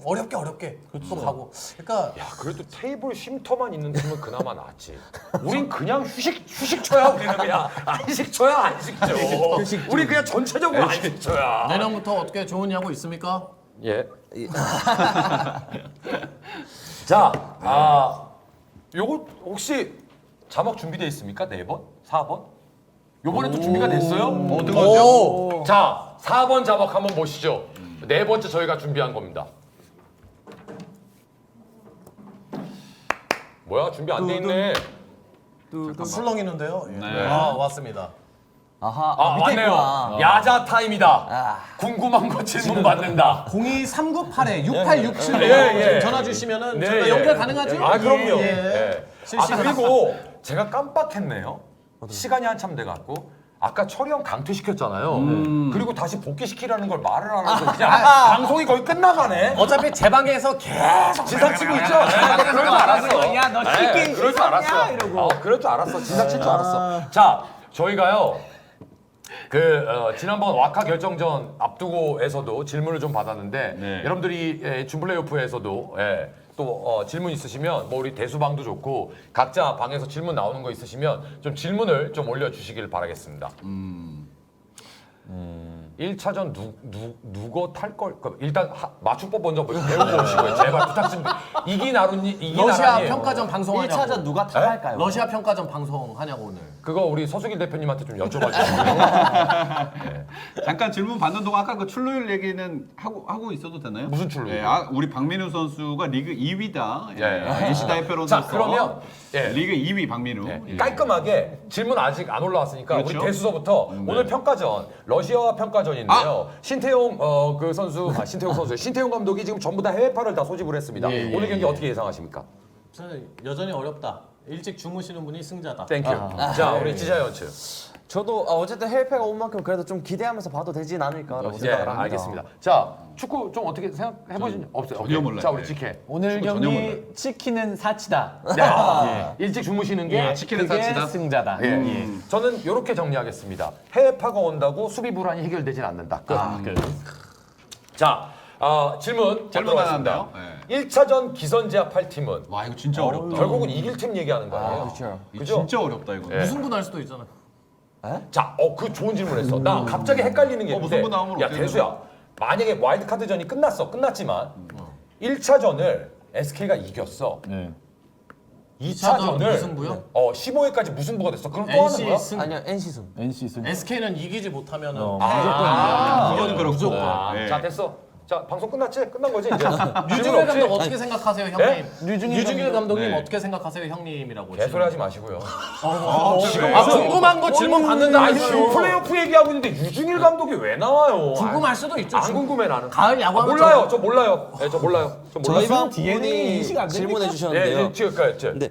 어렵게 또 가고. 그러니까 야, 그래도 테이블 쉼터만 있는 팀은 그나마 낫지. 우린 그냥 휴식처야. 우리는 그냥 안식처야, 안식처. 우리 그냥 전체적으로 안식처야. 내년부터 어떻게 좋은 야구 있습니까? 예. 자, 요거 혹시 자막 준비돼 있습니까? 4번? 4번? 요번에도 준비가 됐어요? 어떤 거죠? 자, 4번 자막 한번 보시죠. 네 번째 저희가 준비한 겁니다. 뭐야? 준비 안 돼 있네. 술렁이는데요. 예. 네. 왔습니다. 아하. 밑에 왔네요. 있구나. 야자 타임이다. 궁금한 거 질문 받는다. 02398-6867로 예. 전화 주시면은 네, 저희가 예. 연결 가능하죠? 아, 그럼요. 예. 예. 실시간. 그리고 제가 깜빡했네요. 시간이 한참 돼갖고 아까 철이 형 강퇴시켰잖아요. 그리고 다시 복귀시키라는 걸 말을 안 하고 그냥 방송이 거의 끝나가네. 어차피 제 방에서 계속 진상 치고 있죠? 그럴 줄 알았어. 야, 너 치킨 그럴 줄 알았어. 이러고. 그럴 줄 알았어. 진상 칠 줄 알았어. 자, 저희가요. 지난번 와카 결정전 앞두고에서도 질문을 좀 받았는데 네. 여러분들이 준플레이오프에서도 또 질문 있으시면 뭐 우리 대수방도 좋고 각자 방에서 질문 나오는 거 있으시면 좀 질문을 좀 올려주시길 바라겠습니다. 1차전 누가 탈 걸? 일단 맞춤법 먼저 배우고 오시고요. 제발 부탁 좀. 이기 러시아 나라니에요. 평가전 방송하냐고. 1차전 누가 타갈까요? 러시아 평가전 방송하냐고 오늘. 그거 우리 서수길 대표님한테 좀 여쭤봐 주세요. 잠깐 질문 받는 동안 아까 그 출루율 얘기는 하고 있어도 되나요? 무슨 출루율? 예, 우리 박민우 선수가 리그 2위다. 예. NC 다이페로서 자, 그러면 리그 2위 박민우. 예. 깔끔하게 질문 아직 안 올라왔으니까 그렇죠. 우리 대수서부터 오늘 평가전 러시아와 평가전인데요. 신태용 그 선수 신태용 선수 신태용 감독이 지금 전부 다 해외파를 다 소집을 했습니다. 오늘 경기 어떻게 예상하십니까? 저는 여전히 어렵다. 일찍 주무시는 분이 승자다. 땡큐. 자, 우리 지자이언츠. 저도 어쨌든 해외패가 온 만큼 그래도 좀 기대하면서 봐도 되진 않을까라고 예, 생각을 합니다. 알겠습니다. 자, 축구 좀 어떻게 생각해 보신 없어요? 전혀 오케이. 몰라요. 자, 우리 네. 지케. 오늘 전혀 몰라요. 경기 치킨은 사치다. 네. 일찍 주무시는 게 예, 치킨은 그게 사치다? 승자다. 예. 저는 이렇게 정리하겠습니다. 해외파가 온다고 수비 불안이 해결되진 않는다. 끝. 자, 질문 질문 받도록 하나인데요? 하겠습니다. 1차전 기선제압 8팀은 와 이거 진짜 어렵다. 결국은 이길 팀 얘기하는 거예요. 그렇죠. 이거 그죠? 진짜 어렵다 이거. 예. 무승부 날 수도 있잖아. 자, 그 좋은 질문했어. 나 갑자기 헷갈리는 게 있는데, 무슨 분 나오면 야 어떻게 대수야, 만약에 와일드 카드전이 끝났지만 1차전을 SK가 이겼어. 네. 2차전을 무승부요? 15회까지 무승부가 됐어. 그럼 또 하는 NC 거야? 승. 아니요 NC 승. NC 승. SK는 이기지 못하면은 이건 그렇고. 네. 자, 됐어. 자, 방송 끝났지? 끝난 거지 이제. 류중일 감독 어떻게 생각하세요, 형님? 네? 류중일 감독님 네. 어떻게 생각하세요, 형님이라고. 개소리 하지 마시고요. 궁금한 거 질문 아니, 받는다면서요. 플레이오프 얘기하고 있는데 유중일 감독이 왜 나와요? 궁금할 수도 있죠. 안 궁금해 나는. 가을 야구하면 몰라요. 저 몰라요. 네, 저 몰라요. 저 몰라요. 저희 방 DNA 분이 인식 안 됩니까? 질문해 예, 주셨는데요. 지금 근데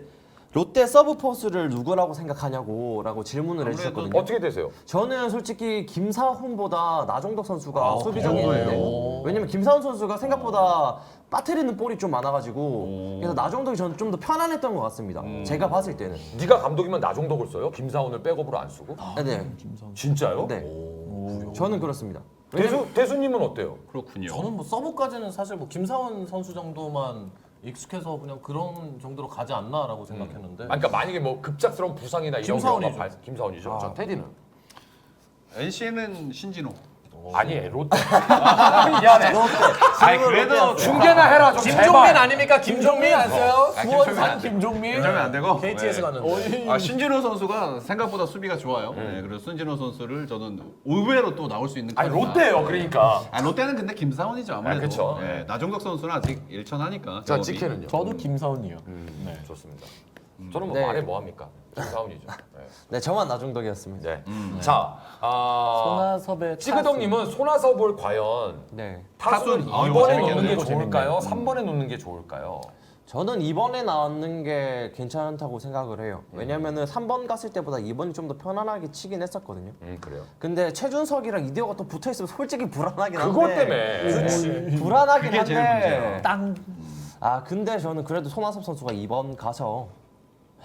롯데 서브 포수를 누구라고 생각하냐고라고 질문을 해주셨거든요. 어떻게 되세요? 저는 솔직히 김사훈보다 나종덕 선수가 수비적인 그래요? 있는데 왜냐면 김사훈 선수가 생각보다 빠뜨리는 볼이 좀 많아가지고 그래서 나종덕이 저는 좀 더 편안했던 것 같습니다. 제가 봤을 때는. 네가 감독이면 나종덕을 써요? 김사훈을 백업으로 안 쓰고? 네, 진짜요? 네. 저는 그렇습니다. 대수님은 어때요? 그렇군요. 저는 뭐 서브까지는 사실 뭐 김사원 선수 정도만 익숙해서 그냥 그런 정도로 가지 않나라고 생각했는데. 그러니까 만약에 뭐 급작스러운 부상이나 이런 김사원이죠. 경우가 김사원이죠. 저 테디는 NC는 신진호. 아니 롯데. 미안해. 아니 그래도 중계나 해라 좀 김종민 제발. 아닙니까? 김종민 아세요? 김종민 수원산 안 돼. 김종민. 그러면 안 되고. KT에서 갔는데. 신진호 선수가 생각보다 수비가 좋아요. 네, 그래서 신진호 선수를 저는 의외로 또 나올 수 있는. 아니 카드다. 롯데예요. 그러니까. 롯데는 근데 김사원이죠 아무래도. 그쵸. 네, 나종덕 선수는 아직 일천하니까. 자, 경험이. 지케는요. 저도 김사훈이요. 네. 좋습니다. 저는 뭐 네. 말해 뭐 합니까? 김사훈이죠. 네. 네, 저만 나종덕이었습니다. 네. 자, 손아섭의 찌그덕님은 손아섭을 과연 네. 타순 타순. 아, 이거 2번에 재밌겠네요. 놓는 게 이거 좋을까요? 3번에 놓는 게 좋을까요? 저는 2번에 나왔는 게 괜찮다고 생각을 해요. 왜냐면은 3번 갔을 때보다 2번이 좀 더 편안하게 치긴 했었거든요. 그래요. 근데 최준석이랑 이대호가 또 붙어 있으면 솔직히 불안하긴 한데. 그것 때문에. 불안하긴 그게 제일 한데. 문제야. 땅. 근데 저는 그래도 손아섭 선수가 2번 가서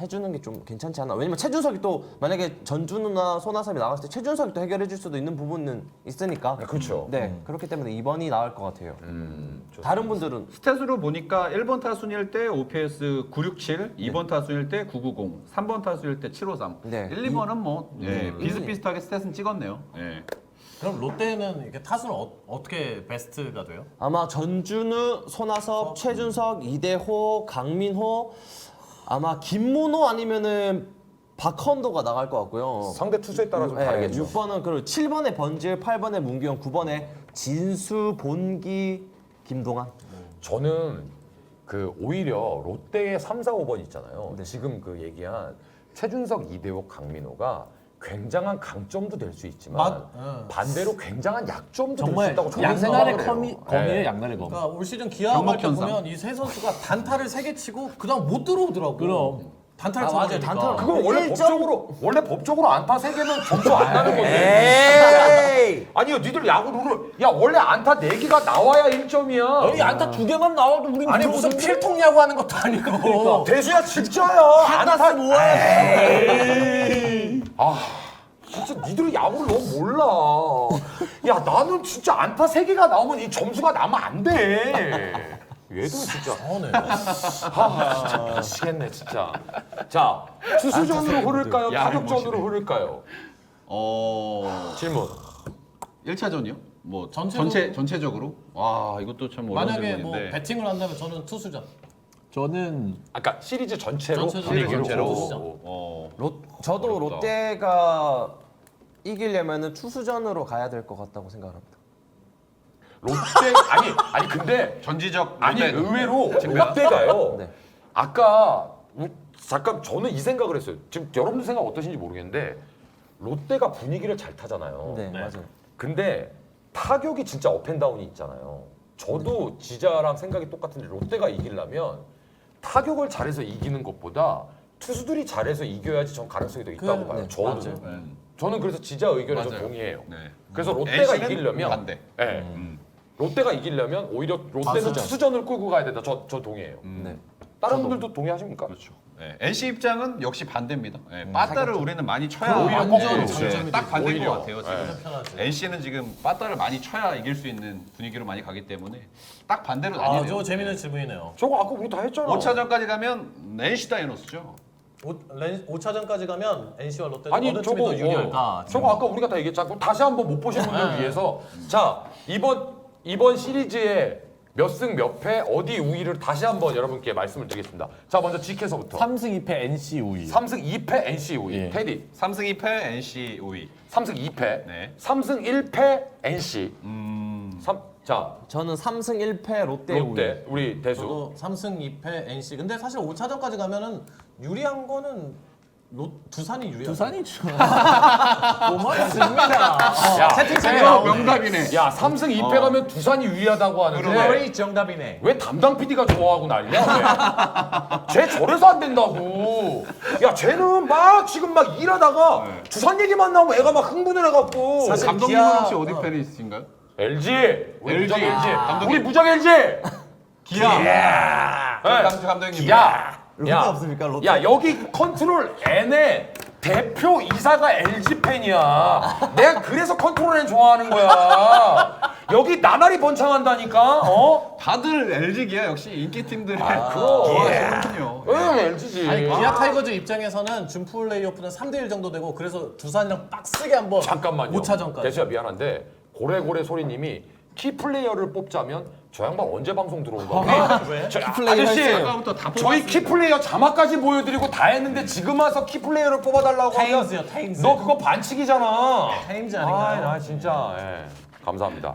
해주는 게 좀 괜찮지 않나. 왜냐면 최준석이 또 만약에 전준우나 손아섭이 나갔을 때 최준석이 또 해결해줄 수도 있는 부분은 있으니까. 그렇죠. 네, 그렇기 때문에 2번이 나을 것 같아요. 좋습니다. 다른 분들은 스탯으로 보니까 1번 타순일 때 OPS 967, 2번 타순일 때 990, 3번 타순일 때 753. 네. 1, 2번은 뭐 비슷비슷하게 스탯은 찍었네요. 예. 그럼 롯데는 이렇게 타수는 어떻게 베스트가 돼요? 아마 전준우, 손아섭, 최준석, 이대호, 강민호, 아마 김문호 아니면은 박헌도가 나갈 것 같고요. 상대 투수에 따라 좀 다르겠죠. 6번은 그리고 7번에 번질, 8번에 문규영, 9번에 진수, 본기, 김동환. 저는 그 오히려 롯데의 3, 4, 5번 있잖아요. 네. 지금 그 얘기한 최준석, 이대호, 강민호가 굉장한 강점도 될 수 있지만 반대로 굉장한 약점도 될 수 정말 있다고 저는 양날의 생각을 해요. 검이에요. 네. 양날의 검. 그러니까 올 시즌 기아하고 때 경목현상. 보면 이 세 선수가 단타를 3개 치고 그다음 못 들어오더라고. 그럼. 단타를 맞아요. 쳐버리니까. 단타를 그거 원래 법적으로 안타 3개면 점수 안 나는 에이! 건데. 아니요, 니들 야구 룰을 야 원래 안타 4개가 나와야 1점이야. 아니 안타 2개만 나와도 우린 아니 무슨 필통 야구 하는 것도 아니고. 대수야 진짜야. 안타 뭐야? 진짜 니들이 야구를 너무 몰라. 야 나는 진짜 안타 3개가 나오면 이 점수가 나면 안 돼. 얘도 진짜 서운해. 진짜 미치겠네 진짜. 자 투수전으로 흐를까요? 야, 타격전으로 멋있네. 흐를까요? 질문. 1차전이요? 뭐 전체로? 전체적으로? 와, 이것도 참 어려운 만약에 뭐 질문인데. 배팅을 한다면 저는 투수전. 저는 아까 시리즈 전체로 전체적으로. 분위기로 전체로. 보고. 저도 어렵다. 롯데가 이기려면은 투수전으로 가야 될 것 같다고 생각합니다. 롯데 아니 근데 전지적 아니 롯데. 의외로 롯데가요. 네. 아까 잠깐 저는 이 생각을 했어요. 지금 여러분들 생각 어떠신지 모르겠는데 롯데가 분위기를 잘 타잖아요. 네, 맞아요. 근데 타격이 진짜 업앤다운이 있잖아요. 저도 지자랑 생각이 똑같은데 롯데가 이기려면 타격을 잘해서 이기는 것보다 투수들이 잘해서 이겨야지 전 가능성이 더 있다고 봐요. 저도. 맞아요. 저는 그래서 지자 의견에 좀 맞아요. 동의해요. 네. 그래서 롯데가 NC 는 이기려면 반대. 네. 롯데가 이기려면 오히려 롯데는 투수전을 끌고 가야 된다. 저 동의해요. 네. 다른 분들도 동의하십니까? 그렇죠. 네. NC 입장은 역시 반대입니다. 네. 빠따를 우리는 많이 쳐야 오히려 완전 거꾸로. 네, 딱 반대인 오히려. 것 같아요. 지금. 진짜 편하지. NC는 지금 빠따를 많이 쳐야 이길 수 있는 분위기로 많이 가기 때문에 딱 반대로 아, 나뉘네요. 저거 재밌는 질문이네요. 저거 아까 우리 다 했잖아. 5차전까지 가면 NC 다이노스죠. 5차전까지 가면 NC와 롯데 아니 어느 저거 팀이 더 유리할까? 저거 아까 우리가 다 얘기했잖아. 그럼 다시 한번 못 보신 분들 위해서 자 이번 시리즈에 몇 승 몇 패 어디 우위를 다시 한번 여러분께 말씀을 드리겠습니다. 자 먼저 지켜서부터 3승 2패 NC 우위. 3승 2패 NC 우위. 예. 테디 3승 2패 NC 5위. 3승 2패 네. 3승 1패 NC 자 저는 3승 1패 롯데 우위. 롯데 우리 대수 저도 3승 2패 NC. 근데 사실 5차전까지 가면은 유리한 거는 두산이 유리하죠. 두산이죠. 고맙습니다. 야 채팅창에 명답이네. 야 3승 2패 가면 두산이 유리하다고 하는데 정답이네. 왜 담당 PD가 좋아하고 난리야? 왜? 쟤 저래서 안 된다고. 야 쟤는 막 지금 막 일하다가 두산 얘기만 나오면 애가 막 흥분을 해갖고. 사실 감독님은 기아- 혹시 어디 팬이신가요? LG 우리 LG. 무적 LG 감독님. 우리 무적 LG. 기아. 네. 감독님. 야 없습니까, 롯데? 야 여기 컨트롤 N의 대표 이사가 LG 팬이야. 내가 그래서 컨트롤 N 좋아하는 거야. 여기 나날이 번창한다니까. 어? 다들 LG 기아 역시 인기 팀들의 그럼. 좋아하시는군요. 응 LG지. 아니 기아 타이거즈 입장에서는 준 플레이오프는 3대1 정도 되고 그래서 두산이랑 빡세게 한번 잠깐만요. 5차전까지. 대수야 미안한데 고래고래 소리님이 키 플레이어를 뽑자면 저 양반 언제 방송 들어온 거야? 왜? 저 플레이어 아저씨 했어요. 아까부터 다 저희 뽑았습니다. 키 플레이어 자막까지 보여드리고 다 했는데 지금 와서 키 플레이어를 뽑아달라고 하면 타임즈요, 타임즈. 너 그거 반칙이잖아. 타임즈 아닌가요? 나 진짜 예. 감사합니다.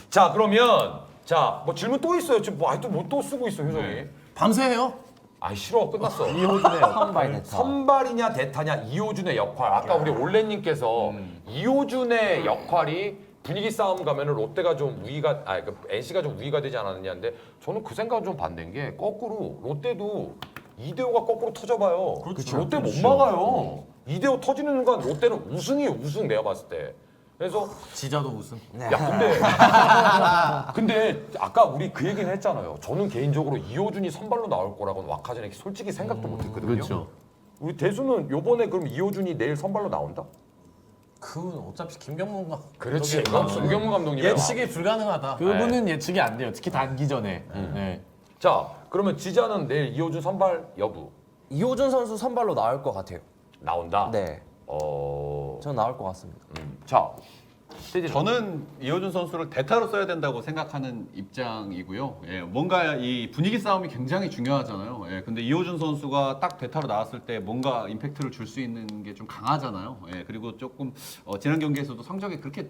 자 그러면 자 뭐 질문 또 있어요. 지금 뭐 아직도 뭐 또 쓰고 있어 효정이. 밤새 해요? 아 싫어 끝났어. 이호준의 선발 대타. 선발이냐 대타냐 이호준의 역할. 아까 우리 올레님께서 이호준의 역할이 분위기 싸움 가면은 롯데가 좀 우위가 NC가 좀 우위가 되지 않았느냐인데 저는 그 생각은 좀 반대인 게 거꾸로 롯데도 이대호가 거꾸로 터져봐요. 롯데 못 막아요. 이대호 터지는 순간 롯데는 우승이에요. 우승 내가 봤을 때. 그래서 지자도 우승. 야 근데 아까 우리 그 얘기는 했잖아요. 저는 개인적으로 이호준이 선발로 나올 거라고는 와카전에 솔직히 생각도 못했거든요. 그렇죠. 우리 대수는 요번에 그럼 이호준이 내일 선발로 나온다? 그건 어차피 김경문가. 그렇지. 감독이 김경문 감독님. 예측이 불가능하다. 그분은 예측이 안 돼요. 특히 단기전에. 네. 자, 그러면 지자는 내일 이호준 선발 여부 이호준 선수 선발로 나올 것 같아요. 나온다. 네. 어. 저는 나올 것 같습니다. 자, 저는 이호준 선수를 대타로 써야 된다고 생각하는 입장이고요. 예, 뭔가 이 분위기 싸움이 굉장히 중요하잖아요. 예, 근데 이호준 선수가 딱 대타로 나왔을 때 뭔가 임팩트를 줄 수 있는 게 좀 강하잖아요. 예, 그리고 조금 지난 경기에서도 성적이 그렇게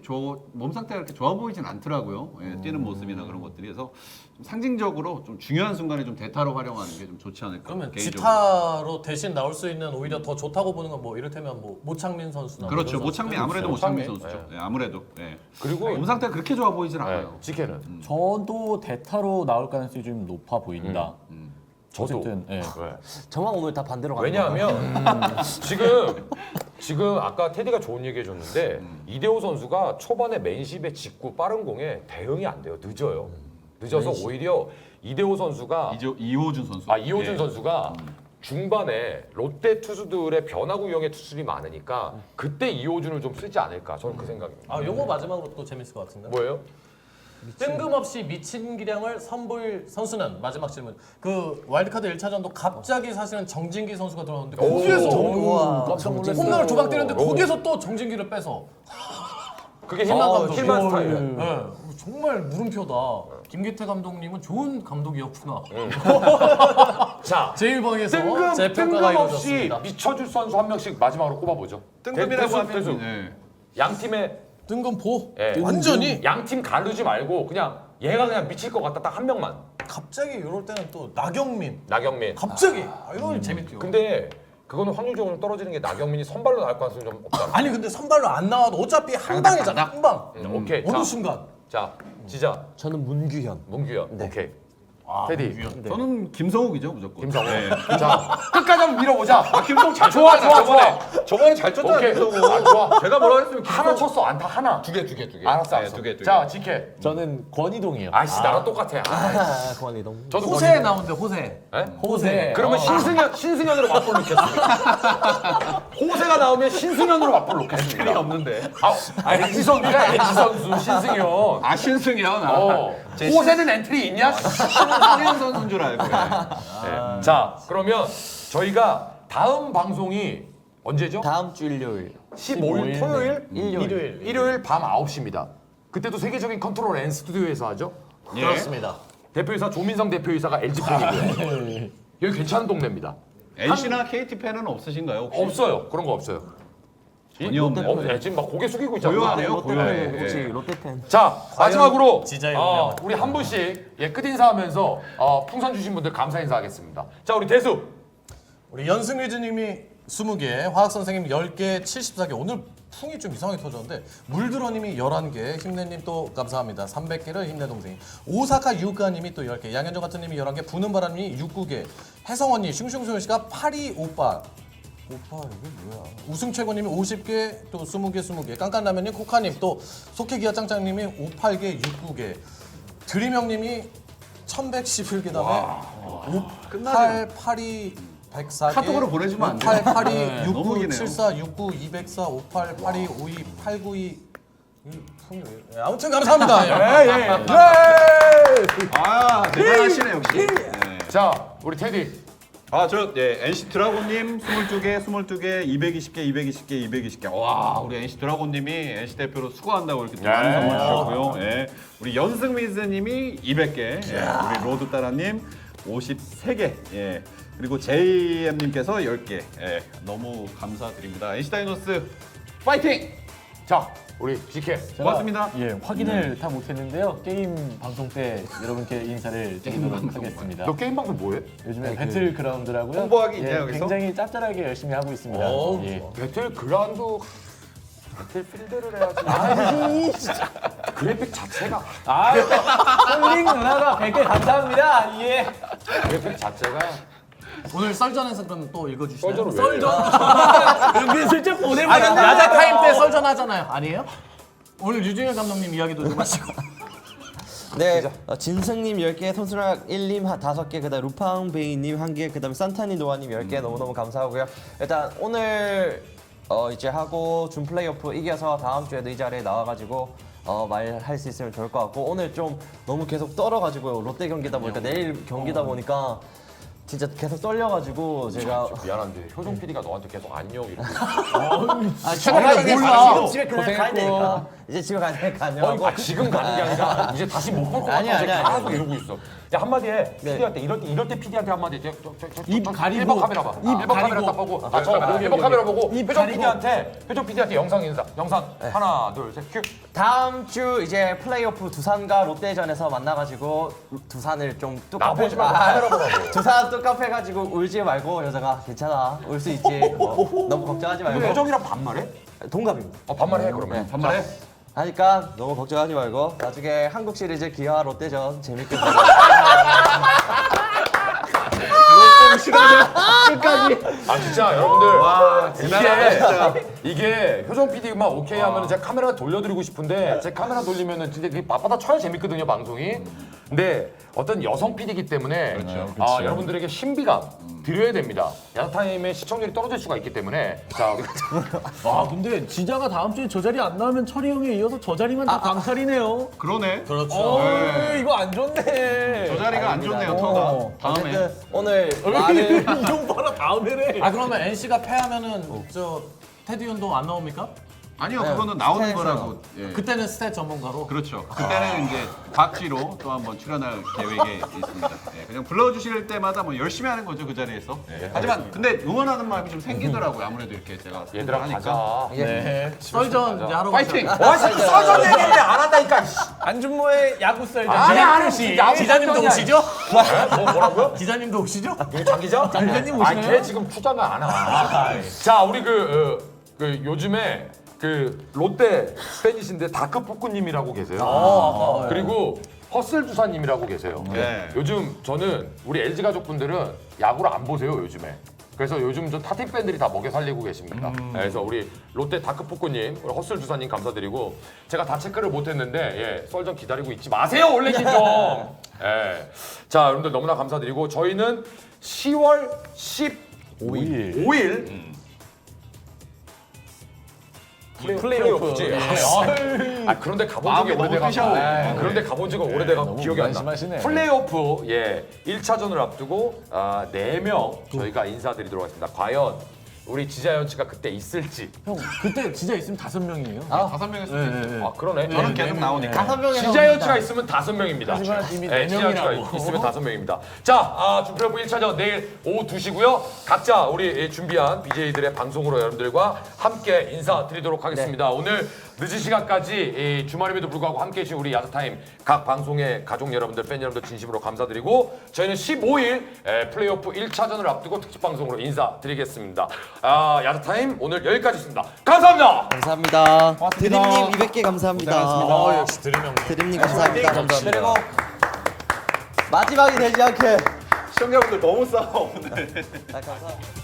몸 상태가 그렇게 좋아 보이진 않더라고요. 예, 뛰는 모습이나 그런 것들이. 그래서 좀 상징적으로 좀 중요한 순간에 좀 대타로 활용하는 게 좀 좋지 않을까. 그러면 개인적으로. 지타로 대신 나올 수 있는 오히려 더 좋다고 보는 건 뭐 이를테면 뭐 모창민 선수나 그렇죠. 이런 모창민 선수들. 아무래도 모창민. 모창민 선수죠. 예, 아무래도. 예. 그리고 몸 상태가 그렇게 좋아 보이진 않아요. 지케는 저도 대타로 나올 가능성이 좀 높아 보인다. 저도. 어쨌든 예. 왜? 저만 오늘 다 반대로 가는 건가요? 왜냐하면 지금 아까 테디가 좋은 얘기 해줬는데 이대호 선수가 초반에 맨십에 직구 빠른 공에 대응이 안 돼요. 늦어요. 늦어서 오히려 이대호 선수가 이호준 선수. 이호준 예. 선수가 중반에 롯데 투수들의 변화구 유형의 투수들이 많으니까 그때 이호준을 좀 쓰지 않을까 저는 그 생각입니다. 아, 요거 마지막으로 또 재밌을 것 같은데. 뭐예요? 뜬금없이 미친 기량을 선보일 선수는 마지막 질문. 그 와일드카드 1차전도 갑자기 사실은 정진기 선수가 들어왔는데 거기에서 깜짝 놀랐어요. 홈런을 두 방 때렸는데 거기에서 또 정진기를 빼서 그게 힐만 감독. 힐만 스타일. 네, 정말 물음표다. 김기태 감독님은 좋은 감독이었구나. 자, 제1방에서 제 평가가 뜬금없이 이루어졌습니다. 미쳐줄 선수 한 명씩 마지막으로 꼽아보죠. 뜬금이라고 하면 대수. 예. 양 팀의 뜬금포 예. 완전히 양팀 가르지 말고 그냥 얘가 그냥 미칠 것 같다 딱 한 명만. 갑자기 이럴 때는 또 나경민 나경민. 갑자기 이건 재밌죠. 근데 그거는 확률적으로 떨어지는 게 나경민이 선발로 나올 가능성이 좀 없다. 아니 근데 선발로 안 나와도 어차피 한 방이잖아 한 방. 오케이. 어느 자, 순간 자, 지자 저는 문규현. 문규현. 네. 오케이. 테디. 저는 김성욱이죠 무조건. 김성욱. 네. 자, 끝까지 한번 밀어보자. 김성욱 잘 좋아, 쳤잖아, 좋아, 좋아. 저번에 잘 쳤잖아 오케이. 김성욱. 아, 좋아. 제가 뭐라 그랬으면 하나 쳤어, 안타 하나. 두 개. 알았어, 네, 알았어. 두 개. 자, 지케. 저는 권희동이요. 아이씨, 나랑 똑같아. 아, 권이동. 저도 호세 권희동. 나오는데 호세. 예? 호세. 그러면 신승현으로 맞불 놓겠습니다. 호세가 나오면 신승현으로 맞불 놓겠습니다. 필요 없는데. LG 선수가 LG 선수 신승현. 아 신승현. 제 호세는 엔트리 있냐? 신승현 선수인 줄 알고. 네. 자, 그러면 저희가 다음 방송이 언제죠? 다음 주 일요일. 15일 토요일? 일요일 밤 9시입니다. 그때도 세계적인 컨트롤 N 스튜디오에서 하죠? 그렇습니다. 대표이사 조민성 대표이사가 LG 팬이고요. 여기 괜찮은 동네입니다. NC나 KT 팬은 없으신가요? 혹시? 없어요. 그런 거 없어요. 전혀 없네요. 지금 막 고개 숙이고 있잖아요. 고요하네요. 롯데 고요해. 팬 혹시 롯데 팬? 자, 마지막으로 지자의 운명은? 우리 한 분씩 끝 인사하면서 풍선 주신 분들 감사 인사하겠습니다. 자, 우리 대수. 우리 연승위즈님이 20개, 화학 선생님 10개, 74개. 오늘 풍이 좀 이상하게 터졌는데 물들어님이 11개, 힘내님 또 감사합니다. 300개를 힘내 동생. 오사카 유가님이 또 10개, 양현정 같은님이 11개, 부는바람님이 69개, 혜성언니, 슝슝소연 씨가 82오빠. 오빠 이게 뭐야? 우승 최고님이 50개, 또 20개. 깐깐라면님, 코카님, 또 속해기아 짱짱님이 58개, 69개. 드림형님이 1111개 다음에 5882 104개. 카톡으로 보내주면 안 돼요? 5882 너무 69 기네요. 74 69 204 58 82 52 892 아무튼 감사합니다. 예. 아 대단하시네 역시. 네. 자, 우리 테디. 저 NC 드라곤님 22개, 220개. 와, 우리 NC 드라곤님이 NC 대표로 수고한다고 이렇게 또 많은 선물 주셨고요. 예. 우리 연승미즈님이 200개, 우리 로드 따라님 53개, 그리고 JM님께서 10개. 너무 감사드립니다. NC 다이노스 파이팅! 자, 우리 지케. 고맙습니다. 확인을 다 못했는데요. 게임 방송 때 여러분께 인사를 드리도록 하겠습니다. 너 게임 방송 뭐해? 요즘에 배틀그라운드라고요. 홍보하기 있나요, 여기서? 굉장히 짭짤하게 열심히 하고 있습니다. 예. 배틀그라운드 배틀필드를 해야지. 그래픽 자체가 홀링 누나가 100개 감사합니다. 예. 그래픽 자체가 오늘 썰전에서 그럼 또 읽어주시나요? 썰전을 왜? 은근슬쩍 보내버렸네. 야자 타임 때 썰전 하잖아요. 아니에요? 오늘 유중현 감독님 이야기도 좀 하시고. 네, 진승님 10개, 손수락 1님 5개, 그다음 루팡베이님 1개, 그다음에 산타니 노아님 10개 너무너무 감사하고요. 일단 오늘 이제 하고 준 플레이오프 이겨서 다음 주에도 이 자리에 나와가지고 말할 수 있으면 좋을 것 같고, 오늘 좀 너무 계속 떨어가지고요. 롯데 경기다 보니까 내일 경기다 보니까 진짜 계속 떨려가지고 제가 미안한데 효정 PD가 너한테 계속 안녕 이렇게. 전화를 몰라. 집에 그냥 가야 되니까 이제 집에 가야 되니까 안녕하고. 지금 가는 게 아니라 이제 다시 못 볼 것 같아. 아니야, 아니야, 계속 이러고 있어. 야, 한마디 해. PD한테 이럴 때 PD한테 한마디 해. 입 가리고. 1번 카메라 봐. 1번 카메라 딱 보고. 저 1번 카메라 보고. 효정 PD한테 영상 인사. 영상 하나, 둘, 셋, 큐. 다음 주 이제 플레이오프 두산과 롯데전에서 만나가지고 두산을 좀 나 보지 말고 카메라 보라고. 두산 뚝 해가지고 울지 말고 여자가 괜찮아 울 수 있지 너무 걱정하지 말고. 효정이랑 반말해? 동갑입니다. 반말해 그러면. 반말해. 하니까 너무 걱정하지 말고 나중에 한국 시리즈 기아 롯데전 재밌게 보고. 아 진짜 여러분들 이게 효정 PD만 오케이 하면 제가 카메라 돌려드리고 싶은데 제 카메라 돌리면은 진짜 되게 맞받아 쳐야 재밌거든요 방송이. 근데 어떤 여성 PD이기 때문에 여러분들에게 신비감 드려야 됩니다. 야타임의 시청률이 떨어질 수가 있기 때문에 자 근데 지자가 다음 주에 저 자리 안 나오면 철이 형에 이어서 저 자리만 다 강탈이네요. 그러네. 그렇죠. 이거 안 좋네. 저 자리가 안 좋네요. 아닙니다. 터가. 다음에. 어쨌든 오늘 많은 이좀 봐라 다음에래. 그러면 NC가 패하면은 저 테디 운동 안 나옵니까? 아니요, 그거는 나오는 스탯에서. 거라고. 예. 그때는 스탯 전문가로. 그렇죠. 그때는 이제 각지로 또 한번 출연할 계획이 있습니다. 그냥 불러주실 때마다 뭐 열심히 하는 거죠, 그 자리에서. 하지만 근데 응원하는 마음이 좀 생기더라고요. 아무래도 이렇게 제가 얘들아 하니까. 가자. 네. 썰전 이제 하러 파이팅! 써전 얘기를 안 한다니까. 안준모의 야구 썰전. 아니, 기자님도 오시죠? 뭐라고요? 기자님도 오시죠? 누구 장 기자? 기자님 아니 오시나요? 걔 지금 투자가 안 와. 자 우리 그 요즘에 그 롯데 팬이신데 다크포크님이라고 계세요. 그리고 허슬 주사님이라고 계세요. 네. 요즘 저는 우리 LG 가족분들은 야구를 안 보세요 요즘에. 그래서 요즘 저 타팀 팬들이 다 먹여 살리고 계십니다. 그래서 우리 롯데 다크포크님, 우리 허슬 주사님 감사드리고 제가 다 체크를 못했는데 예, 썰 좀 기다리고 있지 마세요 올레긴 좀. 예. 자 여러분들 너무나 감사드리고 저희는 10월 15일 플레이오프지. 아 그런데 가본 적이 마음이 너무 오래돼가지고. 크셔. 그런데 가본 지가 오래돼가지고 기억이 안 나. 말씀하시네. 플레이오프 예 1차전을 앞두고 4명 저희가 인사드리도록 하겠습니다. 과연 우리 지자연치가 그때 있을지. 형 그때 진짜 있으면 5명이에요. 5명이서 아 그러네. 저는 계속 나오니까. 5명이 지자연치가 있으면 5명입니다. 하지만 이미 네, 지자연치가 4명이라고. 있으면 5명입니다. 자, 플레이오프 1차전 내일 오후 2시고요. 각자 우리 준비한 BJ들의 방송으로 여러분들과 함께 인사드리도록 하겠습니다. 오늘 늦은 시간까지 주말임에도 불구하고 함께 해주신 우리 야자타임 각 방송의 가족 여러분들, 팬 여러분들 진심으로 감사드리고 저희는 15일 플레이오프 1차전을 앞두고 특집 방송으로 인사드리겠습니다. 야자타임 오늘 여기까지입니다. 감사합니다. 감사합니다. 드림님 200개 감사합니다. 역시 드림 형. 드림님 감사합니다. 그리고 마지막이 되지 않게 시청자분들 너무 싸워 오늘. 감사합니다.